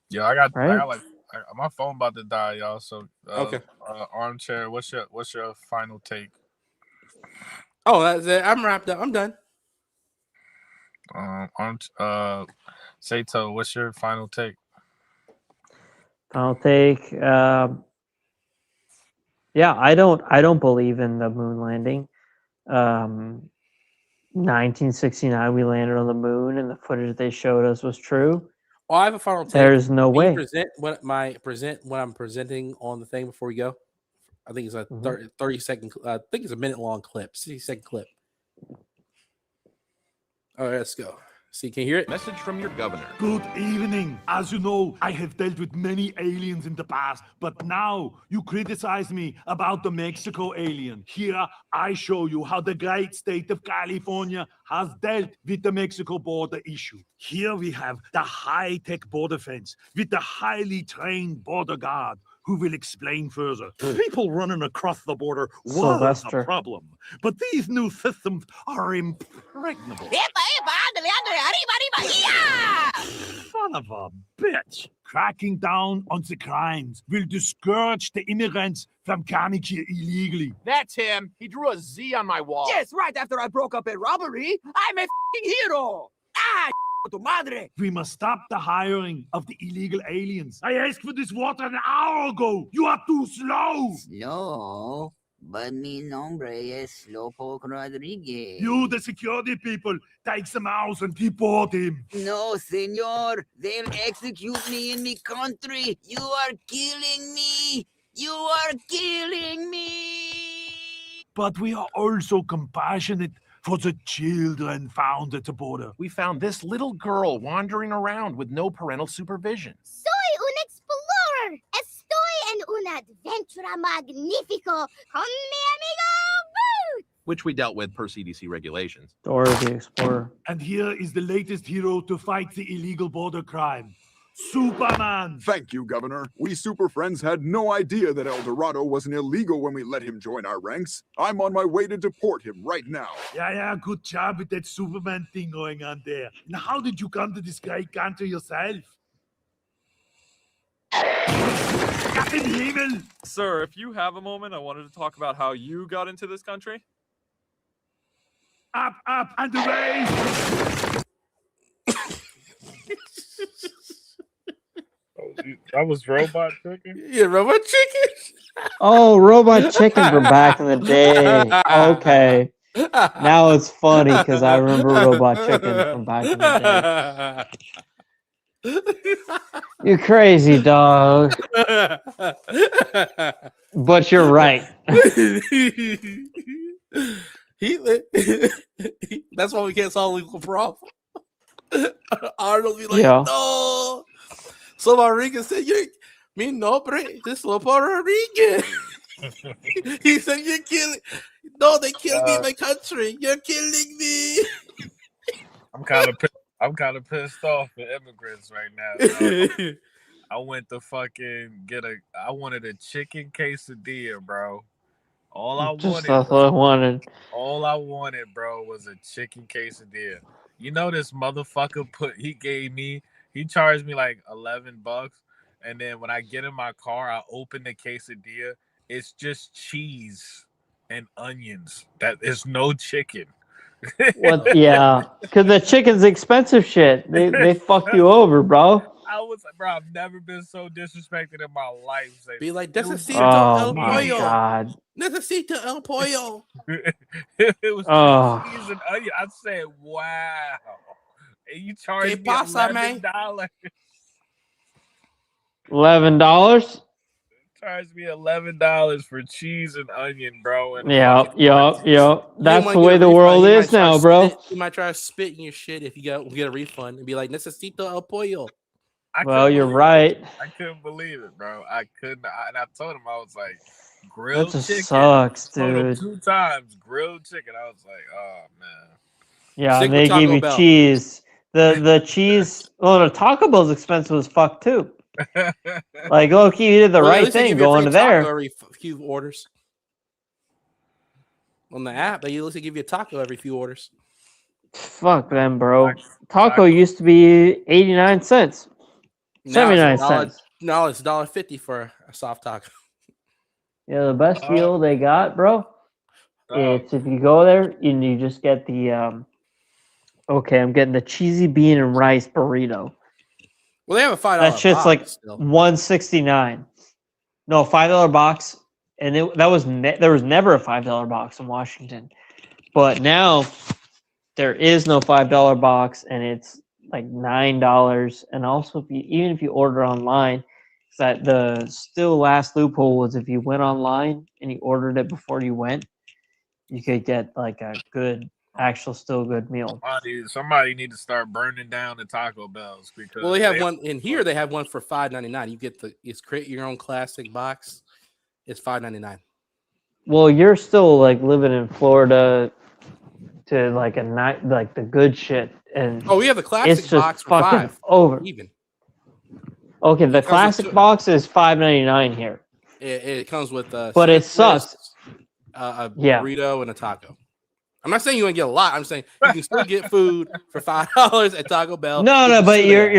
Yeah, I got like my phone about to die, y'all. So okay. Armchair, what's your final take? Oh, that's it. I'm wrapped up. I'm done. Sato, what's your final take? Final take. Yeah, I don't believe in the moon landing. 1969, we landed on the moon, and the footage they showed us was true. Oh, I have a final take. There's no way. Present what I'm presenting on the thing before we go. I think it's a 30-second. I think it's a minute-long clip, 60-second clip. All right, let's go. See, can you hear it? Message from your governor. Good evening. As you know, I have dealt with many aliens in the past, but now you criticize me about the Mexico alien. Here, I show you how the great state of California has dealt with the Mexico border issue. Here we have the high-tech border fence with the highly trained border guard who will explain further. People running across the border was a problem, but these new systems are impregnable. Son of a bitch! Cracking down on the crimes will discourage the immigrants from coming here illegally. That's him. He drew a Z on my wall. Yes, right after I broke up a robbery. I'm a f***ing hero. Tu madre. We must stop the hiring of the illegal aliens. I asked for this water an hour ago. You are too slow. Slow? But mi nombre es Slowpoke Rodriguez. You, the security people, take the mouse and deport him. No, senor. They'll execute me in me country. You are killing me. You are killing me. But we are also compassionate for the children found at the border. We found this little girl wandering around with no parental supervision. Soy un explorer. Estoy en una aventura magnífico con mi amigo Boo. Which we dealt with per CDC regulations. Dora the Explorer. And here is the latest hero to fight the illegal border crime. Superman! Thank you, Governor. We Super Friends had no idea that El Dorado wasn't illegal when we let him join our ranks. I'm on my way to deport him right now. Yeah, good job with that Superman thing going on there. And how did you come to this great country yourself? Captain Himmel! Sir, if you have a moment, I wanted to talk about how you got into this country. Up, and away! That was Robot Chicken? Yeah, Robot Chicken. Oh, Robot Chicken from back in the day. Okay. Now it's funny because I remember Robot Chicken from back in the day. You're crazy, dog. But you're right. That's why we can't solve legal problem. Arnold be like, no. So Rodriguez said, mi nombre es Lopo Rodriguez. He said, you're killing. No, they killed me in my country. You're killing me. I'm kind of pissed off at immigrants right now. I went to fucking I wanted a chicken quesadilla, bro. All I Just wanted, that's what I wanted. all I wanted, bro, was a chicken quesadilla. You know, this motherfucker he charged me like $11, and then when I get in my car, I open the quesadilla. It's just cheese and onions. That is no chicken. What? Yeah, because the chicken's expensive shit. They fuck you over, bro. I was like, bro, I've never been so disrespected in my life. Be like, It was necesito Oh el my pollo. god. Necesito el pollo. it was Oh. cheese and onion. I said, wow. And you charged me pasa, man? $11. $11. Charged me $11 for cheese and onion, bro. And Yeah. That's might the get way a the refund. world You is might try now, to bro. You might try to spit in your shit if you get a refund and be like, necesito el pollo. Well, you're believe right. it. I couldn't believe it, bro. I couldn't. And I told him, I was like, grilled That just chicken. sucks, I told him dude. 2 times, grilled chicken. I was like, oh, man. Yeah, Stick and with they Taco gave you Bell. cheese. The cheese. Well, the Taco Bell's expensive as fuck too. Like, look, you did the Well, at right least they thing give you a going free to taco there. every few orders. On the app, they usually give you a taco every few orders. Fuck them, bro. Taco Taco. used to be 89 cents. Now 79 it's $1. cents. No, it's $1.50 for a soft taco. Yeah, the best deal they got, bro. Oh. It's if you go there and you just get the okay, I'm getting the cheesy bean and rice burrito. Well, they have a $5 That shit's box like still. $169. No, $5 box, and there was never a $5 box in Washington, but now there is no $5 box, and it's like $9. And also, even if you order online, that the still last loophole was if you went online and you ordered it before you went, you could get like a good, still good meal. Somebody need to start burning down the Taco Bells because Well, they have one in here. They have one for $5.99. You get it's create your own classic box. It's $5.99. Well, you're still like living in Florida to like a night, like the good shit, and Oh, we have the classic it's just box for fucking $5 over. even. Okay, the comes with classic box is $5.99 here, It comes with but it sucks. a Yeah. burrito and a taco. I'm not saying you want to get a lot. I'm saying you can still get food for $5 at Taco Bell. No, but you're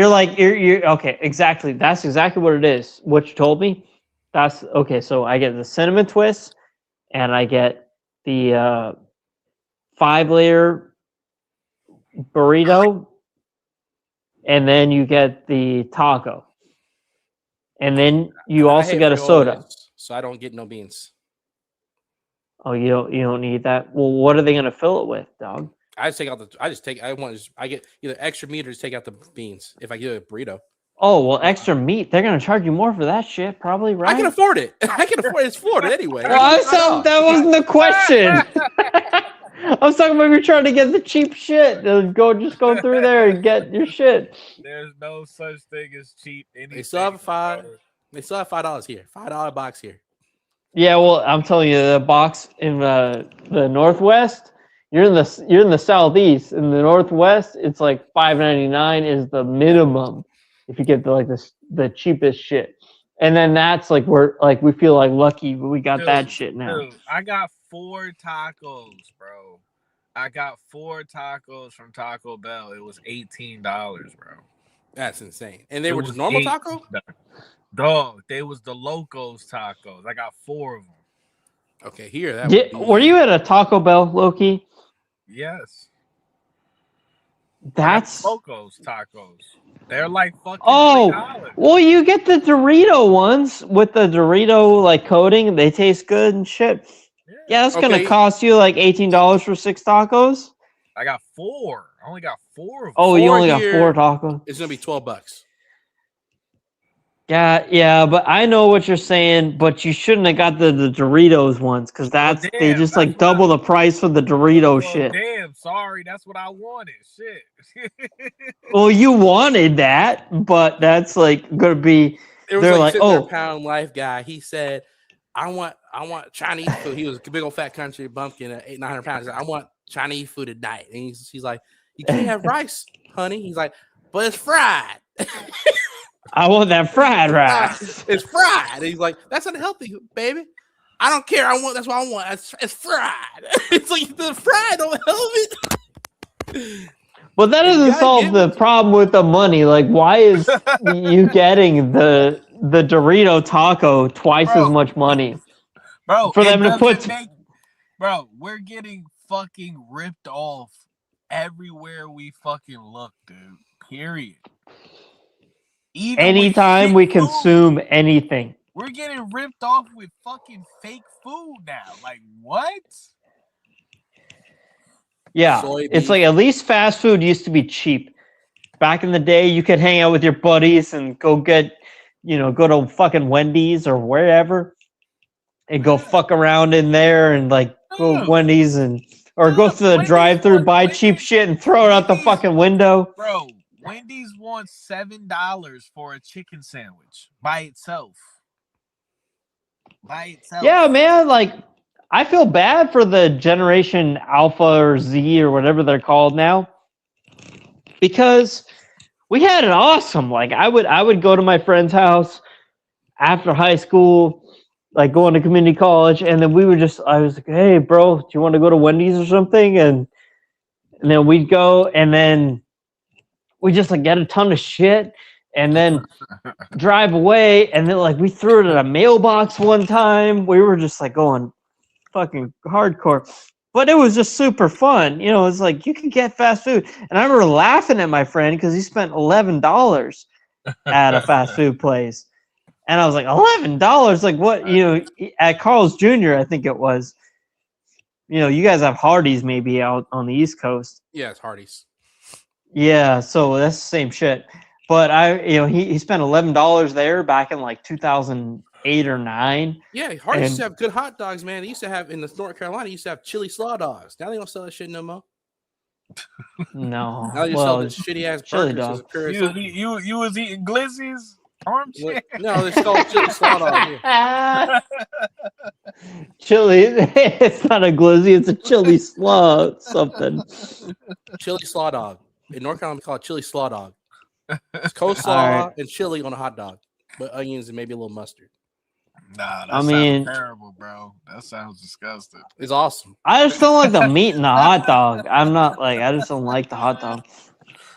okay. Exactly, that's exactly what it is. What you told me. That's okay. So I get the cinnamon twist, and I get the 5-layer burrito, and then you get the taco, and then you also get a soda. So I don't get no beans. Oh, you don't need that. Well, what are they gonna fill it with, dog? I get either extra meat or just take out the beans if I get a burrito. Oh, well, extra meat. They're gonna charge you more for that shit, probably, right? I can afford it. I can afford it. It's Florida anyway. Well, that wasn't the question. I was talking about if you're trying to get the cheap shit. Just go through there and get your shit. There's no such thing as cheap. They still have $5 here. $5 box here. Yeah, well, I'm telling you, the box in the Northwest, you're in the Southeast. In the Northwest, it's like $5.99 is the minimum if you get the cheapest shit. And then that's like we feel like lucky, but we got that shit now. Dude, I got 4 tacos, bro. I got 4 tacos from Taco Bell. It was $18, bro. That's insane. And they were just normal taco? Dog, they was the Locos tacos. I got 4 of them. Okay, here. Were you at a Taco Bell, Loki? Yes. That's Locos tacos. They're like fucking $3. Well, you get the Dorito ones with the Dorito like coating. They taste good and shit. Yeah, that's gonna cost you like $18 for 6 tacos. I got 4. I only got 4 of them. Oh, you only got 4 tacos. It's gonna be $12. Yeah, but I know what you're saying, but you shouldn't have got the Doritos ones because they just like double the price for the Dorito shit. Damn, sorry, that's what I wanted. Shit. Well, you wanted that, but that's like gonna be. They're like, Pound Life guy. He said, I want Chinese food. He was a big old fat country bumpkin at 800-900 pounds. He's like, I want Chinese food at night. And he's like, you can't have rice, honey. He's like, but it's fried. I want that fried rice. It's fried. And he's like, that's unhealthy, baby. I don't care. That's what I want. It's fried. It's like the fried don't help it. But that doesn't solve the problem with the money. Like, why is you getting the Dorito taco twice as much money? Bro, for them to put. Bro, we're getting fucking ripped off everywhere we fucking look, dude. Period. Even Anytime we consume anything, we're getting ripped off with fucking fake food now. Like, what? Yeah, it's like at least fast food used to be cheap. Back in the day, you could hang out with your buddies and go get, go to fucking Wendy's or wherever and go fuck around in there and like go Wendy's or go to the drive-thru, buy cheap shit and throw it out the fucking window. Bro, Wendy's wants $7 for a chicken sandwich by itself. Yeah, man, like I feel bad for the generation Alpha or Z or whatever they're called now, because we had it awesome. Like I would go to my friend's house after high school, like going to community college, and then I was like, hey, bro, do you want to go to Wendy's or something? And then we'd go, and then we just like get a ton of shit, and then drive away, and then like we threw it in a mailbox one time. We were just like going fucking hardcore, but it was just super fun. It's like you can get fast food, and I remember laughing at my friend because he spent $11 at a fast food place, and I was like, $11? Like what? At Carl's Jr., I think it was. You guys have Hardee's maybe out on the East Coast. Yeah, it's Hardee's. Yeah, so that's the same shit. But he spent $11 there back in like 2008 or 9. Yeah, Hardee's used to have good hot dogs, man. They used to have in North Carolina. They used to have chili slaw dogs. Now they don't sell that shit no more. No, now they just sell this shitty ass chili burgers. dog. You was eating glizzies? Armchair? No, they called chili slaw dog here. Chili, it's not a glizzy, it's a chili slaw something. Chili slaw dog. In North Carolina, we call it chili slaw dog. It's coleslaw and chili on a hot dog, but onions and maybe a little mustard. Nah, that sounds terrible, bro. That sounds disgusting. It's awesome. I just don't like the meat in the hot dog. I just don't like the hot dog.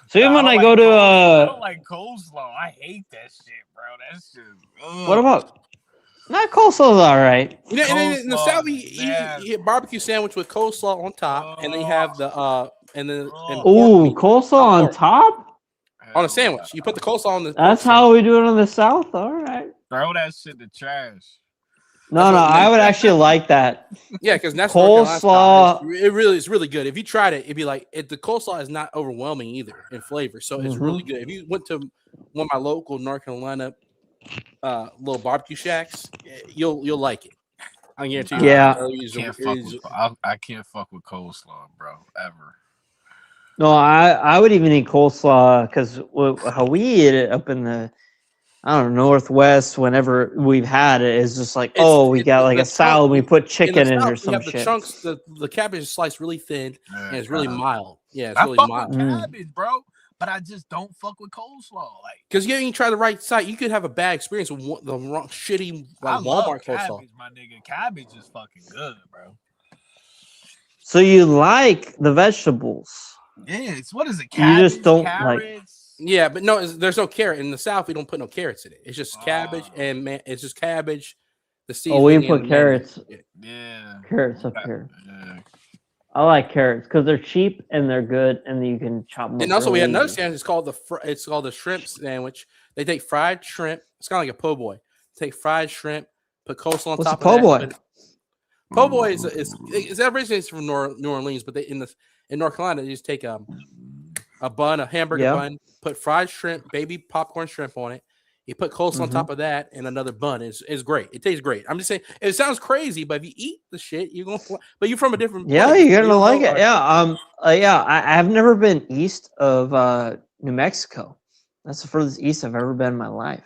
So even when I go to I don't like coleslaw. I hate that shit, bro. That's just. What about? Not coleslaw's all right. In the South, you get barbecue sandwich with coleslaw on top, and then you have the coleslaw on top. On a sandwich, you put the coleslaw on the. That's how we do it in the South. All right. Throw that shit to trash. No, I would actually like that. Yeah, because that's coleslaw. It's really good. If you tried it, it'd be like the coleslaw is not overwhelming either in flavor, so it's really good. If you went to one of my local North Carolina little barbecue shacks, you'll like it. I guarantee you. Yeah, I can't fuck with coleslaw, bro, ever. No, I would even eat coleslaw because how we eat it up in the Northwest, whenever we've had it, is just like, we got like a salad, we put chicken in or some shit. The chunks, the cabbage is sliced really thin, and it's really mild. Yeah, it's I really fuck mild. with cabbage, bro, but I just don't fuck with coleslaw. Like, because you ain't try the right side, you could have a bad experience with the wrong shitty Walmart coleslaw. My nigga, cabbage is fucking good, bro. So you like the vegetables? Yeah, what is it? Cabbage, you just don't carrots? Yeah, but no, there's no carrot in the South. We don't put no carrots in it. It's just cabbage it's just cabbage. The seasoning. We put carrots. Yeah, carrots up here. Yeah. I like carrots because they're cheap and they're good, and you can chop them. And also, we had another sandwich. It's called the shrimp sandwich. They take fried shrimp. It's kind of like a po' boy. Take fried shrimp, put coleslaw on top of po' boy? that. Po' boy is originally from New Orleans, but in North Carolina, they just take a bun, a hamburger bun, put fried shrimp, baby popcorn shrimp on it. You put coleslaw on top of that and another bun. It's great. It tastes great. I'm just saying, it sounds crazy, but if you eat the shit, you're gonna. But you're from a different. Place, you're gonna like it. Yeah. I've never been east of New Mexico. That's the furthest east I've ever been in my life.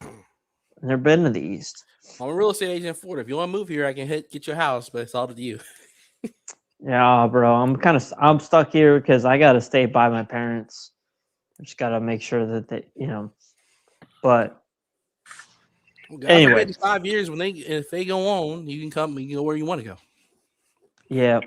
I've never been to the east. I'm a real estate agent in Florida. If you want to move here, I can get your house, but it's all to you. Yeah, bro. I'm stuck here because I gotta stay by my parents. I just gotta make sure that they, but Anyway. Anyway, 5 years if they go on, you can come. You can go where you want to go. Yeah.